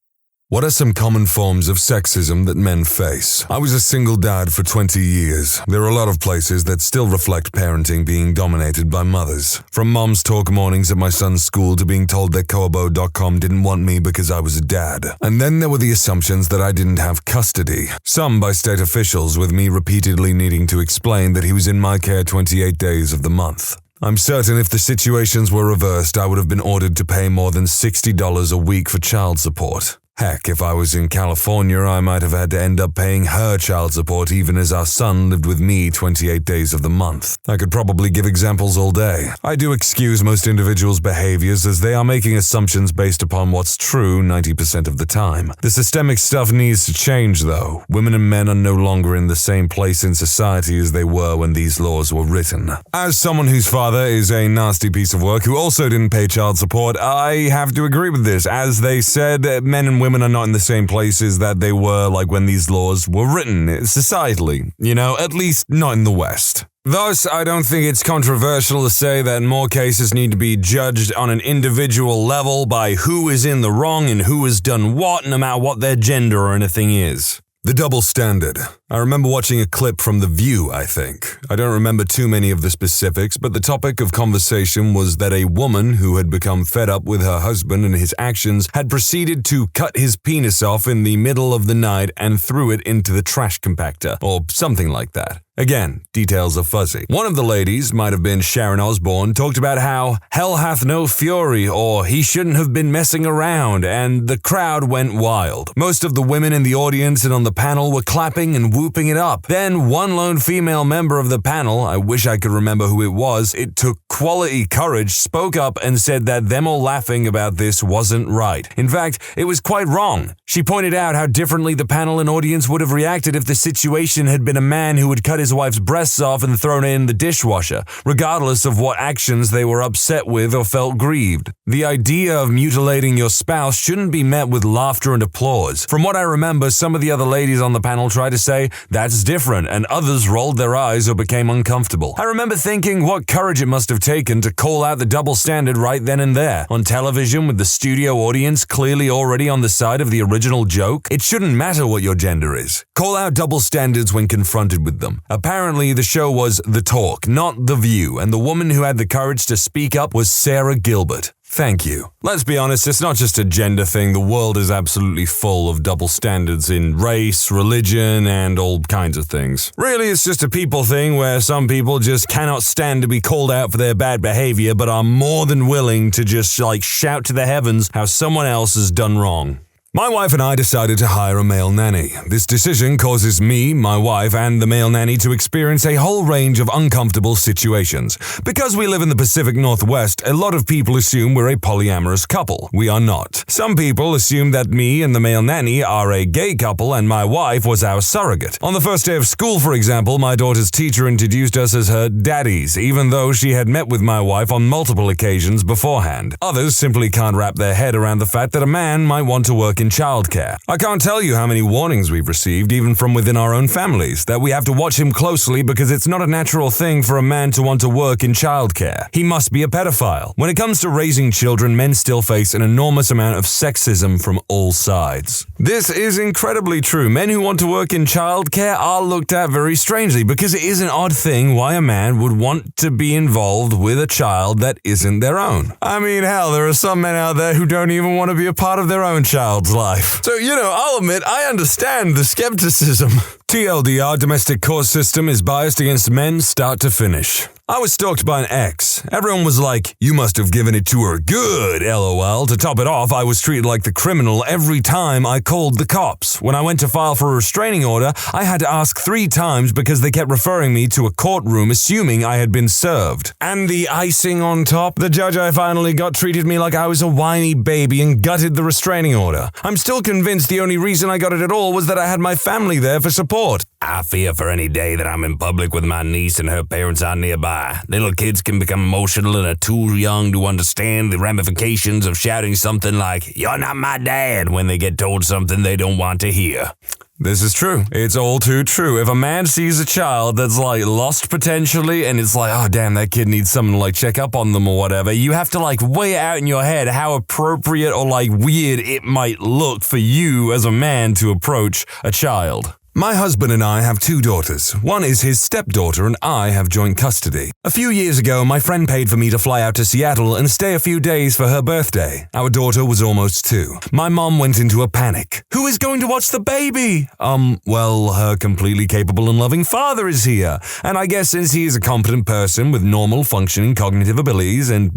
What are some common forms of sexism that men face? I was a single dad for 20 years. There are a lot of places that still reflect parenting being dominated by mothers. From mom's talk mornings at my son's school to being told that Kobo.com didn't want me because I was a dad. And then there were the assumptions that I didn't have custody. Some by state officials, with me repeatedly needing to explain that he was in my care 28 days of the month. I'm certain if the situations were reversed, I would have been ordered to pay more than $60 a week for child support. Heck, if I was in California, I might have had to end up paying her child support even as our son lived with me 28 days of the month. I could probably give examples all day. I do excuse most individuals' behaviors as they are making assumptions based upon what's true 90% of the time. The systemic stuff needs to change though. Women and men are no longer in the same place in society as they were when these laws were written. As someone whose father is a nasty piece of work who also didn't pay child support, I have to agree with this. As they said, men and women are not in the same places that they were like when these laws were written, societally, at least not in the West. Thus, I don't think it's controversial to say that more cases need to be judged on an individual level by who is in the wrong and who has done what, no matter what their gender or anything is. The double standard. I remember watching a clip from The View, I think. I don't remember too many of the specifics, but the topic of conversation was that a woman who had become fed up with her husband and his actions had proceeded to cut his penis off in the middle of the night and threw it into the trash compactor, or something like that. Again, details are fuzzy. One of the ladies, might have been Sharon Osbourne, talked about how hell hath no fury or he shouldn't have been messing around, and the crowd went wild. Most of the women in the audience and on the panel were clapping and whooping it up. Then one lone female member of the panel, I wish I could remember who it was, it took quality courage, spoke up and said that them all laughing about this wasn't right. In fact, it was quite wrong. She pointed out how differently the panel and audience would have reacted if the situation had been a man who had cut his wife's breasts off and thrown it in the dishwasher, regardless of what actions they were upset with or felt grieved. The idea of mutilating your spouse shouldn't be met with laughter and applause. From what I remember, some of the other ladies on the panel tried to say, that's different, and others rolled their eyes or became uncomfortable. I remember thinking what courage it must have taken to call out the double standard right then and there. On television with the studio audience clearly already on the side of the original joke, it shouldn't matter what your gender is. Call out double standards when confronted with them. Apparently, the show was The Talk, not The View, and the woman who had the courage to speak up was Sarah Gilbert. Thank you. Let's be honest, it's not just a gender thing. The world is absolutely full of double standards in race, religion, and all kinds of things. Really, it's just a people thing where some people just cannot stand to be called out for their bad behavior, but are more than willing to just shout to the heavens how someone else has done wrong. My wife and I decided to hire a male nanny. This decision causes me, my wife, and the male nanny to experience a whole range of uncomfortable situations. Because we live in the Pacific Northwest, a lot of people assume we're a polyamorous couple. We are not. Some people assume that me and the male nanny are a gay couple and my wife was our surrogate. On the first day of school, for example, my daughter's teacher introduced us as her daddies, even though she had met with my wife on multiple occasions beforehand. Others simply can't wrap their head around the fact that a man might want to work in childcare. I can't tell you how many warnings we've received, even from within our own families, that we have to watch him closely because it's not a natural thing for a man to want to work in childcare. He must be a pedophile. When it comes to raising children, men still face an enormous amount of sexism from all sides. This is incredibly true. Men who want to work in childcare are looked at very strangely because it is an odd thing why a man would want to be involved with a child that isn't their own. I mean, hell, there are some men out there who don't even want to be a part of their own child's life. So, I'll admit, I understand the skepticism. TLDR, domestic court system is biased against men start to finish. I was stalked by an ex. Everyone was like, "You must have given it to her good, LOL. To top it off, I was treated like the criminal every time I called the cops. When I went to file for a restraining order, I had to ask 3 times because they kept referring me to a courtroom assuming I had been served. And the icing on top, the judge I finally got treated me like I was a whiny baby and gutted the restraining order. I'm still convinced the only reason I got it at all was that I had my family there for support. I fear for any day that I'm in public with my niece and her parents are nearby. Little kids can become emotional and are too young to understand the ramifications of shouting something like, 'You're not my dad,' when they get told something they don't want to hear." This is true. It's all too true. If a man sees a child that's lost potentially and it's like, oh damn, that kid needs someone to check up on them or whatever, you have to weigh it out in your head how appropriate or weird it might look for you as a man to approach a child. My husband and I have 2 daughters. One is his stepdaughter and I have joint custody. A few years ago, my friend paid for me to fly out to Seattle and stay a few days for her birthday. Our daughter was almost 2. My mom went into a panic. Who is going to watch the baby? Well, her completely capable and loving father is here. And I guess since he is a competent person with normal functioning cognitive abilities and,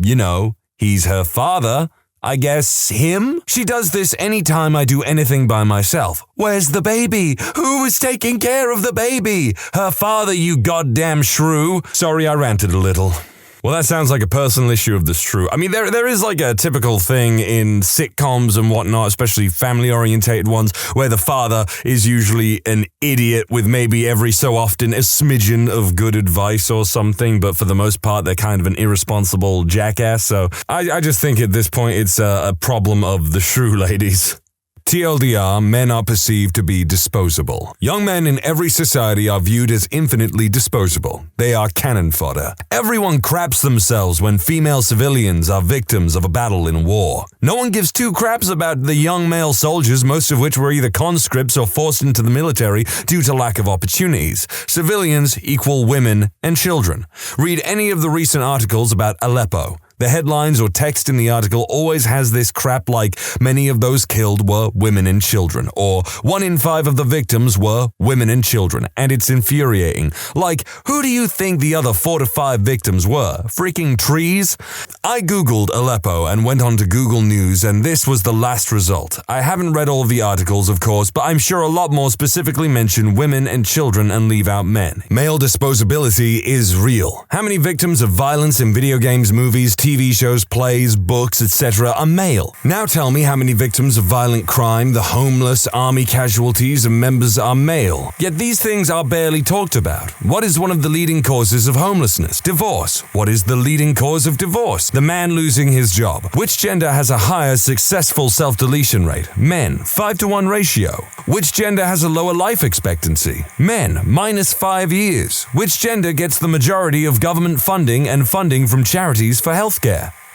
he's her father, I guess him? She does this anytime I do anything by myself. Where's the baby? Who is taking care of the baby? Her father, you goddamn shrew. Sorry, I ranted a little. Well, that sounds like a personal issue of the shrew. I mean, there is a typical thing in sitcoms and whatnot, especially family-orientated ones, where the father is usually an idiot with maybe every so often a smidgen of good advice or something, but for the most part, they're kind of an irresponsible jackass. So I just think at this point, it's a problem of the shrew ladies. TLDR, men are perceived to be disposable. Young men in every society are viewed as infinitely disposable. They are cannon fodder. Everyone craps themselves when female civilians are victims of a battle in war. No one gives 2 craps about the young male soldiers, most of which were either conscripts or forced into the military due to lack of opportunities. Civilians equal women and children. Read any of the recent articles about Aleppo. The headlines or text in the article always has this crap like many of those killed were women and children, or 1 in 5 of the victims were women and children, and it's infuriating. Who do you think the other 4 to 5 victims were? Freaking trees? I googled Aleppo and went on to Google News, and this was the last result. I haven't read all of the articles, of course, but I'm sure a lot more specifically mention women and children and leave out men. Male disposability is real. How many victims of violence in video games, movies, TV shows, plays, books, etc. are male? Now tell me how many victims of violent crime, the homeless, army casualties, and members are male. Yet these things are barely talked about. What is one of the leading causes of homelessness? Divorce. What is the leading cause of divorce? The man losing his job. Which gender has a higher successful self-deletion rate? Men, 5-to-1 ratio. Which gender has a lower life expectancy? Men, -5 years. Which gender gets the majority of government funding and funding from charities for healthcare?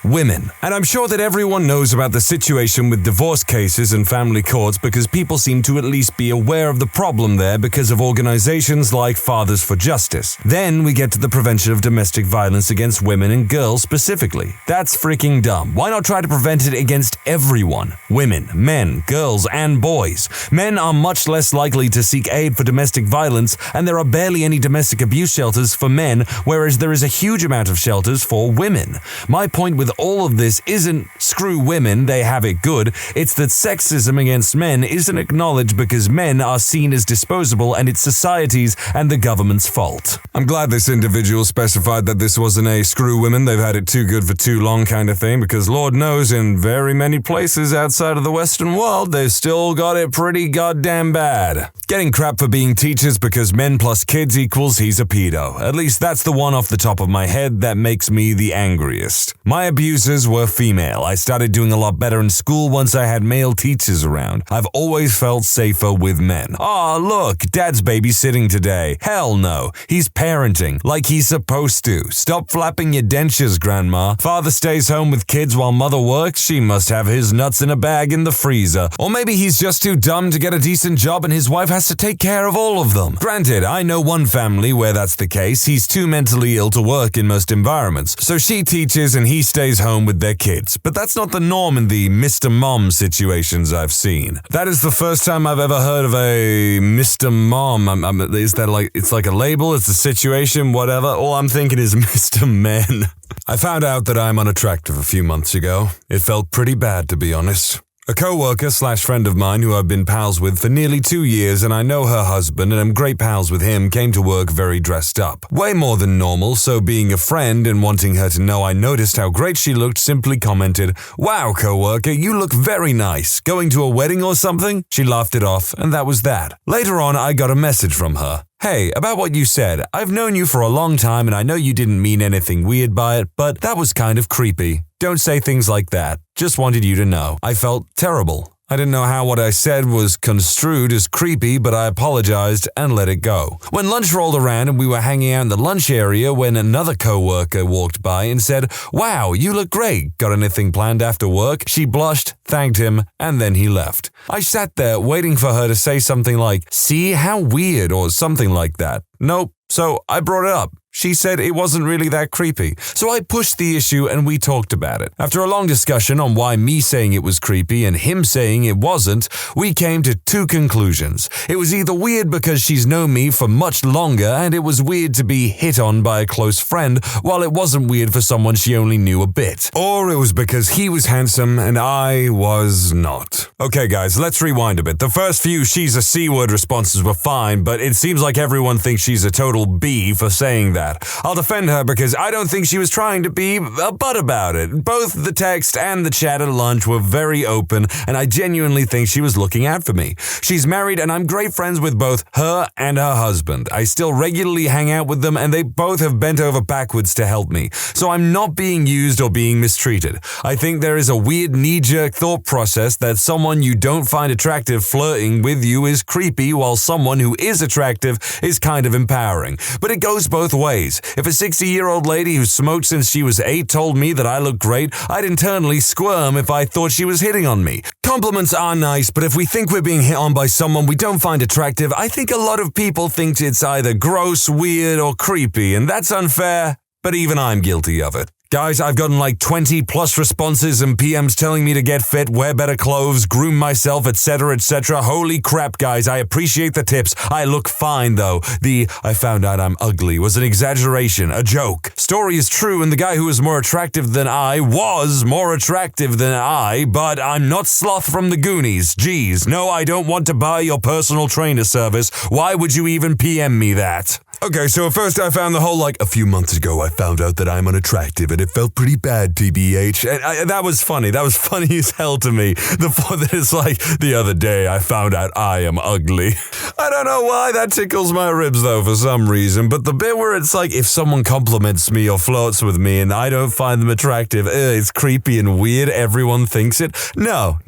Women. And I'm sure that everyone knows about the situation with divorce cases and family courts because people seem to at least be aware of the problem there because of organizations like Fathers for Justice. Then we get to the prevention of domestic violence against women and girls specifically. That's freaking dumb. Why not try to prevent it against everyone? Women, men, girls, and boys. Men are much less likely to seek aid for domestic violence, and there are barely any domestic abuse shelters for men, whereas there is a huge amount of shelters for women. My point with all of this isn't screw women, they have it good. It's that sexism against men isn't acknowledged because men are seen as disposable and it's society's and the government's fault. I'm glad this individual specified that this wasn't a screw women, they've had it too good for too long kind of thing, because Lord knows in very many places outside of the Western world, they've still got it pretty goddamn bad. Getting crap for being teachers because men plus kids equals he's a pedo. At least that's the one off the top of my head that makes me the angriest. My abusers were female. I started doing a lot better in school once I had male teachers around. I've always felt safer with men. Aw, look, Dad's babysitting today. Hell no. He's parenting, like he's supposed to. Stop flapping your dentures, Grandma. Father stays home with kids while Mother works. She must have his nuts in a bag in the freezer. Or maybe he's just too dumb to get a decent job and his wife has to take care of all of them. Granted, I know one family where that's the case. He's too mentally ill to work in most environments, so she teaches and he stays home with their kids. But that's not the norm in the Mr. Mom situations I've seen. That is the first time I've ever heard of a Mr. Mom. Is that like, it's like a label, it's a situation, whatever? All I'm thinking is Mr. Men. I found out that I'm unattractive a few months ago. It felt pretty bad, to be honest. A co-worker/friend of mine who I've been pals with for nearly 2 years, and I know her husband and I'm great pals with him, came to work very dressed up. Way more than normal, so being a friend and wanting her to know I noticed how great she looked, simply commented, "Wow, co-worker, you look very nice. Going to a wedding or something?" She laughed it off, and that was that. Later on, I got a message from her. "Hey, about what you said, I've known you for a long time and I know you didn't mean anything weird by it, but that was kind of creepy. Don't say things like that. Just wanted you to know." I felt terrible. I didn't know how what I said was construed as creepy, but I apologized and let it go. When lunch rolled around and we were hanging out in the lunch area when another co-worker walked by and said, "Wow, you look great. Got anything planned after work?" She blushed, thanked him, and then he left. I sat there waiting for her to say something like, "See, how weird," or something like that. Nope. So I brought it up. She said it wasn't really that creepy. So I pushed the issue and we talked about it. After a long discussion on why me saying it was creepy and him saying it wasn't, we came to two conclusions. It was either weird because she's known me for much longer and it was weird to be hit on by a close friend, while it wasn't weird for someone she only knew a bit. Or it was because he was handsome and I was not. Okay guys, let's rewind a bit. The first few "she's a C-word" responses were fine, but it seems like everyone thinks she's a total B for saying that. I'll defend her because I don't think she was trying to be a butt about it. Both the text and the chat at lunch were very open, and I genuinely think she was looking out for me. She's married, and I'm great friends with both her and her husband. I still regularly hang out with them, and they both have bent over backwards to help me. So I'm not being used or being mistreated. I think there is a weird knee-jerk thought process that someone you don't find attractive flirting with you is creepy, while someone who is attractive is kind of empowering. But it goes both ways. If a 60-year-old lady who smoked since she was 8 told me that I looked great, I'd internally squirm if I thought she was hitting on me. Compliments are nice, but if we think we're being hit on by someone we don't find attractive, I think a lot of people think it's either gross, weird, or creepy, and that's unfair, but even I'm guilty of it. Guys, I've gotten like 20 plus responses and PMs telling me to get fit, wear better clothes, groom myself, etc., etc. Holy crap, guys, I appreciate the tips. I look fine, though. The "I found out I'm ugly" was an exaggeration, a joke. Story is true, and the guy who was more attractive than I was more attractive than I, but I'm not Sloth from the Goonies. Geez, no, I don't want to buy your personal trainer service. Why would you even PM me that? Okay, so at first I found the whole "a few months ago I found out that I'm unattractive and it felt pretty bad, TBH. And that was funny. That was funny as hell to me. The part that it's like, "The other day I found out I am ugly." I don't know why that tickles my ribs though for some reason, but the bit where it's like if someone compliments me or flirts with me and I don't find them attractive, it's creepy and weird, everyone thinks it. No,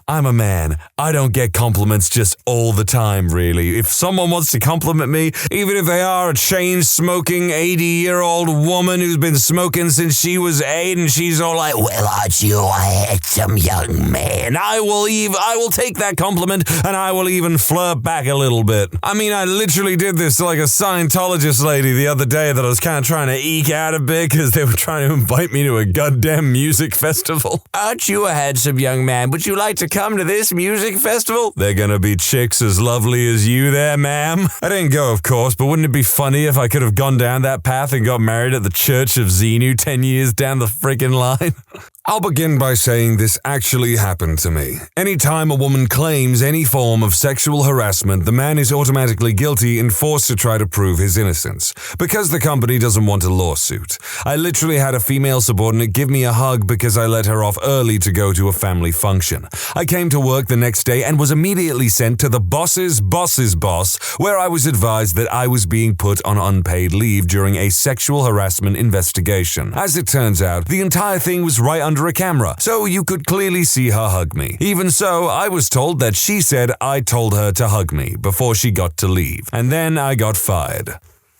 I'm a man. I don't get compliments just all the time, really. If someone wants to compliment me, even if they are a chain-smoking 80-year-old woman who's been smoking since she was 8 and she's all like, "Well, aren't you a handsome young man?" I will take that compliment and I will even flirt back a little little bit. I mean, I literally did this to like a Scientologist lady the other day that I was kind of trying to eke out a bit because they were trying to invite me to a goddamn music festival. Aren't you a handsome young man? Would you like to come to this music festival? They're gonna be chicks as lovely as you there, ma'am. I didn't go, of course, but wouldn't it be funny if I could have gone down that path and got married at the Church of Xenu 10 years down the friggin' line? I'll begin by saying this actually happened to me. Anytime a woman claims any form of sexual harassment, the man is automatically guilty and forced to try to prove his innocence, because the company doesn't want a lawsuit. I literally had a female subordinate give me a hug because I let her off early to go to a family function. I came to work the next day and was immediately sent to the boss's boss's boss, where I was advised that I was being put on unpaid leave during a sexual harassment investigation. As it turns out, the entire thing was right under a camera, so you could clearly see her hug me. Even so, I was told that she said I told her to hug me before she got to leave, and then I got fired.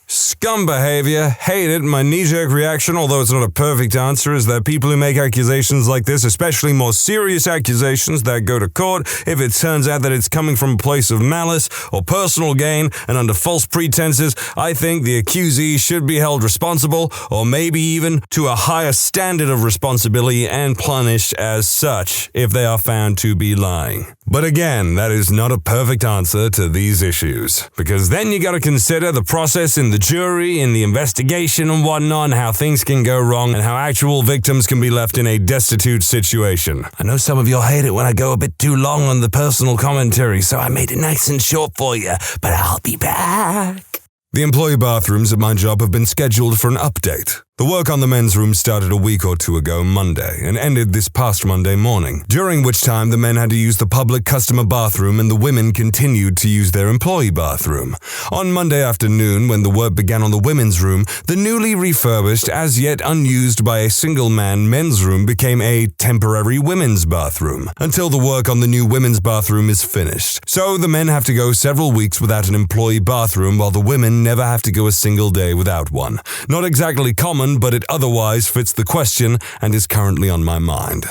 Scum behavior, hate it. My knee-jerk reaction, although it's not a perfect answer, is that people who make accusations like this, especially more serious accusations that go to court, if it turns out that it's coming from a place of malice or personal gain and under false pretenses, I think the accusee should be held responsible, or maybe even to a higher standard of responsibility and punished as such if they are found to be lying. But again, that is not a perfect answer to these issues, because then you gotta consider the process in the jury, in the investigation and whatnot, and how things can go wrong, and how actual victims can be left in a destitute situation. I know some of you hate it when I go a bit too long on the personal commentary, so I made it nice and short for you, but I'll be back. The employee bathrooms at my job have been scheduled for an update. The work on the men's room started a week or two ago Monday and ended this past Monday morning, during which time the men had to use the public customer bathroom and the women continued to use their employee bathroom. On Monday afternoon, when the work began on the women's room, the newly refurbished, as yet unused by a single man men's room became a temporary women's bathroom, until the work on the new women's bathroom is finished. So the men have to go several weeks without an employee bathroom, while the women never have to go a single day without one. Not exactly common, but it otherwise fits the question and is currently on my mind.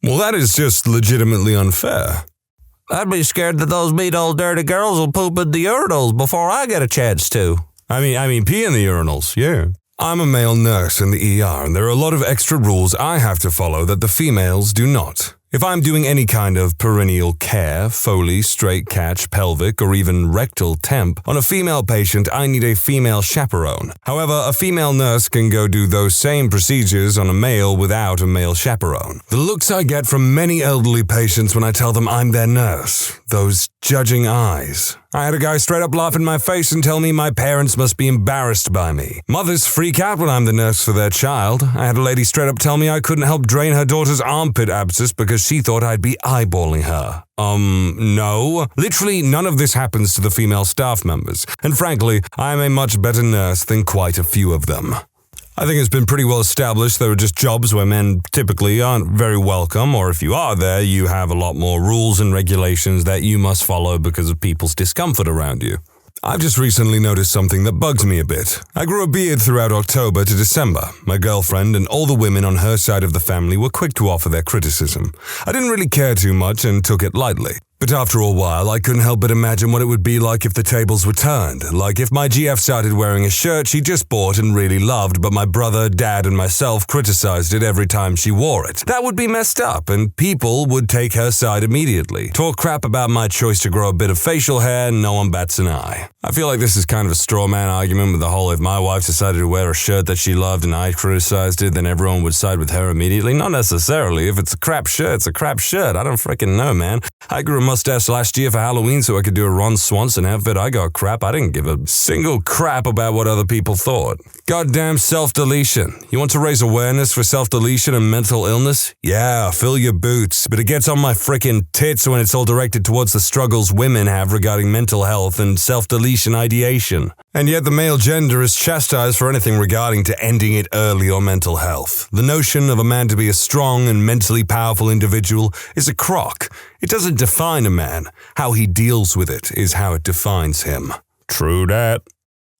Well, that is just legitimately unfair. I'd be scared that those mean old dirty girls will poop in the urinals before I get a chance to. I mean pee in the urinals, yeah. I'm a male nurse in the ER, and there are a lot of extra rules I have to follow that the females do not. If I'm doing any kind of perineal care, Foley, straight catch, pelvic, or even rectal temp, on a female patient, I need a female chaperone. However, a female nurse can go do those same procedures on a male without a male chaperone. The looks I get from many elderly patients when I tell them I'm their nurse, those judging eyes. I had a guy straight up laugh in my face and tell me my parents must be embarrassed by me. Mothers freak out when I'm the nurse for their child. I had a lady straight up tell me I couldn't help drain her daughter's armpit abscess because she thought I'd be eyeballing her. No. Literally none of this happens to the female staff members. And frankly, I'm a much better nurse than quite a few of them. I think it's been pretty well established there are just jobs where men typically aren't very welcome, or if you are there, you have a lot more rules and regulations that you must follow because of people's discomfort around you. I've just recently noticed something that bugs me a bit. I grew a beard throughout October to December. My girlfriend and all the women on her side of the family were quick to offer their criticism. I didn't really care too much and took it lightly. But after a while, I couldn't help but imagine what it would be like if the tables were turned. Like if my GF started wearing a shirt she just bought and really loved, but my brother, dad, and myself criticized it every time she wore it. That would be messed up, and people would take her side immediately. Talk crap about my choice to grow a bit of facial hair, and no one bats an eye. I feel like this is kind of a straw man argument with the whole if my wife decided to wear a shirt that she loved and I criticized it, then everyone would side with her immediately. Not necessarily. If it's a crap shirt, it's a crap shirt. I don't freaking know, man. I grew a mustache last year for Halloween so I could do a Ron Swanson outfit. I got crap. I didn't give a single crap about what other people thought. Goddamn self-deletion. You want to raise awareness for self-deletion and mental illness? Yeah, fill your boots. But it gets on my frickin' tits when it's all directed towards the struggles women have regarding mental health and self-deletion ideation. And yet the male gender is chastised for anything regarding to ending it early or mental health. The notion of a man to be a strong and mentally powerful individual is a crock. It doesn't define a man. How he deals with it is how it defines him. True that.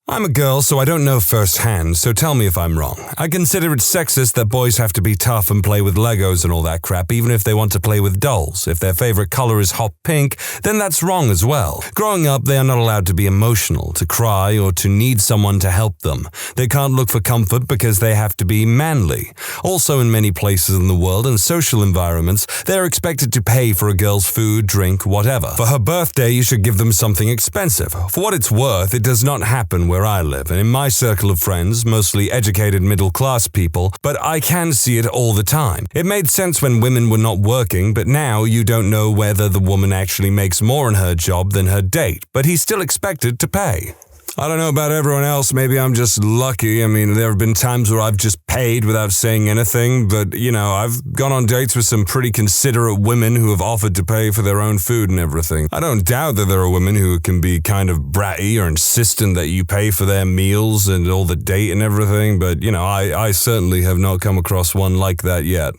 I'm a girl, so I don't know firsthand, so tell me if I'm wrong. I consider it sexist that boys have to be tough and play with Legos and all that crap, even if they want to play with dolls. If their favorite color is hot pink, then that's wrong as well. Growing up, they are not allowed to be emotional, to cry, or to need someone to help them. They can't look for comfort because they have to be manly. Also, in many places in the world and social environments, they are expected to pay for a girl's food, drink, whatever. For her birthday, you should give them something expensive. For what it's worth, it does not happen where I live, and in my circle of friends, mostly educated middle-class people, but I can see it all the time. It made sense when women were not working, but now you don't know whether the woman actually makes more in her job than her date, but he's still expected to pay. I don't know about everyone else, maybe I'm just lucky. I mean, there have been times where I've just paid without saying anything, but, I've gone on dates with some pretty considerate women who have offered to pay for their own food and everything. I don't doubt that there are women who can be kind of bratty or insistent that you pay for their meals and all the date and everything, but, I certainly have not come across one like that yet.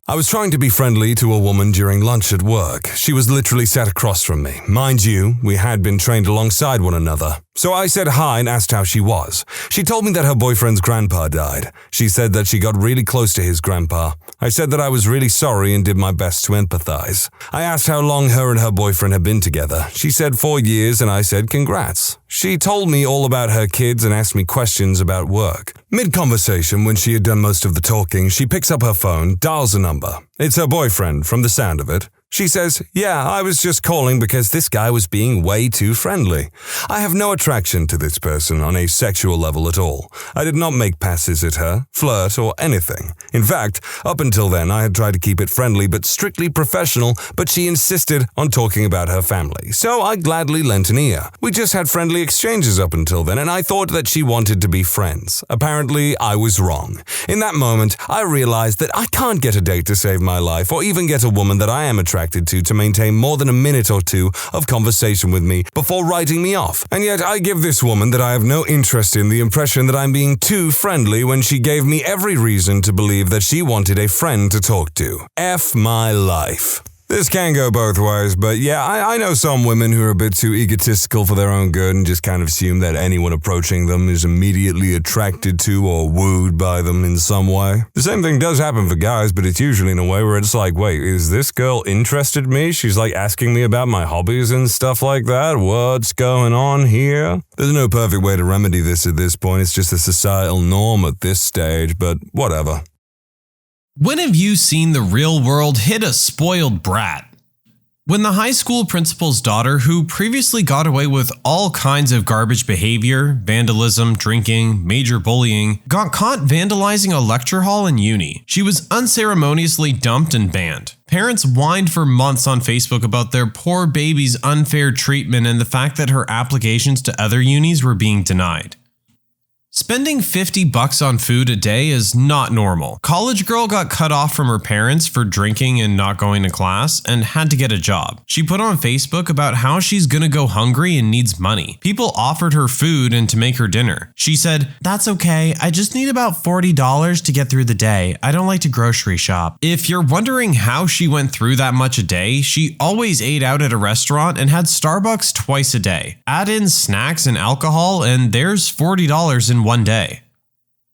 I was trying to be friendly to a woman during lunch at work. She was literally sat across from me. Mind you, we had been trained alongside one another. So I said hi and asked how she was. She told me that her boyfriend's grandpa died. She said that she got really close to his grandpa. I said that I was really sorry and did my best to empathize. I asked how long her and her boyfriend had been together. She said 4 years and I said congrats. She told me all about her kids and asked me questions about work. Mid-conversation, when she had done most of the talking, she picks up her phone, dials a number. It's her boyfriend, from the sound of it. She says, yeah, I was just calling because this guy was being way too friendly. I have no attraction to this person on a sexual level at all. I did not make passes at her, flirt, or anything. In fact, up until then, I had tried to keep it friendly but strictly professional, but she insisted on talking about her family, so I gladly lent an ear. We just had friendly exchanges up until then, and I thought that she wanted to be friends. Apparently, I was wrong. In that moment, I realized that I can't get a date to save my life, or even get a woman that I am attracted to maintain more than a minute or two of conversation with me before writing me off. And yet I give this woman that I have no interest in the impression that I'm being too friendly when she gave me every reason to believe that she wanted a friend to talk to. F my life. This can go both ways, but yeah, I know some women who are a bit too egotistical for their own good and just kind of assume that anyone approaching them is immediately attracted to or wooed by them in some way. The same thing does happen for guys, but it's usually in a way where it's like, wait, is this girl interested in me? She's like asking me about my hobbies and stuff like that? What's going on here? There's no perfect way to remedy this at this point, it's just a societal norm at this stage, but whatever. When have you seen the real world hit a spoiled brat? When the high school principal's daughter, who previously got away with all kinds of garbage behavior, vandalism, drinking, major bullying, got caught vandalizing a lecture hall in uni, she was unceremoniously dumped and banned. Parents whined for months on Facebook about their poor baby's unfair treatment and the fact that her applications to other unis were being denied. Spending $50 on food a day is not normal. College girl got cut off from her parents for drinking and not going to class and had to get a job. She put on Facebook about how she's gonna go hungry and needs money. People offered her food and to make her dinner. She said, "That's okay, I just need about $40 to get through the day. I don't like to grocery shop." If you're wondering how she went through that much a day, she always ate out at a restaurant and had Starbucks twice a day. Add in snacks and alcohol and there's $40 in one day.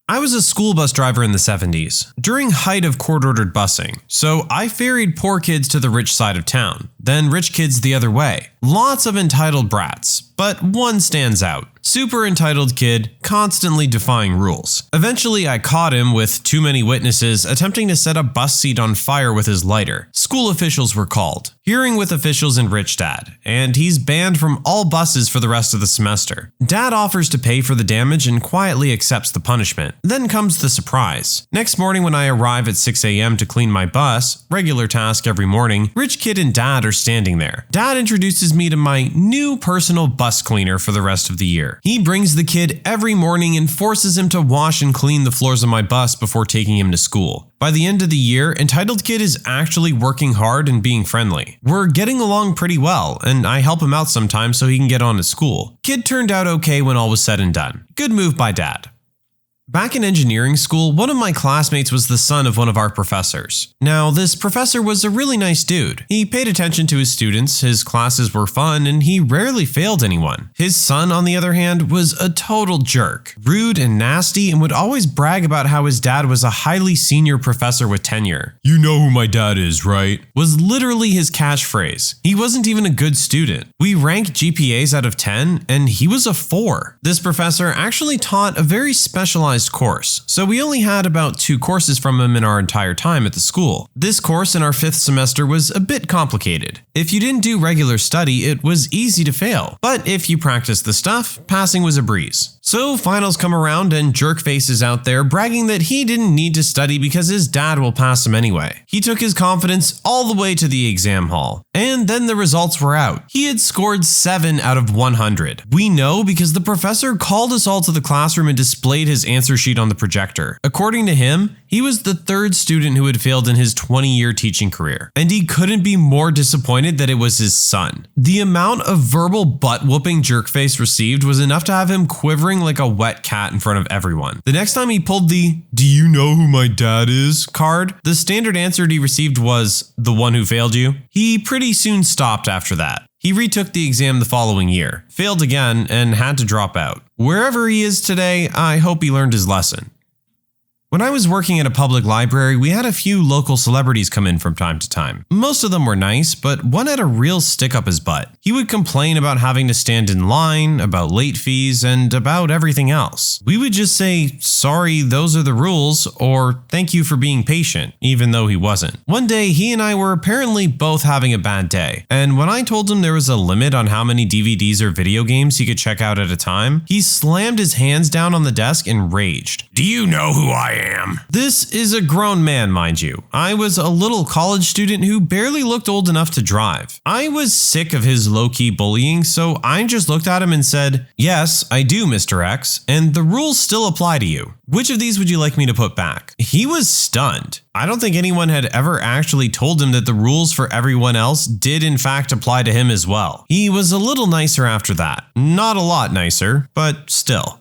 I was a school bus driver in the 70s, during height of court-ordered busing, so I ferried poor kids to the rich side of town, then rich kids the other way. Lots of entitled brats, but one stands out. Super entitled kid, constantly defying rules. Eventually, I caught him with too many witnesses attempting to set a bus seat on fire with his lighter. School officials were called. Hearing with officials and rich dad, and he's banned from all buses for the rest of the semester. Dad offers to pay for the damage and quietly accepts the punishment. Then comes the surprise. Next morning when I arrive at 6 a.m. to clean my bus, regular task every morning, rich kid and dad are standing there. Dad introduces me to my new personal bus cleaner for the rest of the year. He brings the kid every morning and forces him to wash and clean the floors of my bus before taking him to school. By the end of the year, entitled kid is actually working hard and being friendly. We're getting along pretty well, and I help him out sometimes so he can get on to school. Kid turned out okay when all was said and done. Good move by dad. Back in engineering school, one of my classmates was the son of one of our professors. Now, this professor was a really nice dude. He paid attention to his students, his classes were fun, and he rarely failed anyone. His son, on the other hand, was a total jerk, rude and nasty, and would always brag about how his dad was a highly senior professor with tenure. You know who my dad is, right? Was literally his catchphrase. He wasn't even a good student. We ranked GPAs out of 10, and he was a 4. This professor actually taught a very specialized course, so we only had about 2 courses from him in our entire time at the school. This course in our 5th semester was a bit complicated. If you didn't do regular study, it was easy to fail, but if you practiced the stuff, passing was a breeze. So finals come around and Jerkface is out there bragging that he didn't need to study because his dad will pass him anyway. He took his confidence all the way to the exam hall. And then the results were out. He had scored 7 out of 100. We know because the professor called us all to the classroom and displayed his answer sheet on the projector. According to him, he was the 3rd student who had failed in his 20-year teaching career, and he couldn't be more disappointed that it was his son. The amount of verbal butt-whooping Jerkface received was enough to have him quivering like a wet cat in front of everyone. The next time he pulled the "Do you know who my dad is?" card, the standard answer he received was, "The one who failed you." He pretty soon stopped after that. He retook the exam the following year, failed again, and had to drop out. Wherever he is today, I hope he learned his lesson. When I was working at a public library, we had a few local celebrities come in from time to time. Most of them were nice, but one had a real stick up his butt. He would complain about having to stand in line, about late fees, and about everything else. We would just say, "Sorry, those are the rules," or "Thank you for being patient," even though he wasn't. One day, he and I were apparently both having a bad day, and when I told him there was a limit on how many DVDs or video games he could check out at a time, he slammed his hands down on the desk and raged. Do you know who I am? This is a grown man, mind you. I was a little college student who barely looked old enough to drive. I was sick of his low-key bullying, so I just looked at him and said, "Yes, I do, Mr. X, and the rules still apply to you. Which of these would you like me to put back?" He was stunned. I don't think anyone had ever actually told him that the rules for everyone else did in fact apply to him as well. He was a little nicer after that. Not a lot nicer, but still.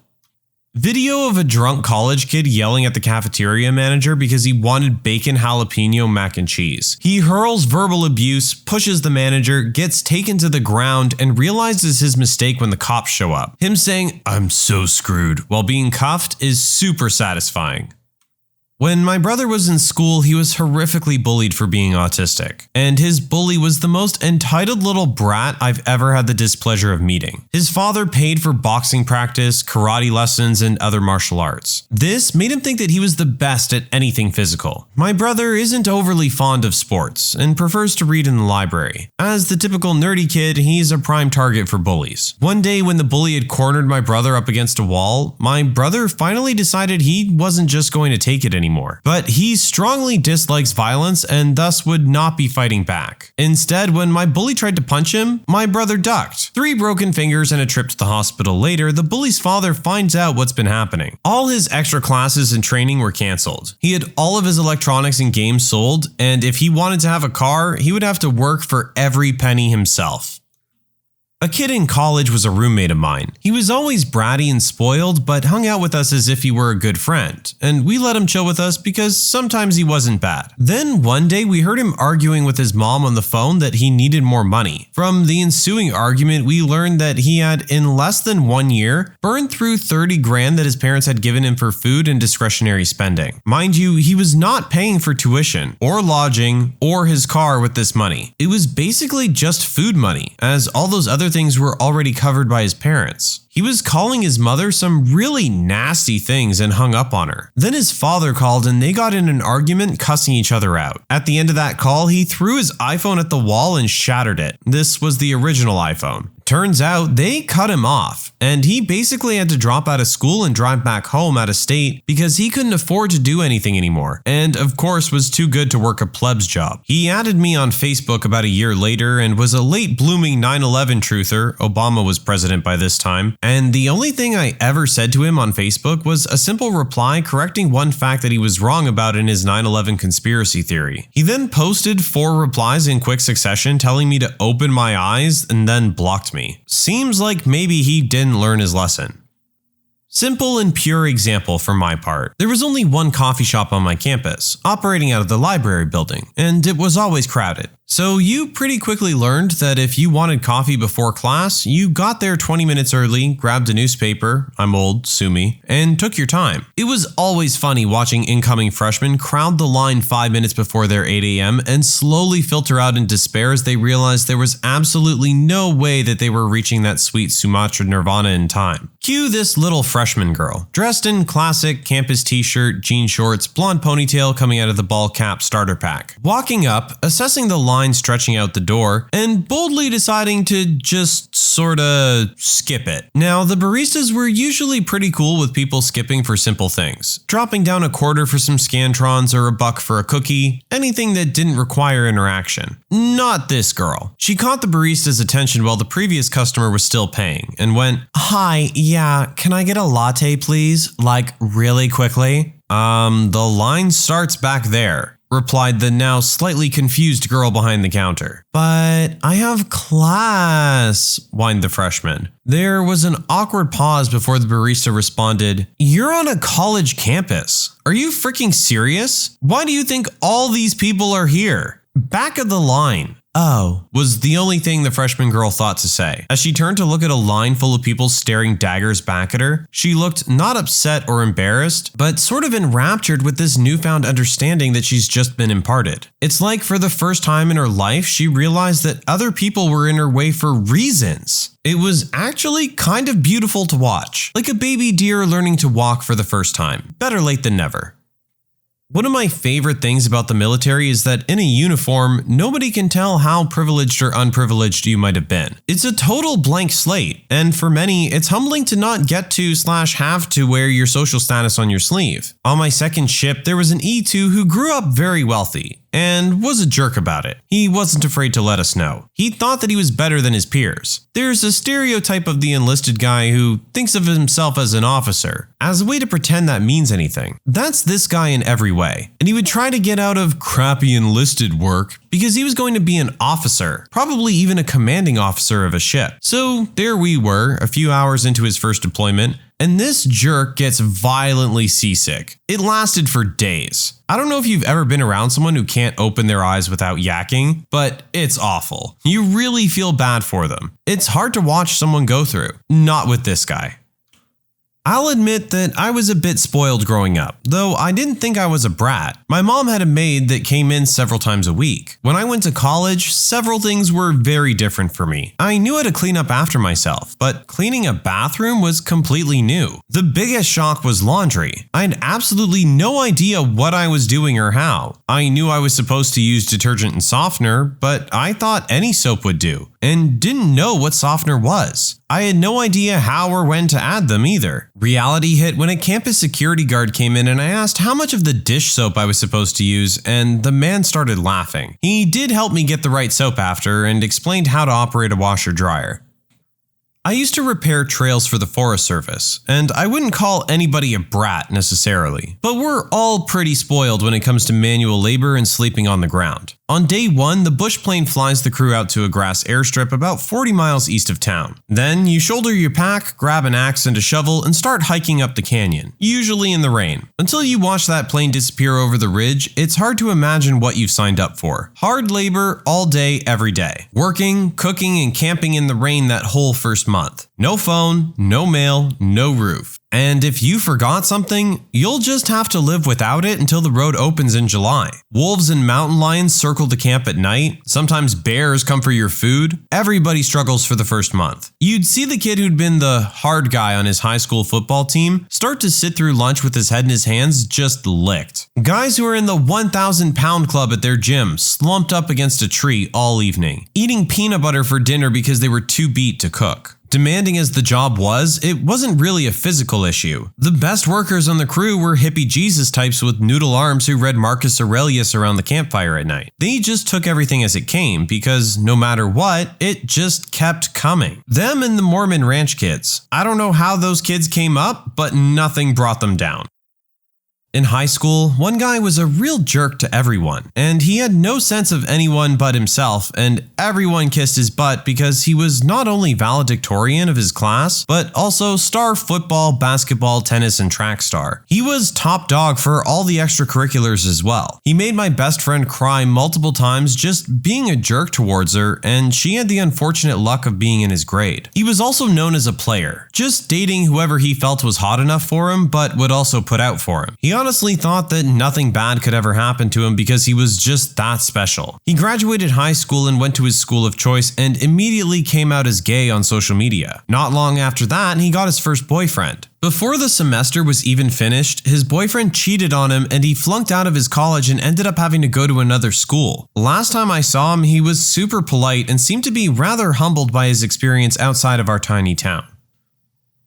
Video of a drunk college kid yelling at the cafeteria manager because he wanted bacon jalapeno mac and cheese. He hurls verbal abuse, pushes the manager, gets taken to the ground, and realizes his mistake when the cops show up. Him saying, "I'm so screwed," while being cuffed is super satisfying. When my brother was in school, he was horrifically bullied for being autistic, and his bully was the most entitled little brat I've ever had the displeasure of meeting. His father paid for boxing practice, karate lessons, and other martial arts. This made him think that he was the best at anything physical. My brother isn't overly fond of sports and prefers to read in the library. As the typical nerdy kid, he's a prime target for bullies. One day when the bully had cornered my brother up against a wall, my brother finally decided he wasn't just going to take it anymore. But he strongly dislikes violence and thus would not be fighting back. Instead, when my bully tried to punch him, my brother ducked. 3 broken fingers and a trip to the hospital later, the bully's father finds out what's been happening. All his extra classes and training were cancelled. He had all of his electronics and games sold, and if he wanted to have a car, he would have to work for every penny himself. A kid in college was a roommate of mine. He was always bratty and spoiled, but hung out with us as if he were a good friend, and we let him chill with us because sometimes he wasn't bad. Then one day we heard him arguing with his mom on the phone that he needed more money. From the ensuing argument, we learned that he had, in less than 1 year, burned through 30 grand that his parents had given him for food and discretionary spending. Mind you, he was not paying for tuition, or lodging, or his car with this money. It was basically just food money, as all those other things were already covered by his parents. He was calling his mother some really nasty things and hung up on her. Then his father called and they got in an argument, cussing each other out. At the end of that call, he threw his iPhone at the wall and shattered it. This was the original iPhone. Turns out they cut him off, and he basically had to drop out of school and drive back home out of state because he couldn't afford to do anything anymore, and of course was too good to work a plebs job. He added me on Facebook about a year later and was a late blooming 9/11 truther. Obama was president by this time, and the only thing I ever said to him on Facebook was a simple reply correcting one fact that he was wrong about in his 9/11 conspiracy theory. He then posted 4 replies in quick succession telling me to open my eyes and then blocked me. Seems like maybe he didn't learn his lesson. Simple and pure example from my part. There was only one coffee shop on my campus, operating out of the library building, and it was always crowded. So you pretty quickly learned that if you wanted coffee before class, you got there 20 minutes early, grabbed a newspaper, I'm old, sue me, and took your time. It was always funny watching incoming freshmen crowd the line 5 minutes before their 8 a.m. and slowly filter out in despair as they realized there was absolutely no way that they were reaching that sweet Sumatra nirvana in time. Cue this little freshman girl, dressed in classic campus t-shirt, jean shorts, blonde ponytail coming out of the ball cap starter pack, walking up, assessing the line stretching out the door, and boldly deciding to just sorta skip it. Now, the baristas were usually pretty cool with people skipping for simple things, dropping down a quarter for some Scantrons or a buck for a cookie, anything that didn't require interaction. Not this girl. She caught the barista's attention while the previous customer was still paying, and went, "Hi, yeah, can I get a latte please? Like, really quickly?" The line starts back there," replied the now slightly confused girl behind the counter. "But I have class," whined the freshman. There was an awkward pause before the barista responded, "You're on a college campus. Are you freaking serious? Why do you think all these people are here? Back of the line." "Oh," was the only thing the freshman girl thought to say. As she turned to look at a line full of people staring daggers back at her, she looked not upset or embarrassed, but sort of enraptured with this newfound understanding that she's just been imparted. It's like for the first time in her life, she realized that other people were in her way for reasons. It was actually kind of beautiful to watch, like a baby deer learning to walk for the first time. Better late than never. One of my favorite things about the military is that in a uniform, nobody can tell how privileged or unprivileged you might have been. It's a total blank slate, and for many, it's humbling to not get to/have to wear your social status on your sleeve. On my second ship, there was an E2 who grew up very wealthy and was a jerk about it. He wasn't afraid to let us know. He thought that he was better than his peers. There's a stereotype of the enlisted guy who thinks of himself as an officer, as a way to pretend that means anything. That's this guy in every way. And he would try to get out of crappy enlisted work because he was going to be an officer, probably even a commanding officer of a ship. So there we were, a few hours into his first deployment, and this jerk gets violently seasick. It lasted for days. I don't know if you've ever been around someone who can't open their eyes without yakking, but it's awful. You really feel bad for them. It's hard to watch someone go through. Not with this guy. I'll admit that I was a bit spoiled growing up, though I didn't think I was a brat. My mom had a maid that came in several times a week. When I went to college, several things were very different for me. I knew how to clean up after myself, but cleaning a bathroom was completely new. The biggest shock was laundry. I had absolutely no idea what I was doing or how. I knew I was supposed to use detergent and softener, but I thought any soap would do, and didn't know what softener was. I had no idea how or when to add them either. Reality hit when a campus security guard came in and I asked how much of the dish soap I was supposed to use, and the man started laughing. He did help me get the right soap after and explained how to operate a washer dryer. I used to repair trails for the Forest Service, and I wouldn't call anybody a brat necessarily, but we're all pretty spoiled when it comes to manual labor and sleeping on the ground. On day one, the bush plane flies the crew out to a grass airstrip about 40 miles east of town. Then you shoulder your pack, grab an axe and a shovel, and start hiking up the canyon, usually in the rain. Until you watch that plane disappear over the ridge, it's hard to imagine what you've signed up for. Hard labor all day, every day. Working, cooking, and camping in the rain that whole first month. No phone, no mail, no roof. And if you forgot something, you'll just have to live without it until the road opens in July. Wolves and mountain lions circle the camp at night. Sometimes bears come for your food. Everybody struggles for the first month. You'd see the kid who'd been the hard guy on his high school football team start to sit through lunch with his head in his hands just licked. Guys who are in the 1,000-pound club at their gym slumped up against a tree all evening, eating peanut butter for dinner because they were too beat to cook. Demanding as the job was, it wasn't really a physical issue. The best workers on the crew were hippie Jesus types with noodle arms who read Marcus Aurelius around the campfire at night. They just took everything as it came because no matter what, it just kept coming. Them and the Mormon ranch kids. I don't know how those kids came up, but nothing brought them down. In high school, one guy was a real jerk to everyone, and he had no sense of anyone but himself, and everyone kissed his butt because he was not only valedictorian of his class, but also star football, basketball, tennis, and track star. He was top dog for all the extracurriculars as well. He made my best friend cry multiple times just being a jerk towards her, and she had the unfortunate luck of being in his grade. He was also known as a player, just dating whoever he felt was hot enough for him, but would also put out for him. He honestly thought that nothing bad could ever happen to him because he was just that special. He graduated high school and went to his school of choice and immediately came out as gay on social media. Not long after that, he got his first boyfriend. Before the semester was even finished, his boyfriend cheated on him and he flunked out of his college and ended up having to go to another school. Last time I saw him, he was super polite and seemed to be rather humbled by his experience outside of our tiny town.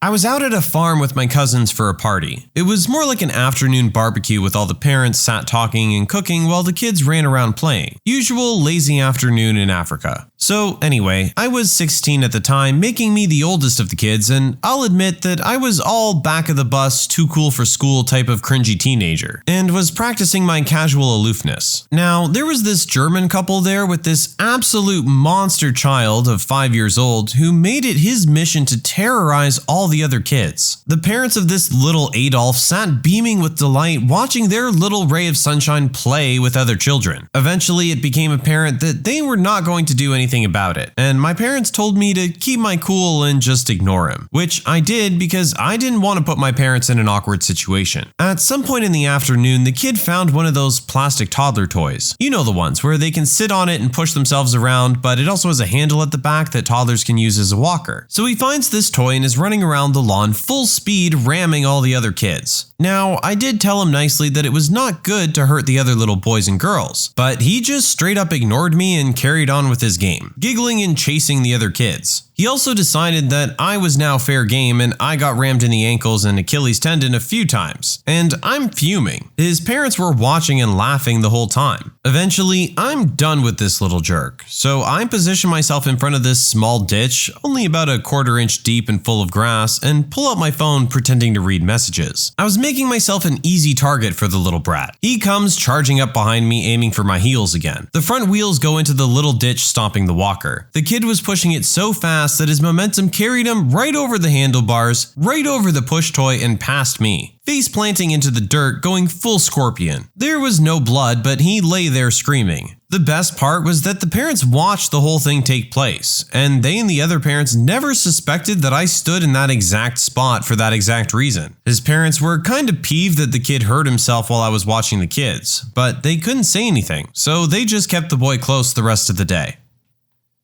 I was out at a farm with my cousins for a party. It was more like an afternoon barbecue with all the parents sat talking and cooking while the kids ran around playing. Usual lazy afternoon in Africa. So anyway, I was 16 at the time, making me the oldest of the kids, and I'll admit that I was all back of the bus, too cool for school type of cringy teenager, and was practicing my casual aloofness. Now, there was this German couple there with this absolute monster child of 5 years old who made it his mission to terrorize all the other kids. The parents of this little Adolf sat beaming with delight watching their little ray of sunshine play with other children. Eventually, it became apparent that they were not going to do anything about it, and my parents told me to keep my cool and just ignore him, which I did because I didn't want to put my parents in an awkward situation. At some point in the afternoon, the kid found one of those plastic toddler toys. You know, the ones where they can sit on it and push themselves around, but it also has a handle at the back that toddlers can use as a walker. So he finds this toy and is running around the lawn full speed, ramming all the other kids. Now, I did tell him nicely that it was not good to hurt the other little boys and girls, but he just straight up ignored me and carried on with his game, giggling and chasing the other kids. He also decided that I was now fair game and I got rammed in the ankles and Achilles tendon a few times, and I'm fuming. His parents were watching and laughing the whole time. Eventually, I'm done with this little jerk, so I position myself in front of this small ditch, only about a quarter inch deep and full of grass, and pull out my phone pretending to read messages. I was making myself an easy target for the little brat. He comes charging up behind me, aiming for my heels again. The front wheels go into the little ditch, stopping the walker. The kid was pushing it so fast that his momentum carried him right over the handlebars, right over the push toy, and past me, face planting into the dirt, going full scorpion. There was no blood, but he lay there screaming. The best part was that the parents watched the whole thing take place, and they and the other parents never suspected that I stood in that exact spot for that exact reason. His parents were kind of peeved that the kid hurt himself while I was watching the kids, but they couldn't say anything, so they just kept the boy close the rest of the day.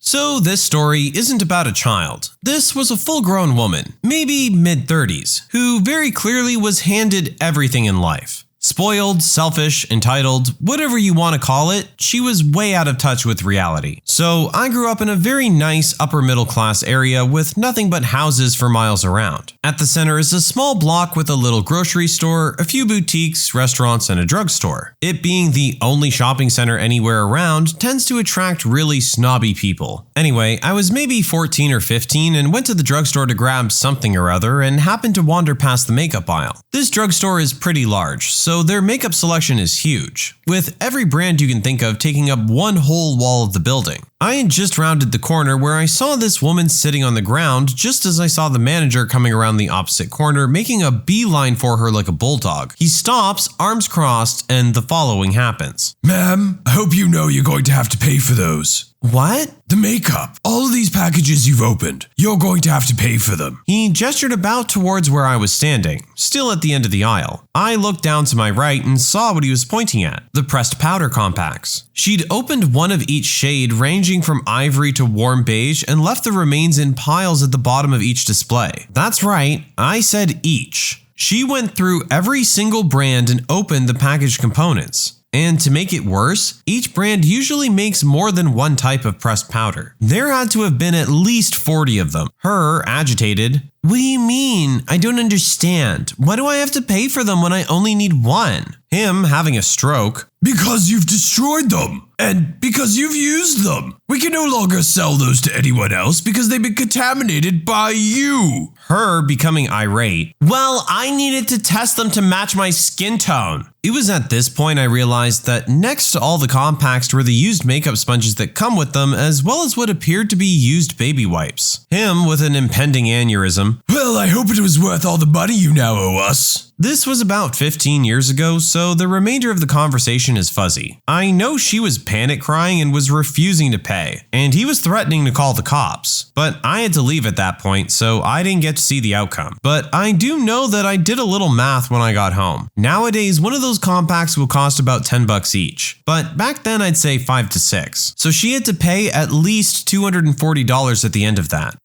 So this story isn't about a child. This was a full-grown woman, maybe mid-30s, who very clearly was handed everything in life. Spoiled, selfish, entitled, whatever you want to call it, she was way out of touch with reality. So I grew up in a very nice upper middle class area with nothing but houses for miles around. At the center is a small block with a little grocery store, a few boutiques, restaurants, and a drugstore. It being the only shopping center anywhere around tends to attract really snobby people. Anyway, I was maybe 14 or 15 and went to the drugstore to grab something or other and happened to wander past the makeup aisle. This drugstore is pretty large, so their makeup selection is huge, with every brand you can think of taking up one whole wall of the building. I had just rounded the corner where I saw this woman sitting on the ground just as I saw the manager coming around the opposite corner making a beeline for her like a bulldog. He stops, arms crossed, and the following happens. Ma'am, I hope you know you're going to have to pay for those. What? The makeup. All of these packages you've opened, you're going to have to pay for them. He gestured about towards where I was standing, still at the end of the aisle. I looked down to my right and saw what he was pointing at, the pressed powder compacts. She'd opened one of each shade ranging from ivory to warm beige and left the remains in piles at the bottom of each display. That's right, I said each. She went through every single brand and opened the packaged components. And to make it worse, each brand usually makes more than one type of pressed powder. There had to have been at least 40 of them. Her, agitated, "What do you mean? I don't understand. Why do I have to pay for them when I only need one?" Him, having a stroke, "Because you've destroyed them. And because you've used them. We can no longer sell those to anyone else because they've been contaminated by you. Her becoming irate. Well, I needed to test them to match my skin tone. It was at this point I realized that next to all the compacts were the used makeup sponges that come with them, as well as what appeared to be used baby wipes. Him with an impending aneurysm. Well, I hope it was worth all the money you now owe us. This was about 15 years ago, so the remainder of the conversation is fuzzy. I know she was panic crying and was refusing to pay, and he was threatening to call the cops. But I had to leave at that point, so I didn't get to see the outcome. But I do know that I did a little math when I got home. Nowadays, one of those compacts will cost about $10 each, but back then I'd say 5 to 6. So she had to pay at least $240 at the end of that.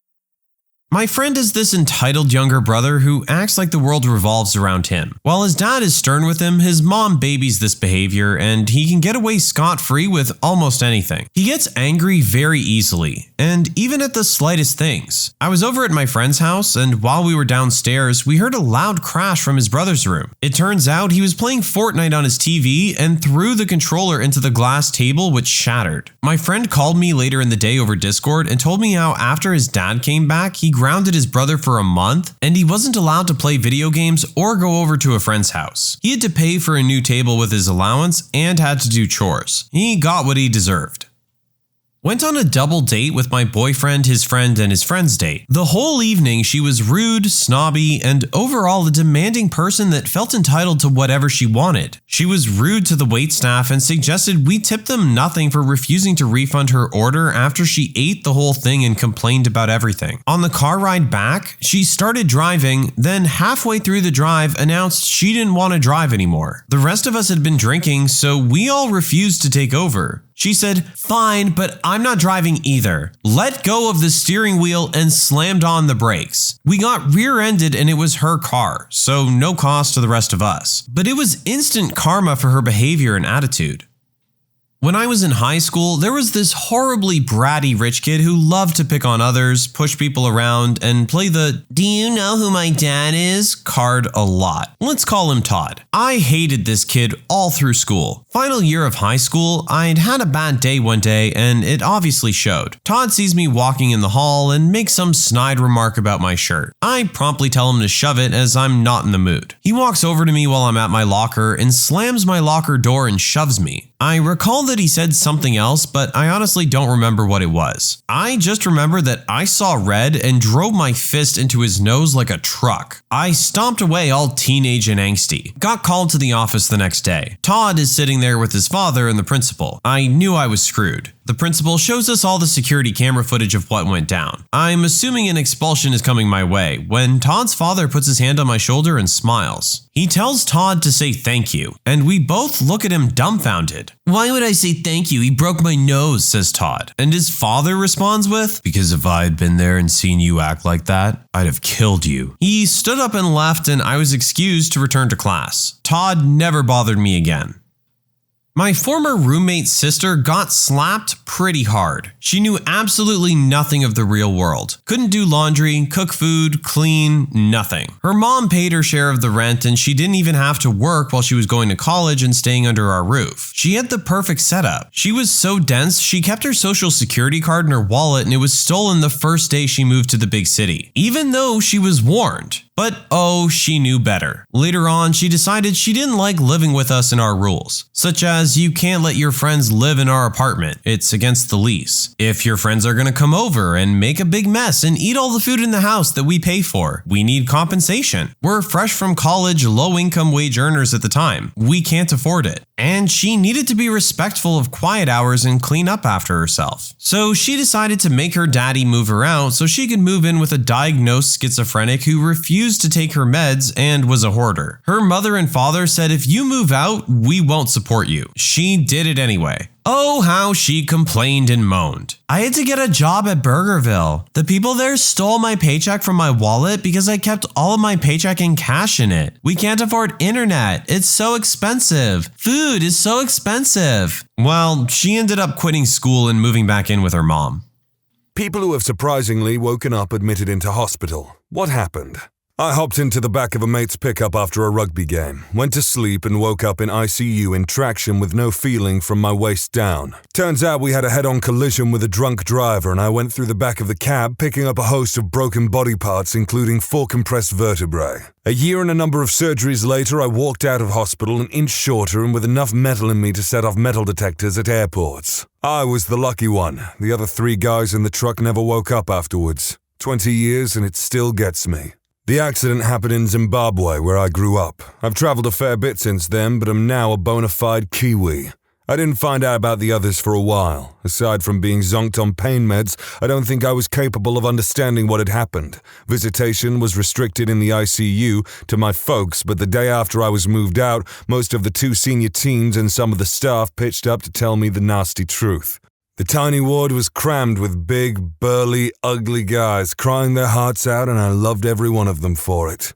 My friend is this entitled younger brother who acts like the world revolves around him. While his dad is stern with him, his mom babies this behavior and he can get away scot-free with almost anything. He gets angry very easily, and even at the slightest things. I was over at my friend's house, and while we were downstairs, we heard a loud crash from his brother's room. It turns out he was playing Fortnite on his TV and threw the controller into the glass table, which shattered. My friend called me later in the day over Discord and told me how after his dad came back, he grounded his brother for a month, and he wasn't allowed to play video games or go over to a friend's house. He had to pay for a new table with his allowance and had to do chores. He got what he deserved. Went on a double date with my boyfriend, his friend, and his friend's date. The whole evening she was rude, snobby, and overall a demanding person that felt entitled to whatever she wanted. She was rude to the waitstaff and suggested we tip them nothing for refusing to refund her order after she ate the whole thing and complained about everything. On the car ride back, she started driving, then halfway through the drive announced she didn't want to drive anymore. The rest of us had been drinking, so we all refused to take over. She said, "Fine, but I'm not driving either." Let go of the steering wheel and slammed on the brakes. We got rear-ended and it was her car, so no cost to the rest of us. But it was instant karma for her behavior and attitude. When I was in high school, there was this horribly bratty rich kid who loved to pick on others, push people around, and play the "do you know who my dad is" card a lot. Let's call him Todd. I hated this kid all through school. Final year of high school, I'd had a bad day one day and it obviously showed. Todd sees me walking in the hall and makes some snide remark about my shirt. I promptly tell him to shove it as I'm not in the mood. He walks over to me while I'm at my locker and slams my locker door and shoves me. I recall that he said something else, but I honestly don't remember what it was. I just remember that I saw red and drove my fist into his nose like a truck. I stomped away all teenage and angsty. Got called to the office the next day. Todd is sitting there with his father and the principal. I knew I was screwed. The principal shows us all the security camera footage of what went down. I'm assuming an expulsion is coming my way when Todd's father puts his hand on my shoulder and smiles. He tells Todd to say thank you, and we both look at him dumbfounded. "Why would I say thank you? He broke my nose," says Todd. And his father responds with, "Because if I had been there and seen you act like that, I'd have killed you." He stood up and left, and I was excused to return to class. Todd never bothered me again. My former roommate's sister got slapped pretty hard. She knew absolutely nothing of the real world. Couldn't do laundry, cook food, clean, nothing. Her mom paid her share of the rent and she didn't even have to work while she was going to college and staying under our roof. She had the perfect setup. She was so dense, she kept her social security card in her wallet and it was stolen the first day she moved to the big city. Even though she was warned. But oh, she knew better. Later on, she decided she didn't like living with us and our rules, such as you can't let your friends live in our apartment. It's against the lease. If your friends are gonna come over and make a big mess and eat all the food in the house that we pay for, we need compensation. We're fresh from college, low-income wage earners at the time. We can't afford it. And she needed to be respectful of quiet hours and clean up after herself. So she decided to make her daddy move her out so she could move in with a diagnosed schizophrenic who refused to take her meds and was a hoarder. Her mother and father said, "If you move out, we won't support you." She did it anyway. Oh, how she complained and moaned. "I had to get a job at Burgerville. The people there stole my paycheck from my wallet because I kept all of my paycheck in cash in it. We can't afford internet. It's so expensive. Food is so expensive." Well, she ended up quitting school and moving back in with her mom. People who have surprisingly woken up admitted into hospital. What happened? I hopped into the back of a mate's pickup after a rugby game, went to sleep and woke up in ICU in traction with no feeling from my waist down. Turns out we had a head-on collision with a drunk driver and I went through the back of the cab picking up a host of broken body parts including 4 compressed vertebrae. A year and a number of surgeries later, I walked out of hospital an inch shorter and with enough metal in me to set off metal detectors at airports. I was the lucky one. The other 3 guys in the truck never woke up afterwards. 20 years and it still gets me. The accident happened in Zimbabwe, where I grew up. I've traveled a fair bit since then, but I'm now a bona fide Kiwi. I didn't find out about the others for a while. Aside from being zonked on pain meds, I don't think I was capable of understanding what had happened. Visitation was restricted in the ICU to my folks, but the day after I was moved out, most of the 2 senior teams and some of the staff pitched up to tell me the nasty truth. The tiny ward was crammed with big, burly, ugly guys crying their hearts out, and I loved every one of them for it.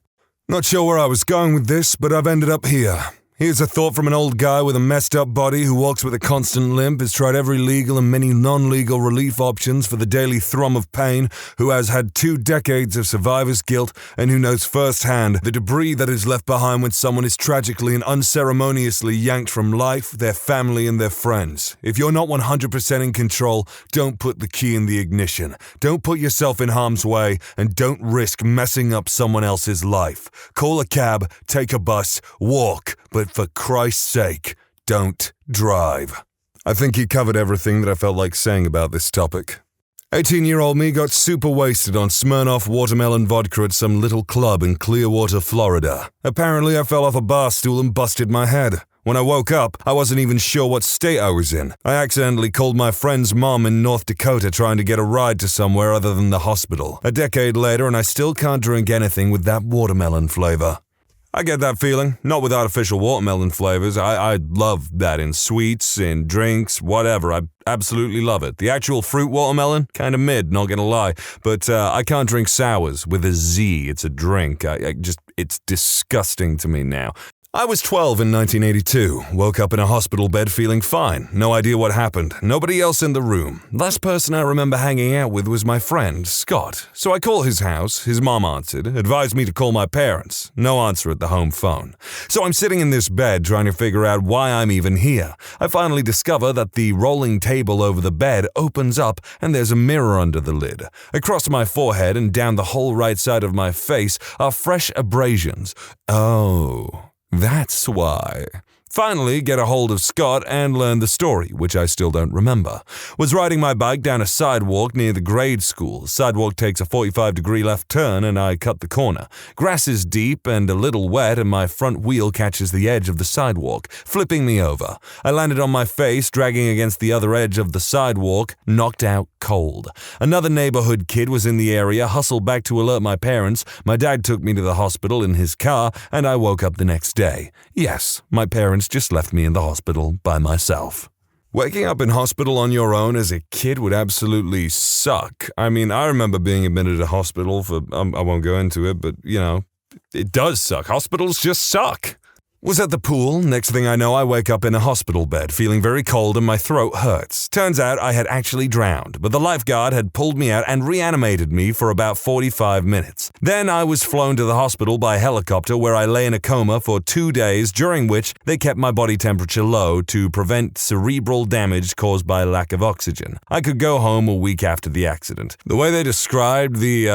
Not sure where I was going with this, but I've ended up here. Here's a thought from an old guy with a messed up body who walks with a constant limp, has tried every legal and many non-legal relief options for the daily thrum of pain, who has had 2 decades of survivor's guilt, and who knows firsthand the debris that is left behind when someone is tragically and unceremoniously yanked from life, their family, and their friends. If you're not 100% in control, don't put the key in the ignition. Don't put yourself in harm's way, and don't risk messing up someone else's life. Call a cab, take a bus, walk, but for Christ's sake, don't drive. I think he covered everything that I felt like saying about this topic. 18-year-old me got super wasted on Smirnoff watermelon vodka at some little club in Clearwater, Florida. Apparently, I fell off a bar stool and busted my head. When I woke up, I wasn't even sure what state I was in. I accidentally called my friend's mom in North Dakota trying to get a ride to somewhere other than the hospital. A decade later, and I still can't drink anything with that watermelon flavor. I get that feeling, not with artificial watermelon flavors. I love that in sweets, in drinks, whatever. I absolutely love it. The actual fruit watermelon, kind of mid, not gonna lie. But I can't drink sours with a Z. It's a drink. It's disgusting to me now. I was 12 in 1982, woke up in a hospital bed feeling fine, no idea what happened, nobody else in the room. Last person I remember hanging out with was my friend, Scott. So I call his house, his mom answered, advised me to call my parents. No answer at the home phone. So I'm sitting in this bed trying to figure out why I'm even here. I finally discover that the rolling table over the bed opens up and there's a mirror under the lid. Across my forehead and down the whole right side of my face are fresh abrasions. Oh. That's why. Finally, get a hold of Scott and learn the story, which I still don't remember. Was riding my bike down a sidewalk near the grade school. Sidewalk takes a 45-degree left turn and I cut the corner. Grass is deep and a little wet and my front wheel catches the edge of the sidewalk, flipping me over. I landed on my face, dragging against the other edge of the sidewalk, knocked out cold. Another neighborhood kid was in the area, hustled back to alert my parents. My dad took me to the hospital in his car and I woke up the next day. Yes, my parents just left me in the hospital by myself. Waking up in hospital on your own as a kid would absolutely suck. I mean, I remember being admitted to hospital for, I won't go into it, but, it does suck. Hospitals just suck. Was at the pool. Next thing I know, I wake up in a hospital bed, feeling very cold and my throat hurts. Turns out I had actually drowned, but the lifeguard had pulled me out and reanimated me for about 45 minutes. Then I was flown to the hospital by helicopter where I lay in a coma for 2 days, during which they kept my body temperature low to prevent cerebral damage caused by lack of oxygen. I could go home a week after the accident. The way they described the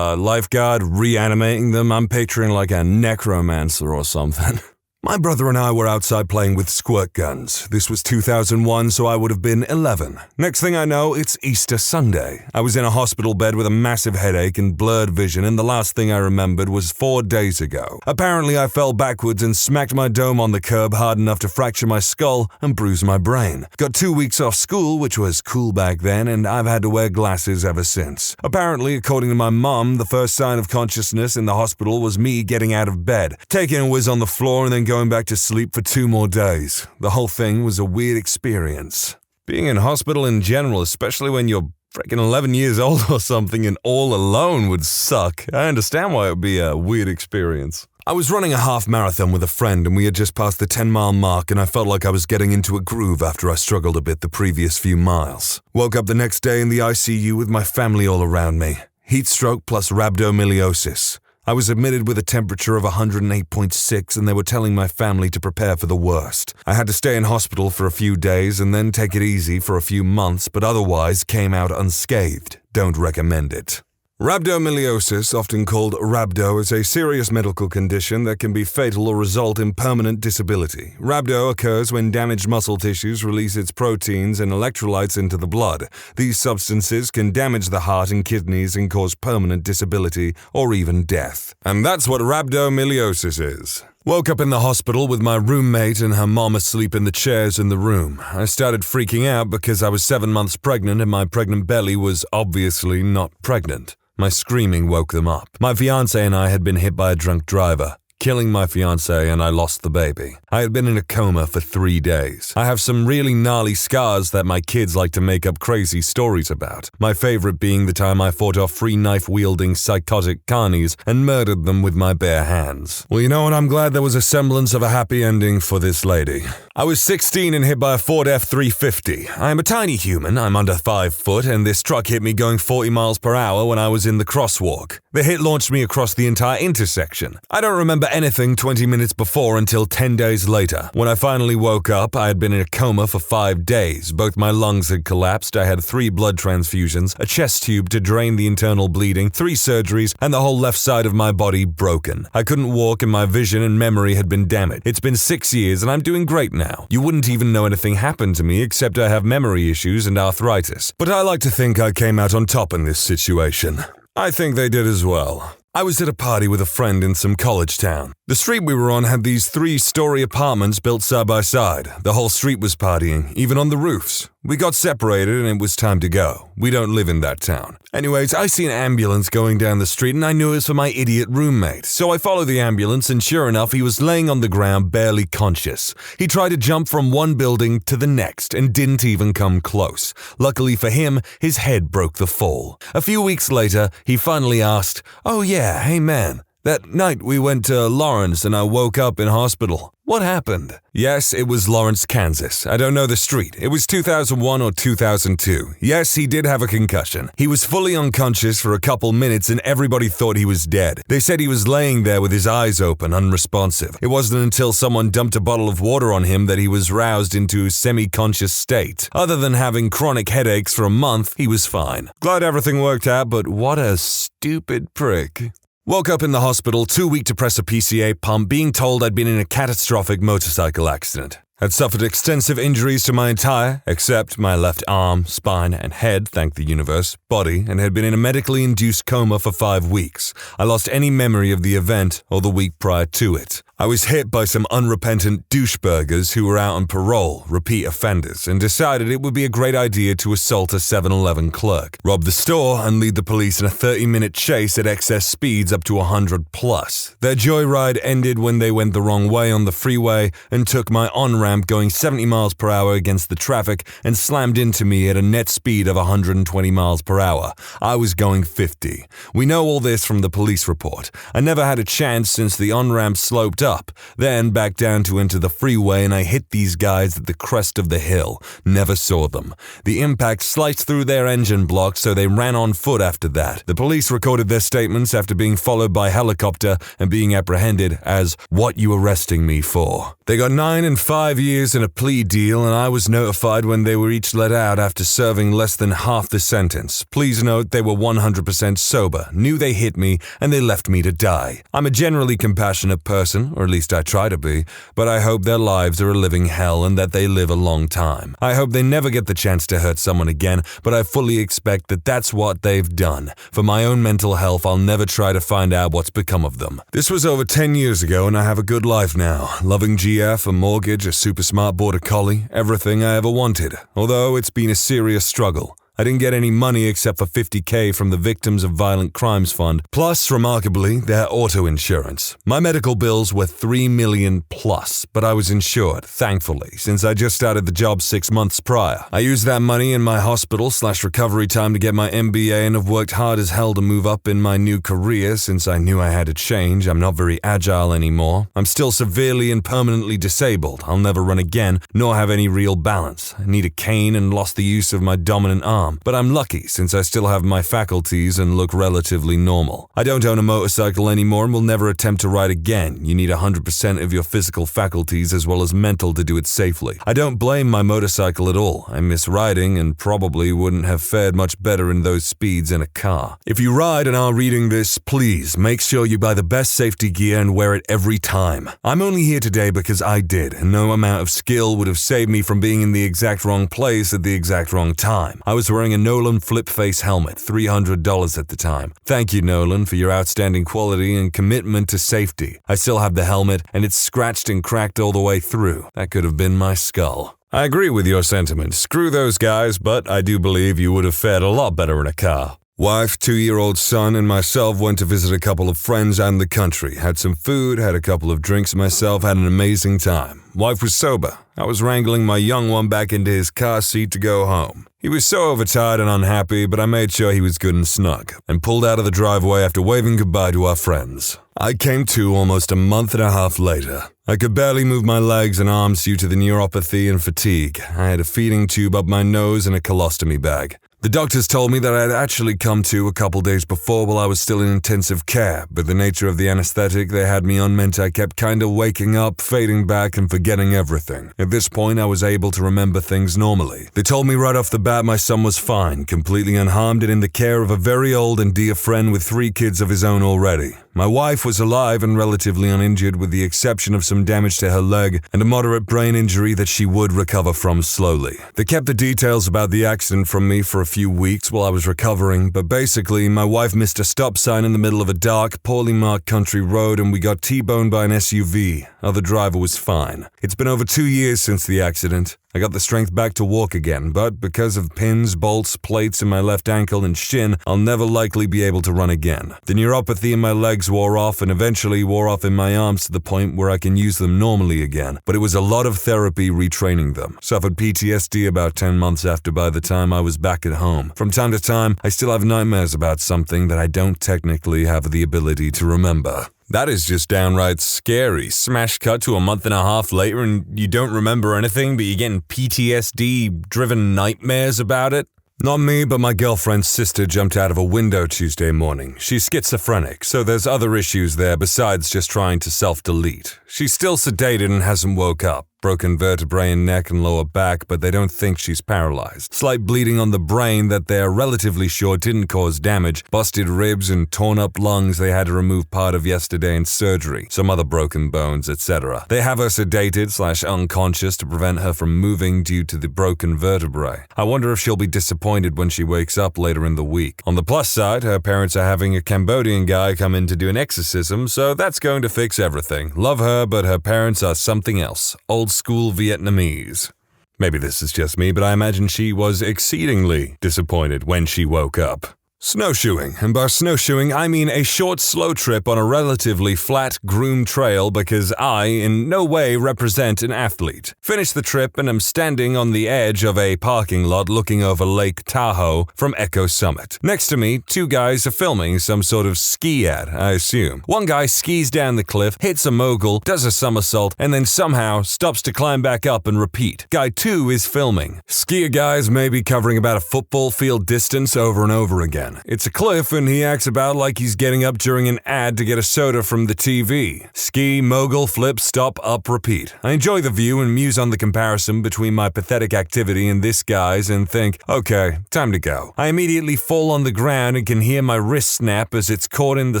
lifeguard reanimating them, I'm picturing like a necromancer or something. My brother and I were outside playing with squirt guns. This was 2001, so I would have been 11. Next thing I know, it's Easter Sunday. I was in a hospital bed with a massive headache and blurred vision, and the last thing I remembered was 4 days ago. Apparently, I fell backwards and smacked my dome on the curb hard enough to fracture my skull and bruise my brain. Got 2 weeks off school, which was cool back then, and I've had to wear glasses ever since. Apparently, according to my mom, the first sign of consciousness in the hospital was me getting out of bed, taking a whiz on the floor, and then going back to sleep for 2 more days. The whole thing was a weird experience. Being in hospital in general, especially when you're freaking 11 years old or something and all alone, would suck. I understand why it would be a weird experience. I was running a half marathon with a friend and we had just passed the 10-mile mark and I felt like I was getting into a groove after I struggled a bit the previous few miles. Woke up the next day in the ICU with my family all around me. Heat stroke plus rhabdomyolysis. I was admitted with a temperature of 108.6 and they were telling my family to prepare for the worst. I had to stay in hospital for a few days and then take it easy for a few months, but otherwise came out unscathed. Don't recommend it. Rhabdomyolysis, often called rhabdo, is a serious medical condition that can be fatal or result in permanent disability. Rhabdo occurs when damaged muscle tissues release its proteins and electrolytes into the blood. These substances can damage the heart and kidneys and cause permanent disability or even death. And that's what rhabdomyolysis is. Woke up in the hospital with my roommate and her mom asleep in the chairs in the room. I started freaking out because I was 7 months pregnant and my pregnant belly was obviously not pregnant. My screaming woke them up. My fiancé and I had been hit by a drunk driver, killing my fiancé, and I lost the baby. I had been in a coma for 3 days. I have some really gnarly scars that my kids like to make up crazy stories about. My favorite being the time I fought off 3 knife-wielding psychotic carnies and murdered them with my bare hands. Well, you know what? I'm glad there was a semblance of a happy ending for this lady. I was 16 and hit by a Ford F-350. I am a tiny human, I'm under 5 foot, and this truck hit me going 40 miles per hour when I was in the crosswalk. The hit launched me across the entire intersection. I don't remember anything 20 minutes before until 10 days later. When I finally woke up, I had been in a coma for 5 days. Both my lungs had collapsed, I had 3 blood transfusions, a chest tube to drain the internal bleeding, 3 surgeries, and the whole left side of my body broken. I couldn't walk and my vision and memory had been damaged. It's been 6 years and I'm doing great now. You wouldn't even know anything happened to me except I have memory issues and arthritis. But I like to think I came out on top in this situation. I think they did as well. I was at a party with a friend in some college town. The street we were on had these 3-story apartments built side by side. The whole street was partying, even on the roofs. We got separated and it was time to go. We don't live in that town. Anyways, I see an ambulance going down the street and I knew it was for my idiot roommate. So I followed the ambulance and sure enough, he was laying on the ground barely conscious. He tried to jump from one building to the next and didn't even come close. Luckily for him, his head broke the fall. A few weeks later, he finally asked, "Oh yeah, hey man, that night we went to Lawrence and I woke up in hospital. What happened?" Yes, it was Lawrence, Kansas. I don't know the street. It was 2001 or 2002. Yes, he did have a concussion. He was fully unconscious for a couple minutes and everybody thought he was dead. They said he was laying there with his eyes open, unresponsive. It wasn't until someone dumped a bottle of water on him that he was roused into a semi-conscious state. Other than having chronic headaches for a month, he was fine. Glad everything worked out, but what a stupid prick. Woke up in the hospital, too weak to press a PCA pump, being told I'd been in a catastrophic motorcycle accident. Had suffered extensive injuries to my entire, except my left arm, spine, and head, thank the universe, body, and had been in a medically induced coma for 5 weeks. I lost any memory of the event or the week prior to it. I was hit by some unrepentant doucheburgers who were out on parole, repeat offenders, and decided it would be a great idea to assault a 7-Eleven clerk, rob the store, and lead the police in a 30-minute chase at excess speeds up to 100 plus. Their joyride ended when they went the wrong way on the freeway and took my on-ramp going 70 miles per hour against the traffic and slammed into me at a net speed of 120 miles per hour. I was going 50. We know all this from the police report. I never had a chance since the on-ramp sloped up, then back down to enter the freeway and I hit these guys at the crest of the hill. Never saw them. The impact sliced through their engine block so they ran on foot after that. The police recorded their statements after being followed by helicopter and being apprehended as "what you arresting me for." They got 9 and 5 years in a plea deal and I was notified when they were each let out after serving less than half the sentence. Please note they were 100% sober, knew they hit me, and they left me to die. I'm a generally compassionate person, or at least I try to be, but I hope their lives are a living hell and that they live a long time. I hope they never get the chance to hurt someone again, but I fully expect that that's what they've done. For my own mental health, I'll never try to find out what's become of them. This was over 10 years ago and I have a good life now. Loving GF, a mortgage, a super smart border collie, everything I ever wanted, although it's been a serious struggle. I didn't get any money except for $50K from the Victims of Violent Crimes Fund, plus, remarkably, their auto insurance. My medical bills were $3 million plus, but I was insured, thankfully, since I just started the job 6 months prior. I used that money in my hospital/recovery time to get my MBA and have worked hard as hell to move up in my new career since I knew I had to change. I'm not very agile anymore. I'm still severely and permanently disabled. I'll never run again, nor have any real balance. I need a cane and lost the use of my dominant arm. arm, but I'm lucky since I still have my faculties and look relatively normal. I don't own a motorcycle anymore and will never attempt to ride again. You need 100% of your physical faculties as well as mental to do it safely. I don't blame my motorcycle at all. I miss riding and probably wouldn't have fared much better in those speeds in a car. If you ride and are reading this, please make sure you buy the best safety gear and wear it every time. I'm only here today because I did, and no amount of skill would have saved me from being in the exact wrong place at the exact wrong time. I was wearing a Nolan flip-face helmet, $300 at the time. Thank you, Nolan, for your outstanding quality and commitment to safety. I still have the helmet, and it's scratched and cracked all the way through. That could have been my skull. I agree with your sentiment. Screw those guys, but I do believe you would have fared a lot better in a car. Wife, 2-year-old son, and myself went to visit a couple of friends and the country. Had some food, had a couple of drinks myself, had an amazing time. Wife was sober. I was wrangling my young one back into his car seat to go home. He was so overtired and unhappy, but I made sure he was good and snug, and pulled out of the driveway after waving goodbye to our friends. I came to almost a month and a half later. I could barely move my legs and arms due to the neuropathy and fatigue. I had a feeding tube up my nose and a colostomy bag. The doctors told me that I had actually come to a couple days before while I was still in intensive care, but the nature of the anesthetic they had me on meant I kept kinda waking up, fading back, and forgetting everything. At this point, I was able to remember things normally. They told me right off the bat my son was fine, completely unharmed and in the care of a very old and dear friend with 3 kids of his own already. My wife was alive and relatively uninjured with the exception of some damage to her leg and a moderate brain injury that she would recover from slowly. They kept the details about the accident from me for a few weeks while I was recovering, but basically my wife missed a stop sign in the middle of a dark, poorly marked country road and we got T-boned by an SUV. Other driver was fine. It's been over 2 years since the accident. I got the strength back to walk again, but because of pins, bolts, plates in my left ankle and shin, I'll never likely be able to run again. The neuropathy in my legs wore off and eventually wore off in my arms to the point where I can use them normally again, but it was a lot of therapy retraining them. Suffered PTSD about 10 months after by the time I was back at home. From time to time, I still have nightmares about something that I don't technically have the ability to remember. That is just downright scary. Smash cut to a month and a half later and you don't remember anything, but you're getting PTSD-driven nightmares about it? Not me, but my girlfriend's sister jumped out of a window Tuesday morning. She's schizophrenic, so there's other issues there besides just trying to self-delete. She's still sedated and hasn't woke up. Broken vertebrae in neck and lower back, but they don't think she's paralyzed. Slight bleeding on the brain that they're relatively sure didn't cause damage. Busted ribs and torn up lungs they had to remove part of yesterday in surgery. Some other broken bones, etc. They have her sedated/unconscious to prevent her from moving due to the broken vertebrae. I wonder if she'll be disappointed when she wakes up later in the week. On the plus side, her parents are having a Cambodian guy come in to do an exorcism, so that's going to fix everything. Love her, but her parents are something else. Old school Vietnamese. Maybe this is just me, but I imagine she was exceedingly disappointed when she woke up. Snowshoeing, and by snowshoeing I mean a short, slow trip on a relatively flat, groomed trail because I in no way represent an athlete. Finished the trip and am standing on the edge of a parking lot looking over Lake Tahoe from Echo Summit. Next to me, 2 guys are filming some sort of ski ad, I assume. One guy skis down the cliff, hits a mogul, does a somersault, and then somehow stops to climb back up and repeat. Guy 2 is filming. Skier guys may be covering about a football field distance over and over again. It's a cliff and he acts about like he's getting up during an ad to get a soda from the TV. Ski, mogul, flip, stop, up, repeat. I enjoy the view and muse on the comparison between my pathetic activity and this guy's and think, okay, time to go. I immediately fall on the ground and can hear my wrist snap as it's caught in the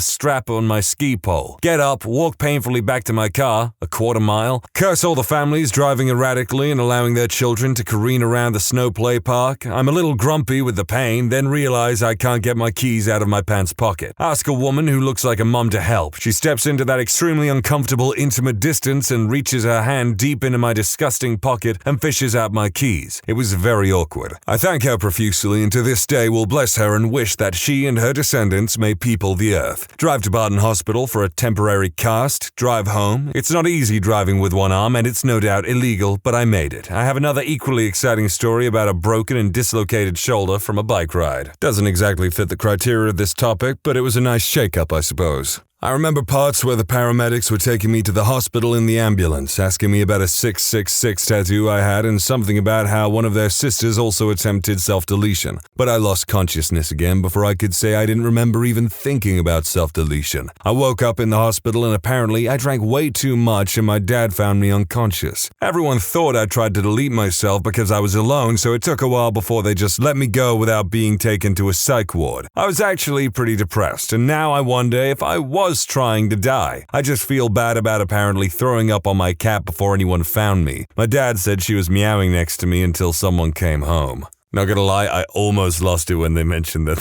strap on my ski pole. Get up, walk painfully back to my car, a quarter mile, curse all the families driving erratically and allowing their children to careen around the snow play park. I'm a little grumpy with the pain, then realize I can't get my keys out of my pants pocket. Ask a woman who looks like a mum to help. She steps into that extremely uncomfortable, intimate distance and reaches her hand deep into my disgusting pocket and fishes out my keys. It was very awkward. I thank her profusely and to this day will bless her and wish that she and her descendants may people the earth. Drive to Barton Hospital for a temporary cast. Drive home. It's not easy driving with one arm and it's no doubt illegal, but I made it. I have another equally exciting story about a broken and dislocated shoulder from a bike ride. Doesn't exactly fit the criteria of this topic, but it was a nice shake-up, I suppose. I remember parts where the paramedics were taking me to the hospital in the ambulance, asking me about a 666 tattoo I had and something about how one of their sisters also attempted self-deletion. But I lost consciousness again before I could say I didn't remember even thinking about self-deletion. I woke up in the hospital and apparently I drank way too much and my dad found me unconscious. Everyone thought I tried to delete myself because I was alone, so it took a while before they just let me go without being taken to a psych ward. I was actually pretty depressed, and now I wonder if I was trying to die. I just feel bad about apparently throwing up on my cat before anyone found me. My dad said she was meowing next to me until someone came home. Not gonna lie, I almost lost it when they mentioned that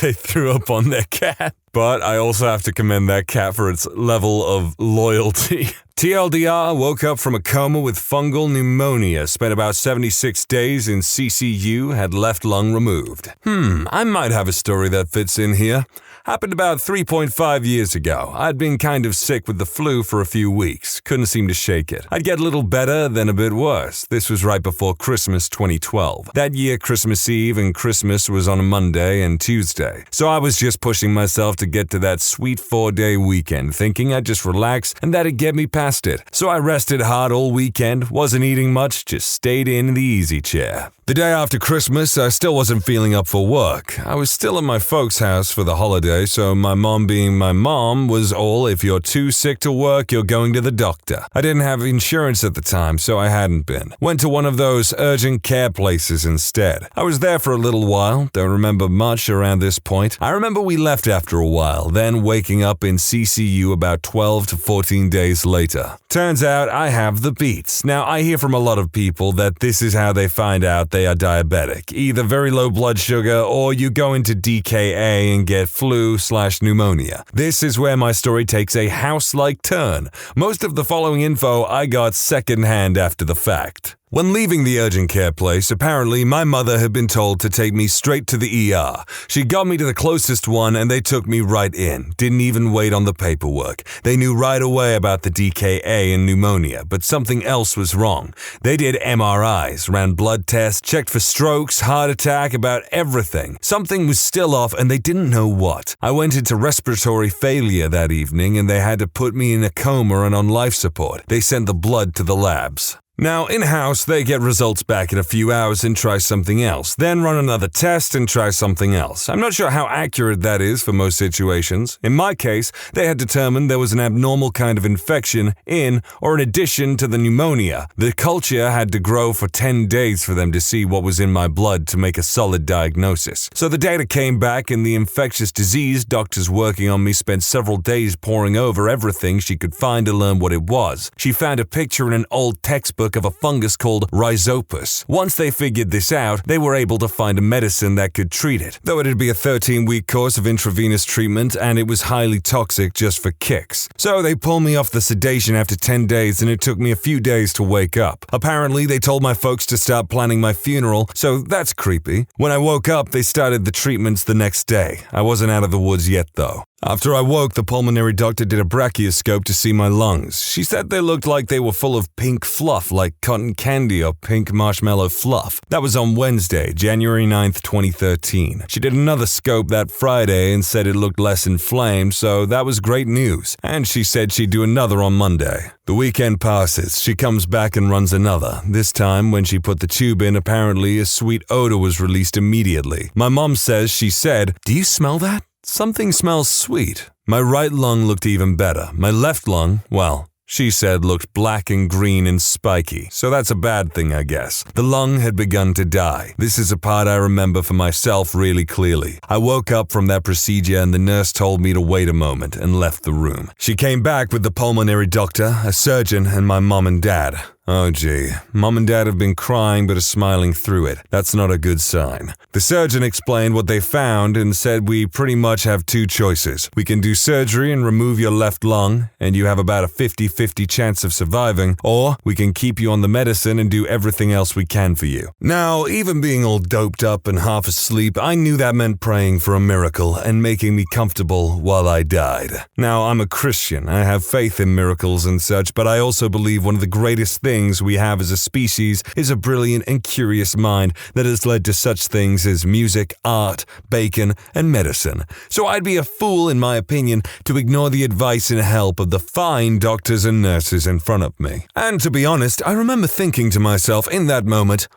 they threw up on their cat. But I also have to commend that cat for its level of loyalty. TLDR, woke up from a coma with fungal pneumonia, spent about 76 days in CCU, had left lung removed. I might have a story that fits in here. Happened about 3.5 years ago. I'd been kind of sick with the flu for a few weeks. Couldn't seem to shake it. I'd get a little better, then a bit worse. This was right before Christmas 2012. That year, Christmas Eve and Christmas was on a Monday and Tuesday. So I was just pushing myself to get to that sweet 4-day weekend, thinking I'd just relax and that'd get me past it. So I rested hard all weekend, wasn't eating much, just stayed in the easy chair. The day after Christmas, I still wasn't feeling up for work. I was still at my folks' house for the holiday, so my mom being my mom was all, if you're too sick to work, you're going to the doctor. I didn't have insurance at the time, so I hadn't been. Went to one of those urgent care places instead. I was there for a little while, don't remember much around this point. I remember we left after a while, then waking up in CCU about 12 to 14 days later. Turns out I have the beats. Now, I hear from a lot of people that this is how they find out they are diabetic, either very low blood sugar or you go into DKA and get flu/pneumonia. This is where my story takes a house-like turn. Most of the following info I got secondhand after the fact. When leaving the urgent care place, apparently my mother had been told to take me straight to the ER. She got me to the closest one and they took me right in. Didn't even wait on the paperwork. They knew right away about the DKA and pneumonia, but something else was wrong. They did MRIs, ran blood tests, checked for strokes, heart attack, about everything. Something was still off and they didn't know what. I went into respiratory failure that evening and they had to put me in a coma and on life support. They sent the blood to the labs. Now, in-house, they get results back in a few hours and try something else, then run another test and try something else. I'm not sure how accurate that is for most situations. In my case, they had determined there was an abnormal kind of infection in or in addition to the pneumonia. The culture had to grow for 10 days for them to see what was in my blood to make a solid diagnosis. So the data came back and the infectious disease doctors working on me spent several days poring over everything she could find to learn what it was. She found a picture in an old textbook of a fungus called rhizopus. Once they figured this out, they were able to find a medicine that could treat it, though it'd be a 13-week course of intravenous treatment and it was highly toxic just for kicks. So they pulled me off the sedation after 10 days and it took me a few days to wake up. Apparently, they told my folks to start planning my funeral, so that's creepy. When I woke up, they started the treatments the next day. I wasn't out of the woods yet though. After I woke, the pulmonary doctor did a brachioscope to see my lungs. She said they looked like they were full of pink fluff, like cotton candy or pink marshmallow fluff. That was on Wednesday, January 9th, 2013. She did another scope that Friday and said it looked less inflamed, so that was great news. And she said she'd do another on Monday. The weekend passes. She comes back and runs another. This time, when she put the tube in, apparently a sweet odor was released immediately. My mom says she said, "Do you smell that? Something smells sweet." My right lung looked even better. My left lung, well, she said looked black and green and spiky, so that's a bad thing, I guess. The lung had begun to die. This is a part I remember for myself really clearly. I woke up from that procedure and the nurse told me to wait a moment and left the room. She came back with the pulmonary doctor, a surgeon, and my mom and dad. Oh gee, Mom and Dad have been crying but are smiling through it. That's not a good sign. The surgeon explained what they found and said we pretty much have two choices. We can do surgery and remove your left lung, and you have about a 50-50 chance of surviving, or we can keep you on the medicine and do everything else we can for you. Now, even being all doped up and half asleep, I knew that meant praying for a miracle and making me comfortable while I died. Now, I'm a Christian. I have faith in miracles and such, but I also believe one of the greatest things things we have as a species is a brilliant and curious mind that has led to such things as music, art, bacon, and medicine. So I'd be a fool, in my opinion, to ignore the advice and help of the fine doctors and nurses in front of me. And to be honest, I remember thinking to myself in that moment,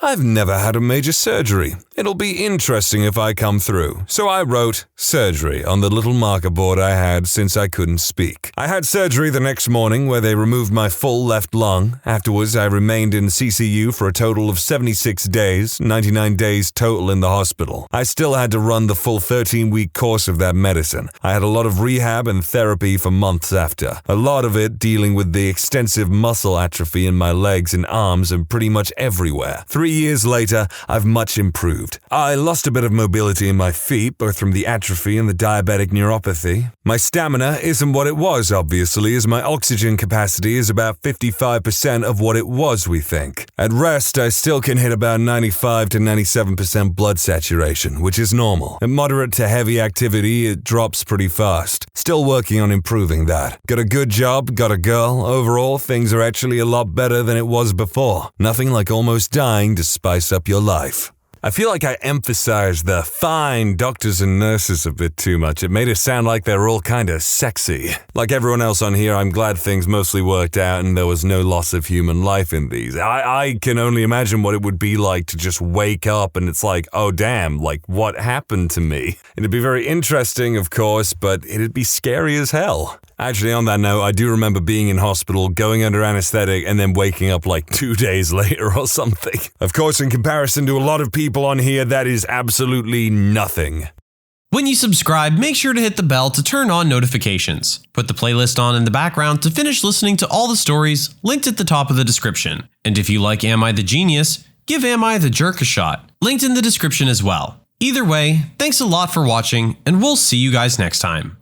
I've never had a major surgery. It'll be interesting if I come through. So I wrote surgery on the little marker board I had since I couldn't speak. I had surgery the next morning where they removed my full left lung. Afterwards, I remained in CCU for a total of 76 days, 99 days total in the hospital. I still had to run the full 13-week course of that medicine. I had a lot of rehab and therapy for months after. A lot of it dealing with the extensive muscle atrophy in my legs and arms and pretty much everywhere. 3 years later, I've much improved. I lost a bit of mobility in my feet, both from the atrophy and the diabetic neuropathy. My stamina isn't what it was, obviously, as my oxygen capacity is about 55% of what it was, we think. At rest, I still can hit about 95 to 97% blood saturation, which is normal. At moderate to heavy activity, it drops pretty fast. Still working on improving that. Got a good job, got a girl. Overall, things are actually a lot better than it was before. Nothing like almost dying to spice up your life. I feel like I emphasized the fine doctors and nurses a bit too much. It made it sound like they're all kind of sexy. Like everyone else on here, I'm glad things mostly worked out and there was no loss of human life in these. I can only imagine what it would be like to just wake up and it's like, oh damn, like what happened to me? It'd be very interesting, of course, but it'd be scary as hell. Actually, on that note, I do remember being in hospital, going under anesthetic, and then waking up like 2 days later or something. Of course, in comparison to a lot of people on here, that is absolutely nothing. When you subscribe, make sure to hit the bell to turn on notifications. Put the playlist on in the background to finish listening to all the stories linked at the top of the description. And if you like Am I the Genius, give Am I the Jerk a shot, linked in the description as well. Either way, thanks a lot for watching, and we'll see you guys next time.